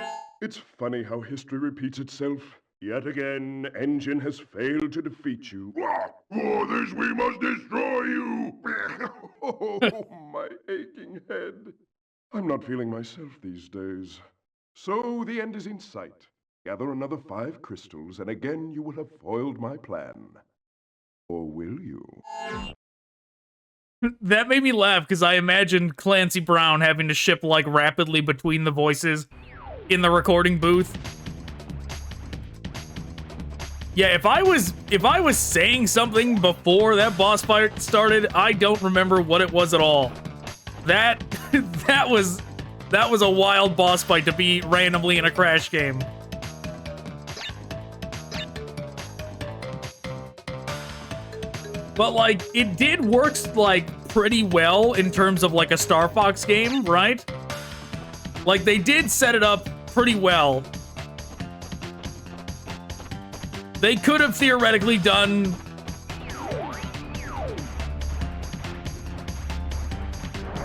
It's funny how history repeats itself. Yet again, Engine has failed to defeat you. For this we must destroy you! Oh, my aching head. I'm not feeling myself these days. So the end is in sight. Gather another 5 crystals, and again you will have foiled my plan. Or will you? That made me laugh because I imagined Clancy Brown having to ship like rapidly between the voices in the recording booth. Yeah, if I was saying something before that boss fight started, I don't remember what it was at all. That was a wild boss fight to be randomly in a Crash game. But like, it did work like pretty well in terms of like a Star Fox game, right? Like, they did set it up pretty well. They could have theoretically done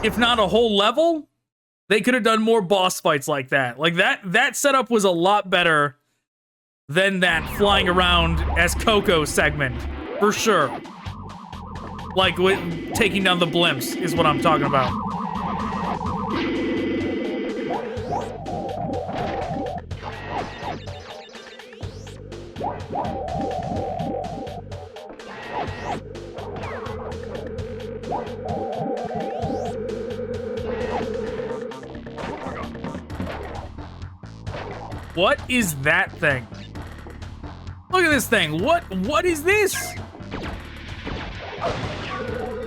if not a whole level, they could have done more boss fights like that. Like, that setup was a lot better than that flying around as Coco segment, for sure. Like, taking down the blimps is what I'm talking about. What is that thing? Look at this thing. What is this?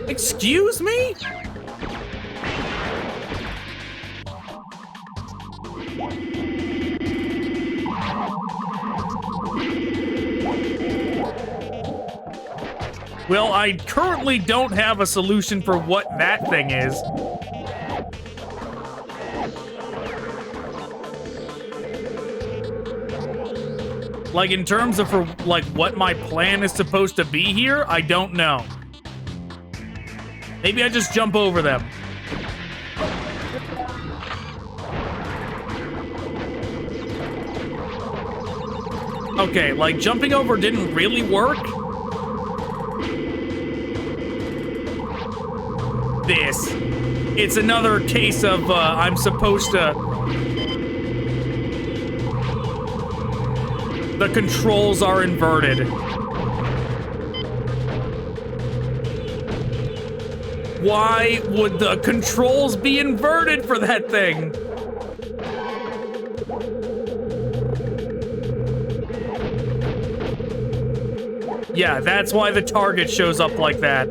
Excuse me? Well, I currently don't have a solution for what that thing is. Like, in terms of what my plan is supposed to be here, I don't know. Maybe I just jump over them. Okay, like, jumping over didn't really work. This. It's another case of, I'm supposed to... The controls are inverted. Why would the controls be inverted for that thing? Yeah, that's why the target shows up like that.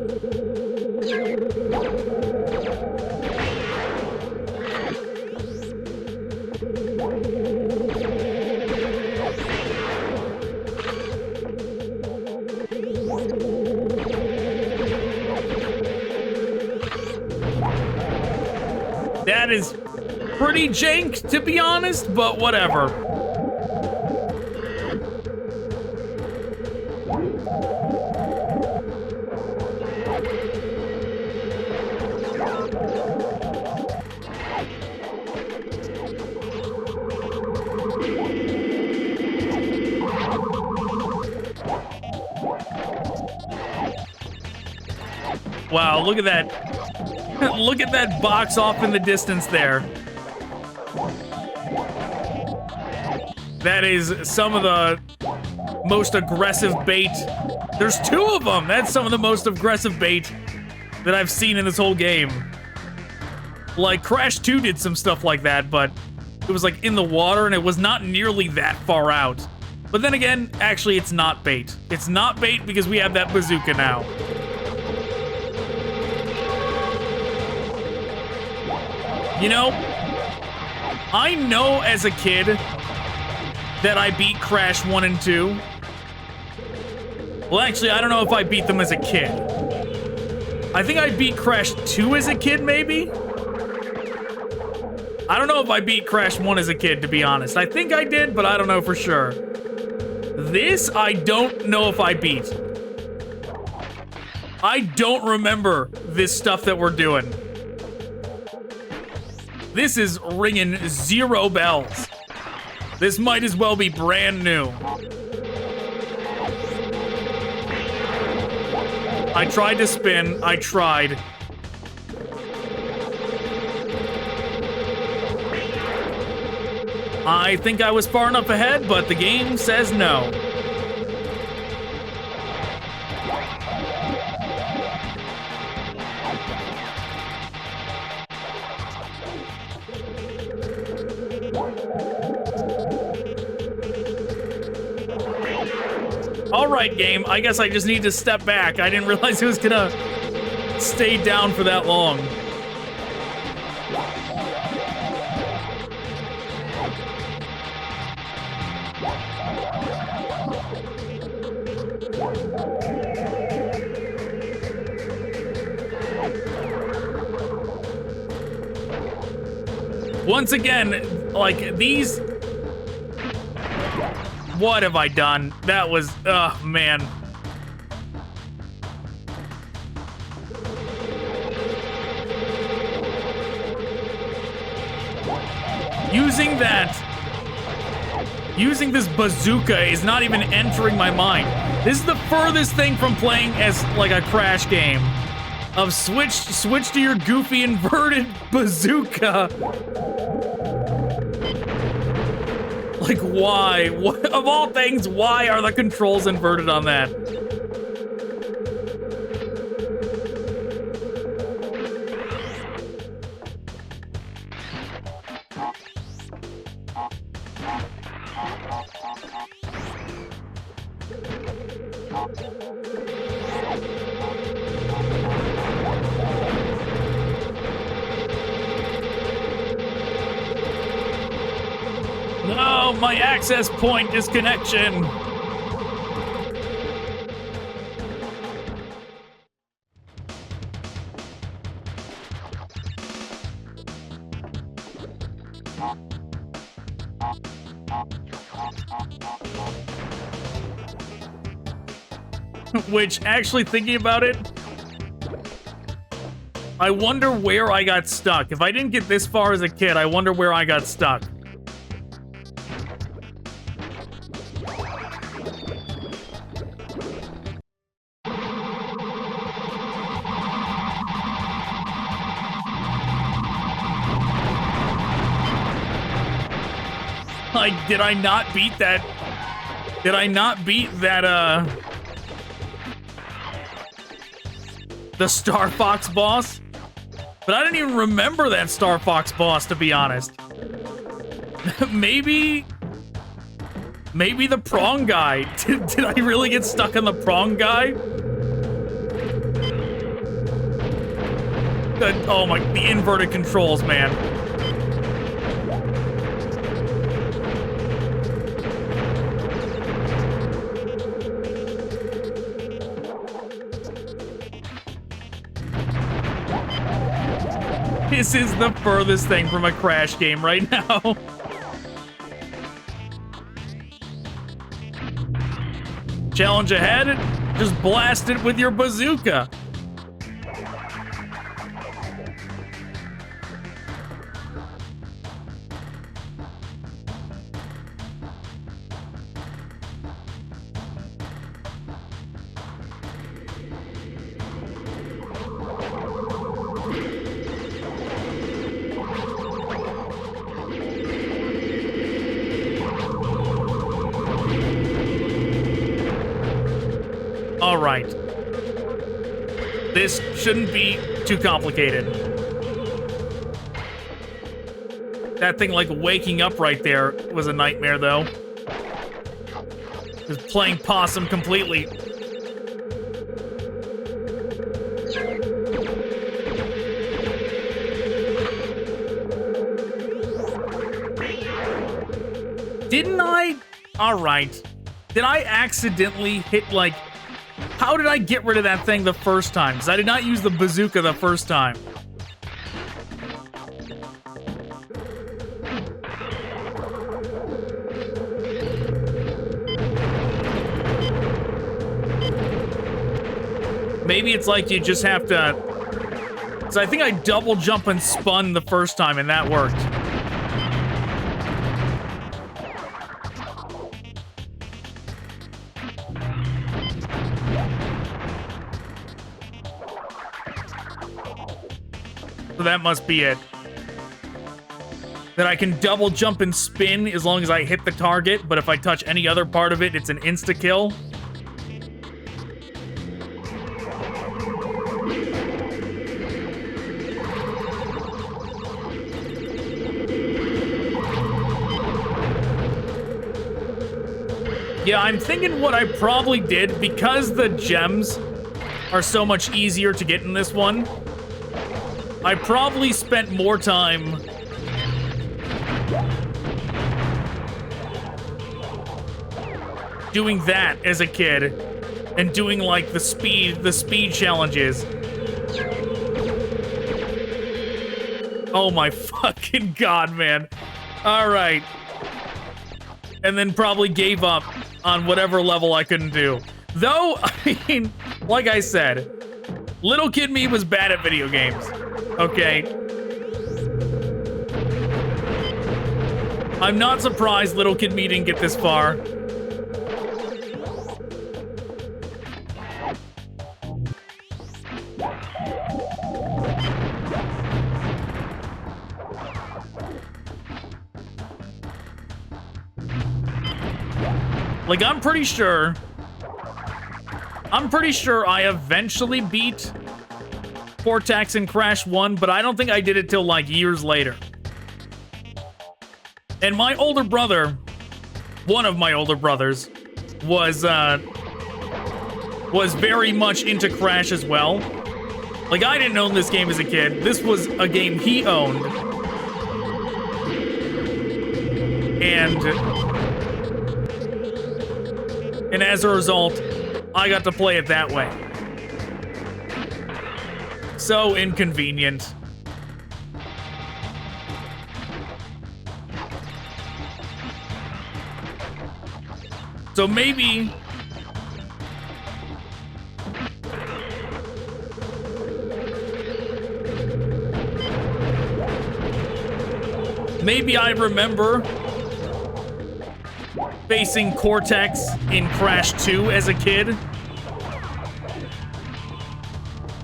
That is pretty jank, to be honest, but whatever. Wow, look at that. Look at that box off in the distance there. That is some of the most aggressive bait. There's two of them. That's some of the most aggressive bait that I've seen in this whole game. Like, Crash 2 did some stuff like that, but it was like in the water and it was not nearly that far out. But then again, actually, it's not bait. It's not bait because we have that bazooka now. You know, I know as a kid that I beat Crash 1 and 2. Well, actually, I don't know if I beat them as a kid. I think I beat Crash 2 as a kid, maybe? I don't know if I beat Crash 1 as a kid, to be honest. I think I did, but I don't know for sure. This, I don't know if I beat. I don't remember this stuff that we're doing. This is ringing zero bells. This might as well be brand new. I tried to spin. I tried. I think I was far enough ahead, but the game says no. All right, game. I guess I just need to step back. I didn't realize it was gonna stay down for that long. Once again, like, these... What have I done? That was... Oh, man. Using that... Using this bazooka is not even entering my mind. This is the furthest thing from playing as, like, a Crash game. Of switch to your goofy inverted bazooka. Like, why? What, of all things, why are the controls inverted on that? No, my access point disconnection. Which, actually thinking about it, I wonder where I got stuck. If I didn't get this far as a kid, I wonder where I got stuck. Like, did I not beat that? Did I not beat that, the Star Fox boss? But I didn't even remember that Star Fox boss, to be honest. Maybe the prong guy. Did I really get stuck on the prong guy? Oh my, the inverted controls, man. This is the furthest thing from a Crash game right now. Challenge ahead, just blast it with your bazooka. All right. This shouldn't be too complicated. That thing, like, waking up right there was a nightmare, though. Just playing possum completely. Didn't I? All right. Did I accidentally hit, like... How did I get rid of that thing the first time? Because I did not use the bazooka the first time. Maybe it's like you just have to... Because I think I double jump and spun the first time and that worked. So that must be it. That I can double jump and spin as long as I hit the target, but if I touch any other part of it, it's an insta-kill. Yeah, I'm thinking what I probably did, because the gems are so much easier to get in this one, I probably spent more time doing that as a kid and doing like the speed challenges. Oh my fucking god, man. All right. And then probably gave up on whatever level I couldn't do. Though, I mean, like I said, little kid me was bad at video games. Okay. I'm not surprised little kid me didn't get this far. Like, I'm pretty sure I eventually beat Cortex in Crash 1, but I don't think I did it till, like, years later. And my older brother, one of my older brothers, was was very much into Crash as well. Like, I didn't own this game as a kid. This was a game he owned. And as a result, I got to play it that way. So inconvenient. So maybe I remember facing Cortex in Crash 2 as a kid.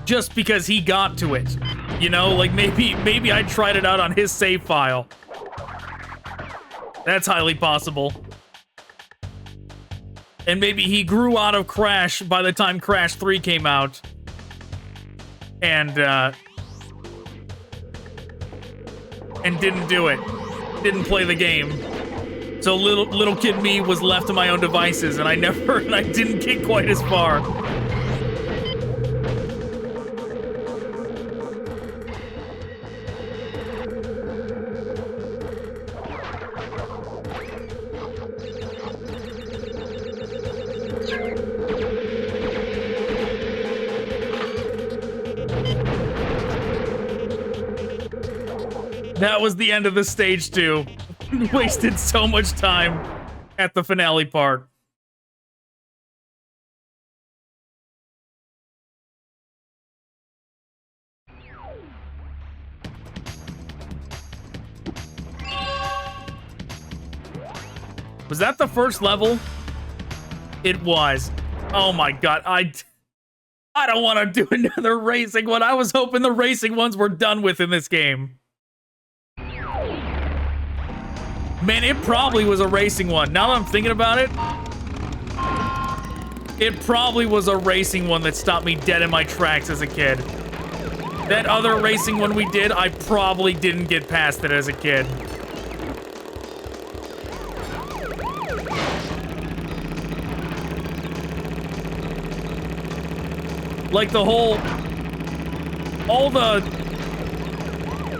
Just because he got to it. You know, like maybe I tried it out on his save file. That's highly possible. And maybe he grew out of Crash by the time Crash 3 came out. And didn't do it. Didn't play the game. So little kid me was left to my own devices, and I didn't get quite as far. That was the end of the stage 2. Wasted so much time at the finale part. Was that the first level? It was. Oh my god, I don't want to do another racing one. I was hoping the racing ones were done with in this game. Man, it probably was a racing one. Now that I'm thinking about it, it probably was a racing one that stopped me dead in my tracks as a kid. That other racing one we did, I probably didn't get past it as a kid. Like the whole...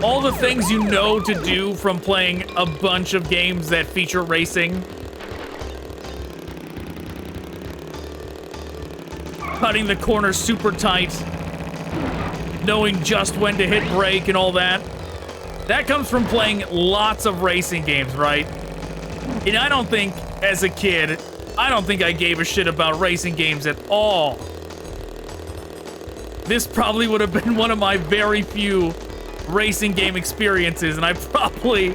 All the things you know to do from playing a bunch of games that feature racing. Cutting the corners super tight. Knowing just when to hit brake and all that. That comes from playing lots of racing games, right? And I don't think, as a kid, I gave a shit about racing games at all. This probably would have been one of my very few racing game experiences, and I probably...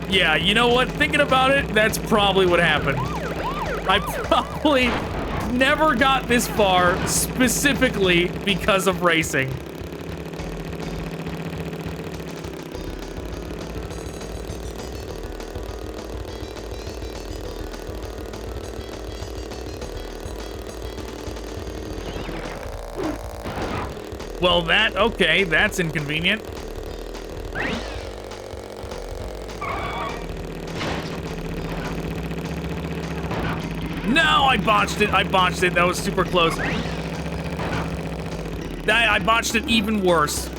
Yeah, you know what? Thinking about it, that's probably what happened. I probably never got this far specifically because of racing. Well, okay, that's inconvenient. No, I botched it. That was super close. I botched it even worse.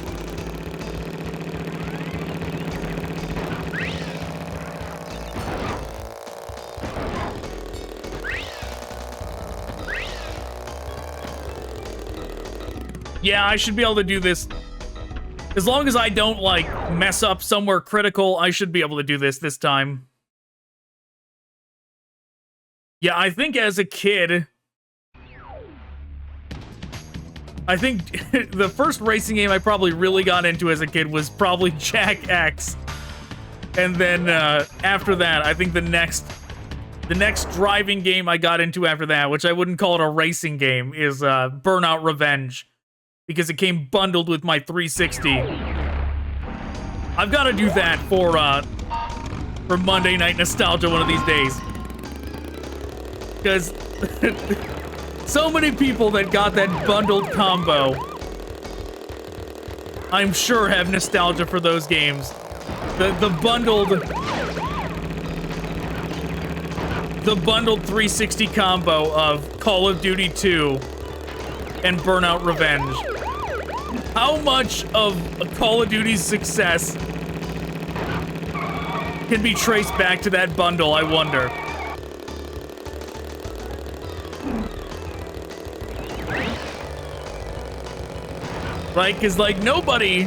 Yeah, I should be able to do this. As long as I don't, like, mess up somewhere critical, I should be able to do this time. Yeah, I think as a kid... I think the first racing game I probably really got into as a kid was probably Jack X. And then, after that, I think the next driving game I got into after that, which I wouldn't call it a racing game, is Burnout Revenge. Because it came bundled with my 360. I've got to do that for Monday Night Nostalgia one of these days. Because so many people that got that bundled combo, I'm sure have nostalgia for those games. The the bundled 360 combo of Call of Duty 2 and Burnout Revenge. How much of Call of Duty's success can be traced back to that bundle, I wonder. Right? Because, like, nobody...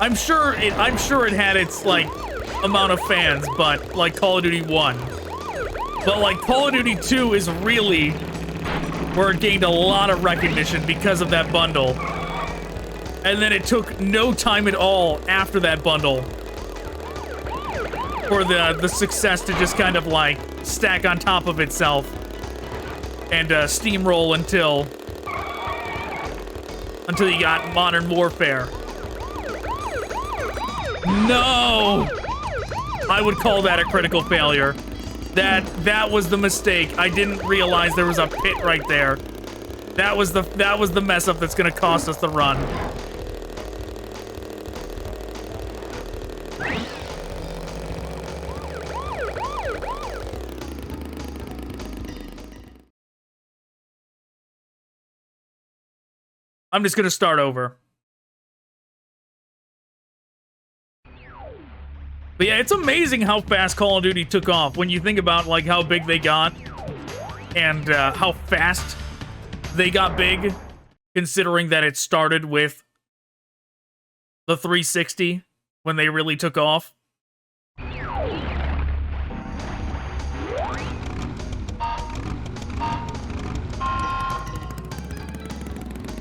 I'm sure it had its, like, amount of fans, but, like, Call of Duty 1. But, like, Call of Duty 2 is really where it gained a lot of recognition because of that bundle. And then it took no time at all after that bundle for the success to just kind of, like, stack on top of itself and steamroll until you got Modern Warfare. No! I would call that a critical failure. That was the mistake. I didn't realize there was a pit right there. That was the mess up that's gonna cost us the run. I'm just gonna start over. But yeah, it's amazing how fast Call of Duty took off when you think about, like, how big they got and how fast they got big, considering that it started with the 360 when they really took off.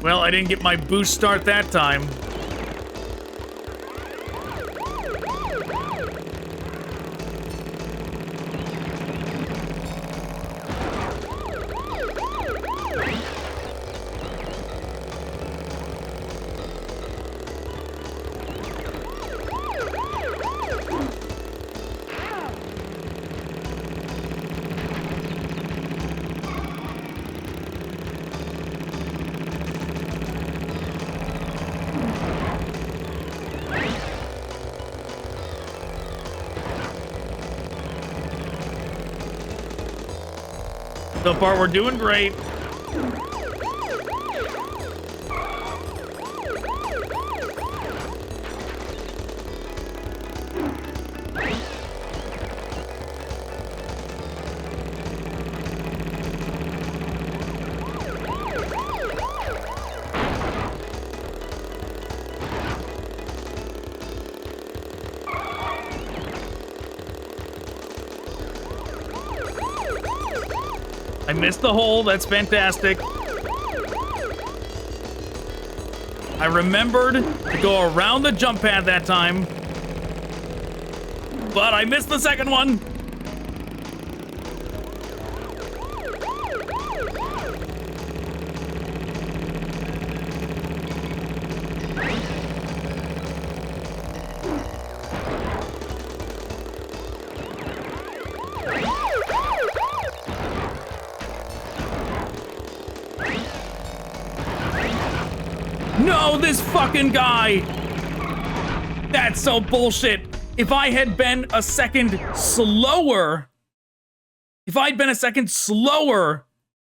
Well, I didn't get my boost start that time. So far, we're doing great. I missed the hole. That's fantastic. I remembered to go around the jump pad that time, but I missed the second one. No, this fucking guy! That's so bullshit. If I had been a second slower,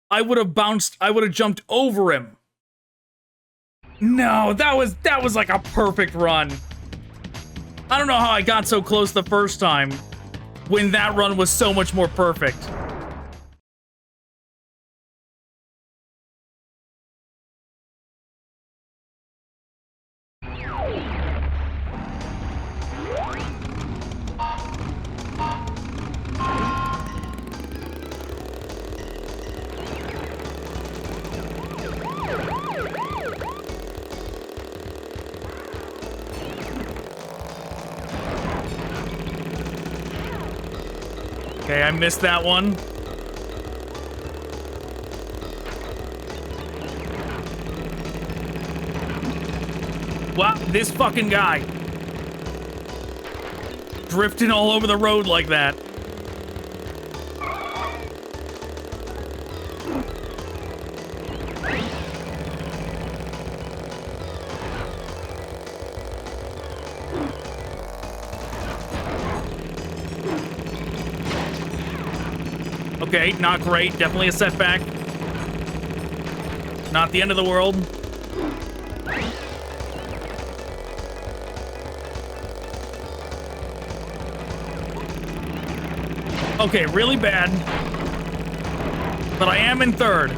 I would have bounced, I would have jumped over him. No, that was like a perfect run. I don't know how I got so close the first time when that run was so much more perfect. Okay, I missed that one. Wow, this fucking guy. Drifting all over the road like that. Okay, not great. Definitely a setback. Not the end of the world. Okay, really bad. But I am in third.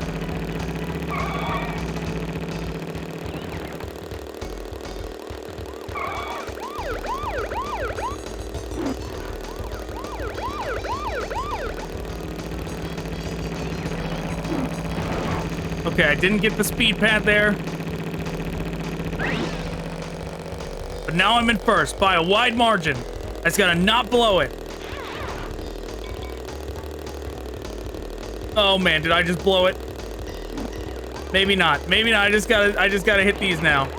Okay, I didn't get the speed pad there. But now I'm in first by a wide margin. I just gotta not blow it. Oh man, did I just blow it? Maybe not. Maybe not. I just gotta hit these now.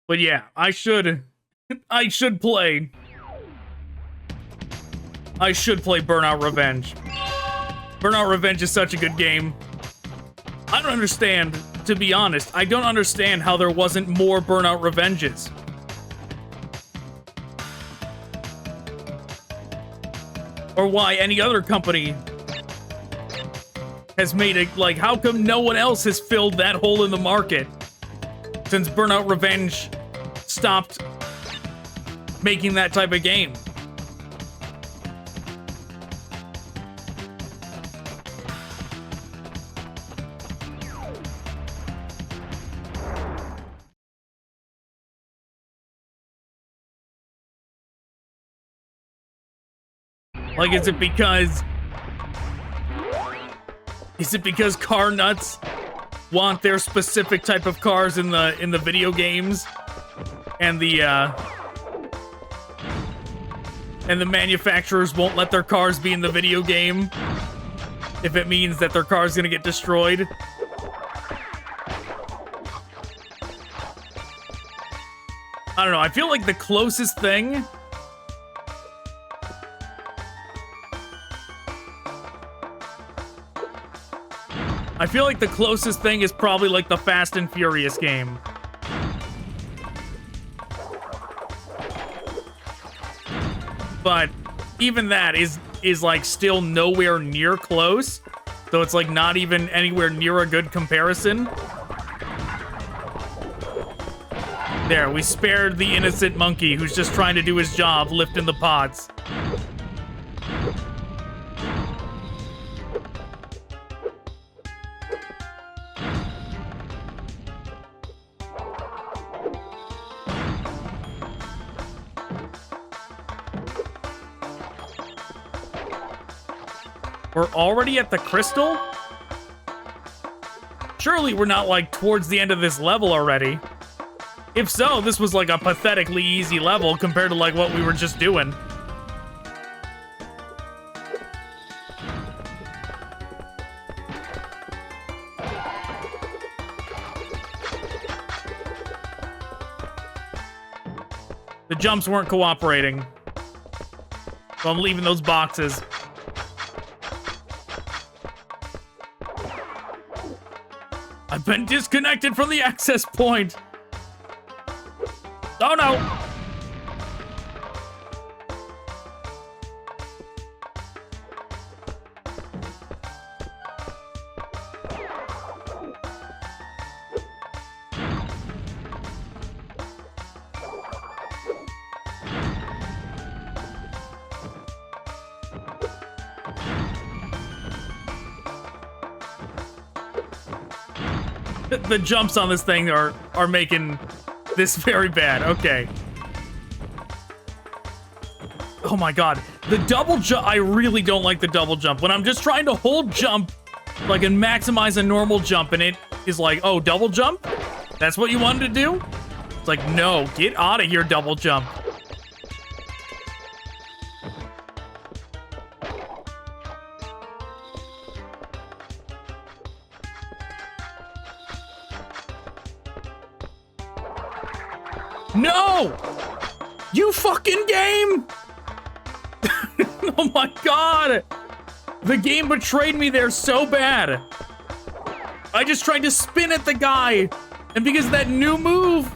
But yeah, I should play Burnout Revenge. Burnout Revenge is such a good game. I don't understand, to be honest, I don't understand how there wasn't more Burnout Revenges. Or why any other company has made it, like, how come no one else has filled that hole in the market since Burnout Revenge stopped making that type of game? Like, is it because car nuts want their specific type of cars in the video games, and the manufacturers won't let their cars be in the video game if it means that their car's gonna get destroyed? I don't know. I feel like the closest thing is probably like the Fast and Furious game. But even that is like still nowhere near close. So it's like not even anywhere near a good comparison. There, we spared the innocent monkey who's just trying to do his job, lifting the pods. We're already at the crystal? Surely we're not, like, towards the end of this level already. If so, this was, like, a pathetically easy level compared to, like, what we were just doing. The jumps weren't cooperating. So I'm leaving those boxes. I've been disconnected from the access point. Oh no. The jumps on this thing are making this very bad. Okay. Oh my god. The double jump. I really don't like the double jump. When I'm just trying to hold jump, like, and maximize a normal jump, and it is like, oh, double jump? That's what you wanted to do? It's like, no, get out of here, double jump. No! You fucking game! Oh my god! The game betrayed me there so bad. I just tried to spin at the guy, and because of that new move,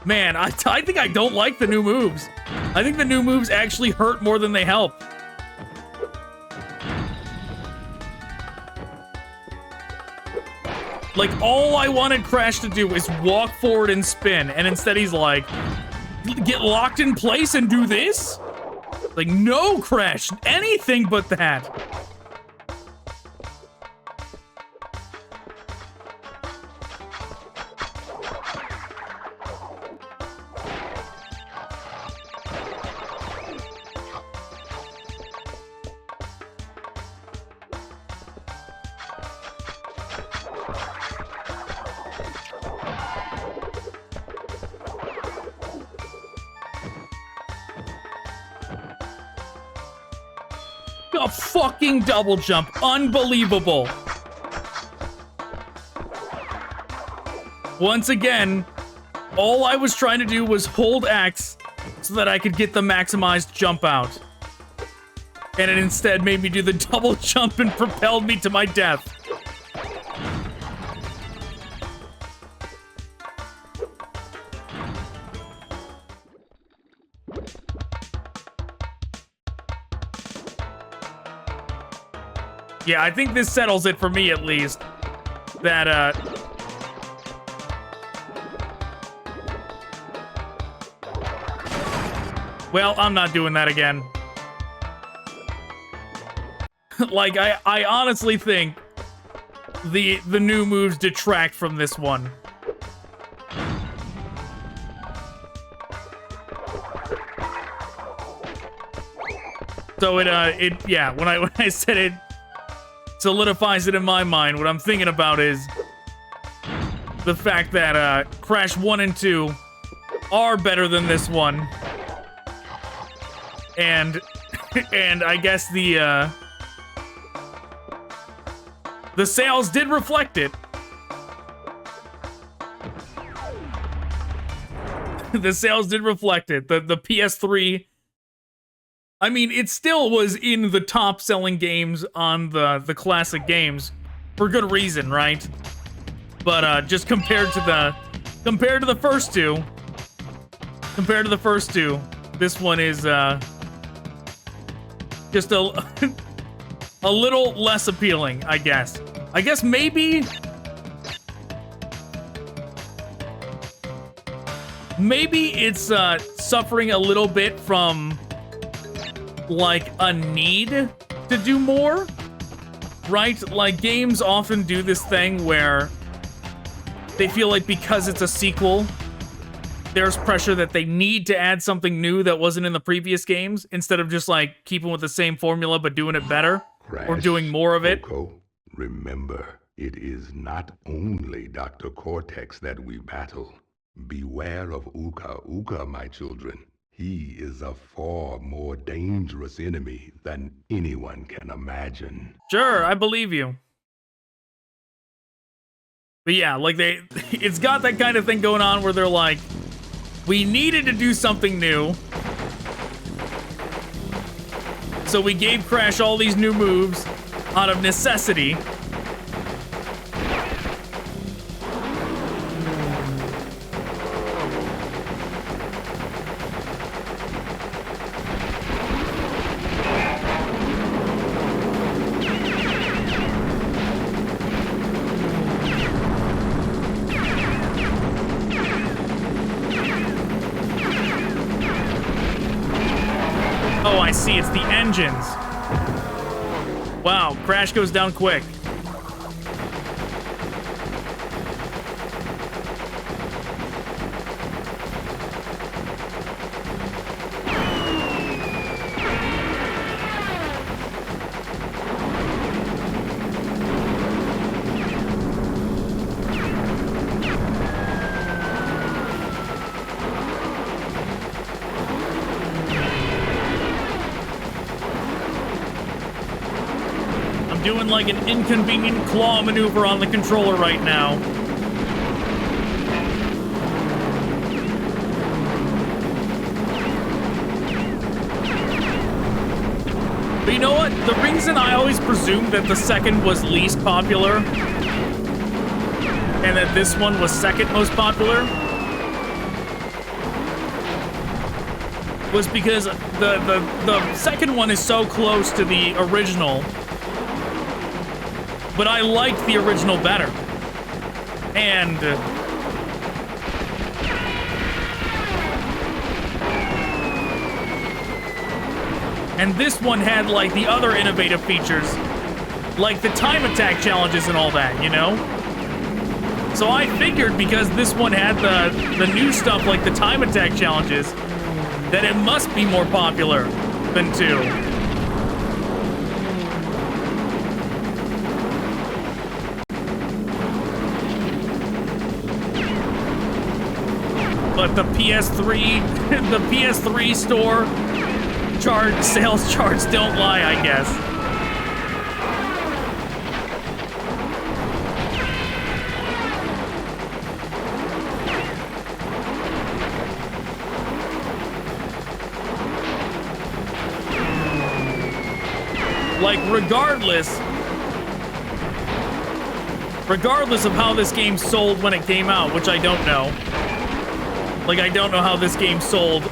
man, I think I don't like the new moves. I think the new moves actually hurt more than they help. Like, all I wanted Crash to do is walk forward and spin, and instead he's like, get locked in place and do this? Like, no, Crash, anything but that. A fucking double jump. Unbelievable. Once again, all I was trying to do was hold X so that I could get the maximized jump out. And it instead made me do the double jump and propelled me to my death. Yeah, I think this settles it for me, at least. That, well, I'm not doing that again. Like, I honestly think the new moves detract from this one. So yeah, when I said it solidifies it in my mind, what I'm thinking about is the fact that Crash 1 and 2 are better than this one. And I guess the sales did reflect it. The sales did reflect it. The PS3, I mean, it still was in the top selling games on the classic games for good reason, right? But just compared to the first two, this one is just a little less appealing, I guess. I guess maybe it's suffering a little bit from like a need to do more, right? Like, games often do this thing where they feel like because it's a sequel, there's pressure that they need to add something new that wasn't in the previous games, instead of just like keeping with the same formula but doing it better. Crash, or doing more of it. Coco, remember, it is not only Dr. Cortex that we battle. Beware of Uka Uka, my children. He is a far more dangerous enemy than anyone can imagine. Sure, I believe you. But yeah, like it's got that kind of thing going on where they're like, we needed to do something new, so we gave Crash all these new moves out of necessity. Oh, I see, it's the engines. Wow, Crash goes down quick. Doing like an inconvenient claw maneuver on the controller right now. But you know what? The reason I always presumed that the second was least popular and that this one was second most popular was because the second one is so close to the original, but I liked the original better. And this one had, like, the other innovative features, like the time attack challenges and all that, you know? So I figured because this one had the new stuff like the time attack challenges, that it must be more popular than 2. But the PS3 store sales charts don't lie, I guess. Like, regardless of how this game sold when it came out, which I don't know. Like, I don't know how this game sold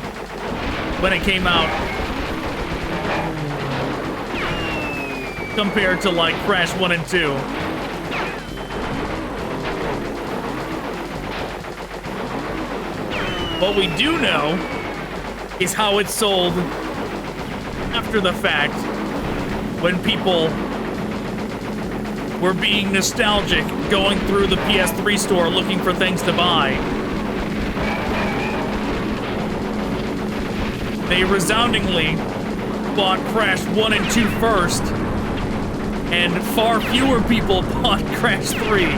when it came out compared to, like, Crash 1 and 2. What we do know is how it sold after the fact, when people were being nostalgic, going through the PS3 store looking for things to buy. They resoundingly bought Crash 1 and 2 first, and far fewer people bought Crash 3.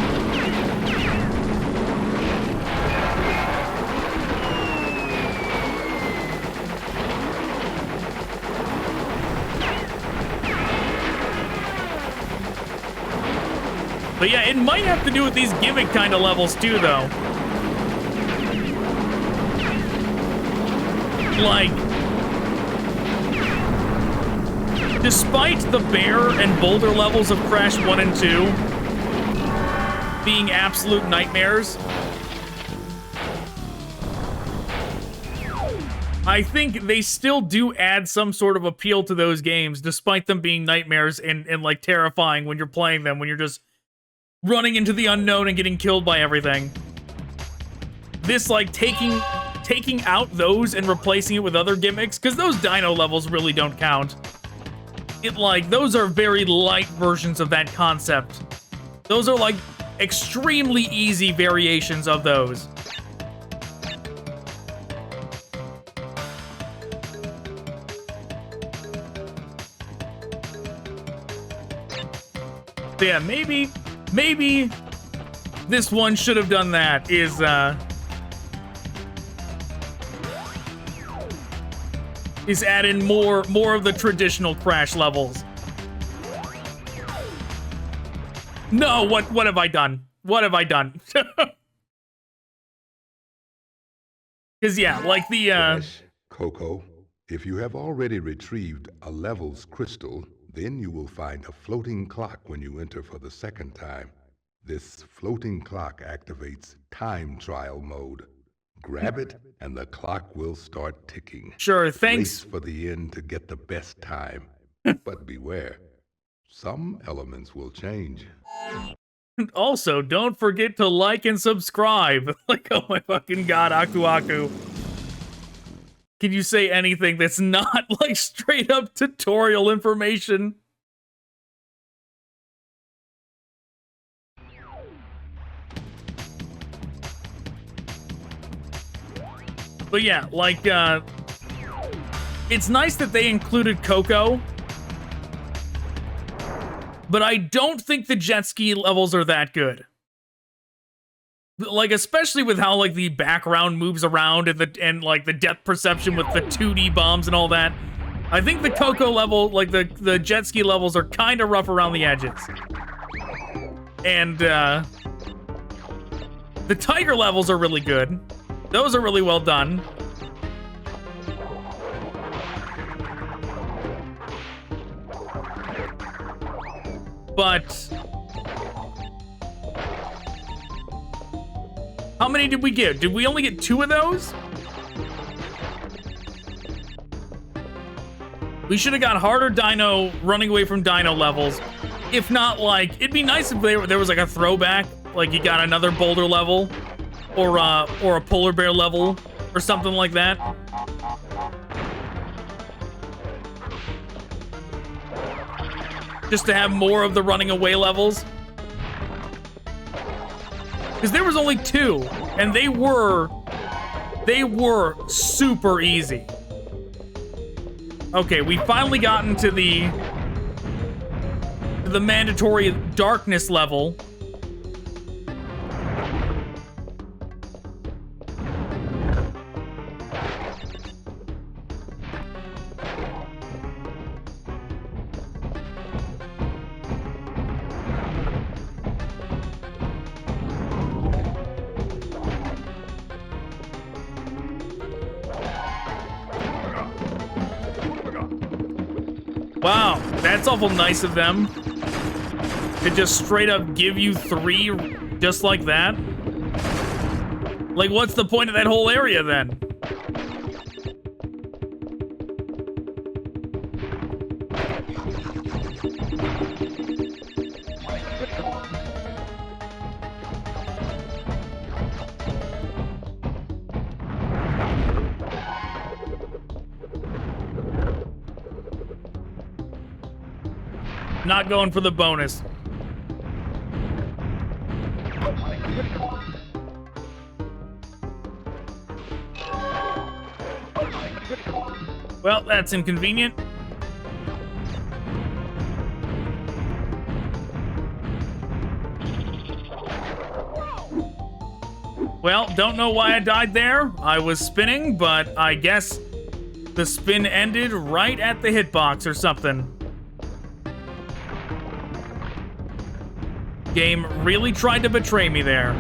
But yeah, it might have to do with these gimmick kind of levels too, though. Like, despite the bear and boulder levels of Crash 1 and 2 being absolute nightmares, I think they still do add some sort of appeal to those games, despite them being nightmares and like terrifying when you're playing them, when you're just running into the unknown and getting killed by everything. This, like, taking out those and replacing it with other gimmicks, because those dino levels really don't count. Those are very light versions of that concept. Those are, like, extremely easy variations of those. So yeah, maybe this one should have done that, is add in more of the traditional Crash levels. No, what have I done? What have I done? Because yeah, like the Yes, Coco, if you have already retrieved a levels crystal, then you will find a floating clock when you enter for the second time. This floating clock activates time trial mode. Grab it, and the clock will start ticking. Sure, thanks. Race for the end to get the best time. But beware, some elements will change. Also, don't forget to like and subscribe. Like, oh my fucking god, Aku Aku. Can you say anything that's not, like, straight up tutorial information? But yeah, like, it's nice that they included Coco, but I don't think the jet ski levels are that good. Like, especially with how, like, the background moves around and like the depth perception with the 2D bombs and all that. I think the Coco level, like the jet ski levels, are kind of rough around the edges. And the tiger levels are really good. Those are really well done. But how many did we get? Did we only get 2 of those? We should have got harder dino, running away from dino levels. If not, like, it'd be nice if there was like a throwback, like you got another boulder level, or a polar bear level, or something like that. Just to have more of the running away levels. Because there was only 2, and they were super easy. Okay, we finally gotten to the mandatory darkness level. Wow, that's awful nice of them to just straight up give you 3 just like that. Like, what's the point of that whole area then? Not going for the bonus. Well, that's inconvenient. Well, don't know why I died there. I was spinning, but I guess the spin ended right at the hitbox or something. Game really tried to betray me there.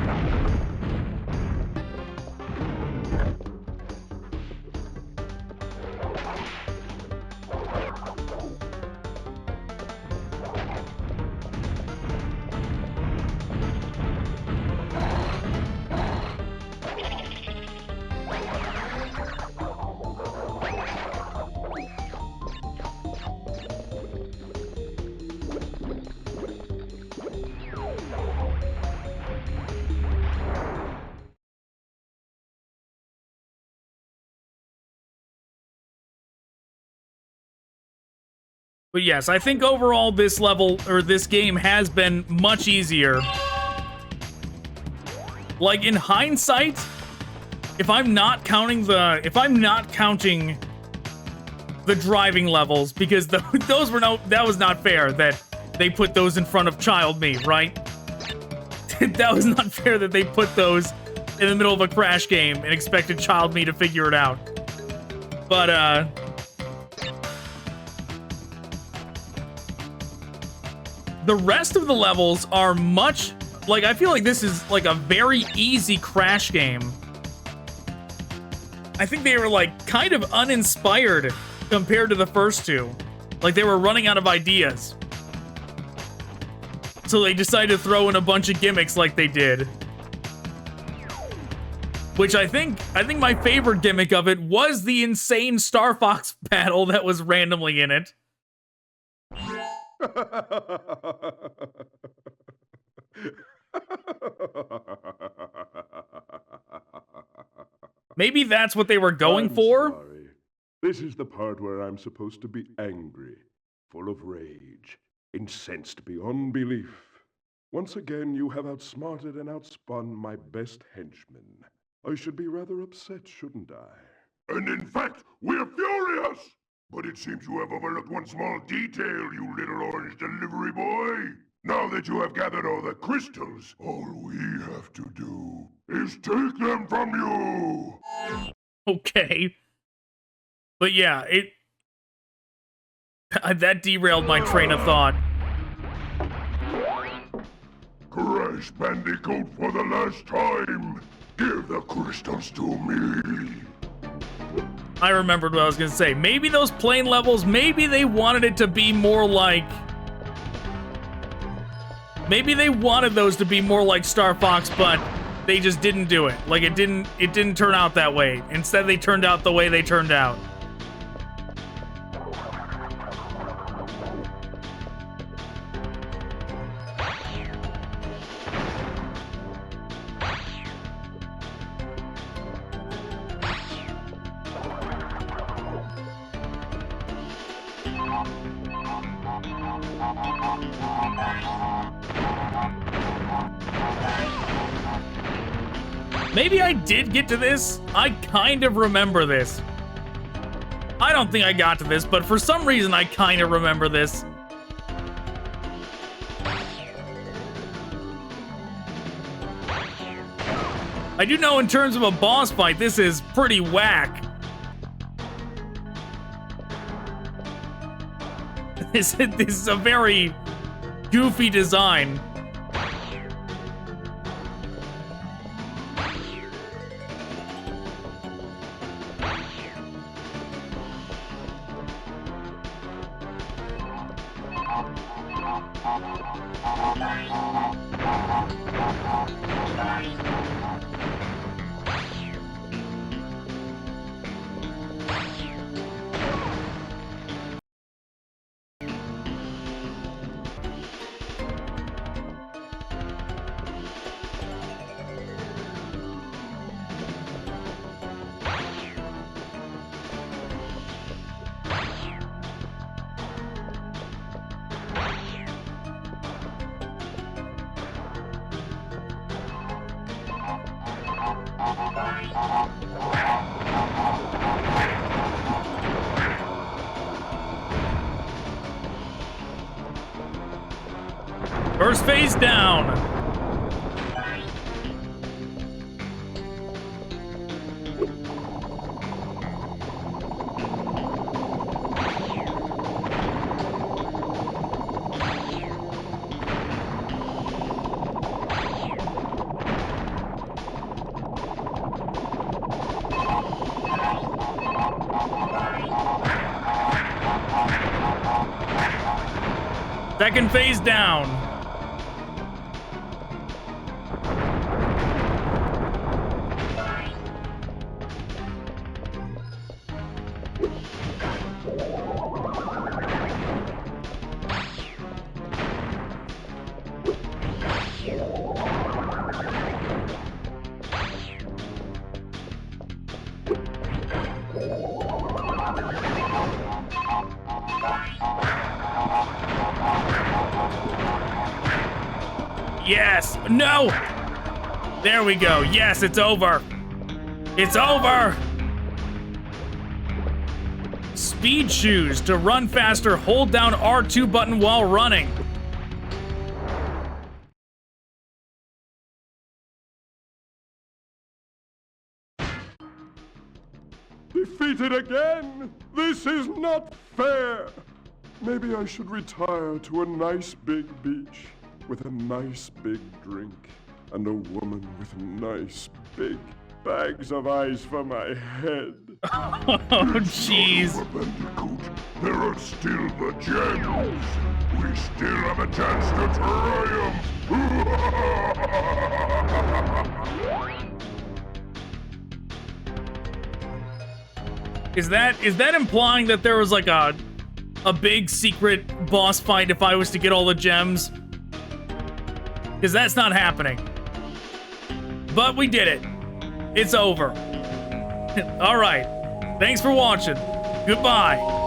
But yes, I think overall this level, or this game, has been much easier. Like, in hindsight, if I'm not counting the driving levels, because those were that was not fair that they put those in front of child me, right? That was not fair that they put those in the middle of a Crash game and expected child me to figure it out. But, the rest of the levels are much, like, I feel like this is like a very easy Crash game. I think they were like kind of uninspired compared to the first 2. Like they were running out of ideas. So they decided to throw in a bunch of gimmicks like they did. Which I think my favorite gimmick of it was the insane Star Fox battle that was randomly in it. Maybe that's what they were going for? Sorry. This is the part where I'm supposed to be angry, full of rage, incensed beyond belief. Once again, you have outsmarted and outspun my best henchman. I should be rather upset, shouldn't I? And in fact, we're furious! But it seems you have overlooked one small detail, you little orange delivery boy. Now that you have gathered all the crystals, all we have to do is take them from you! Okay. But yeah, that derailed my train of thought. Crash Bandicoot, for the last time, give the crystals to me. I remembered what I was gonna say. Maybe those plane levels, maybe they wanted it to be more like Maybe they wanted those to be more like Star Fox, but they just didn't do it. Like, it didn't turn out that way. Instead, they turned out the way they turned out. Maybe I did get to this. I kind of remember this. I don't think I got to this, but for some reason I kind of remember this. I do know in terms of a boss fight, this is pretty whack. This is a very goofy design. First phase down. Second phase down. Yes! No! There we go. Yes, it's over. It's over! Speed shoes. To run faster, hold down R2 button while running. Defeated again? This is not fair. Maybe I should retire to a nice big beach with a nice big drink and a woman with nice big bags of ice for my head. Oh, jeez. Bandicoot, there are still the gems. We still have a chance to triumph. Is that implying that there was like a big secret boss fight if I was to get all the gems? Because that's not happening. But we did it. It's over. All right. Thanks for watching. Goodbye.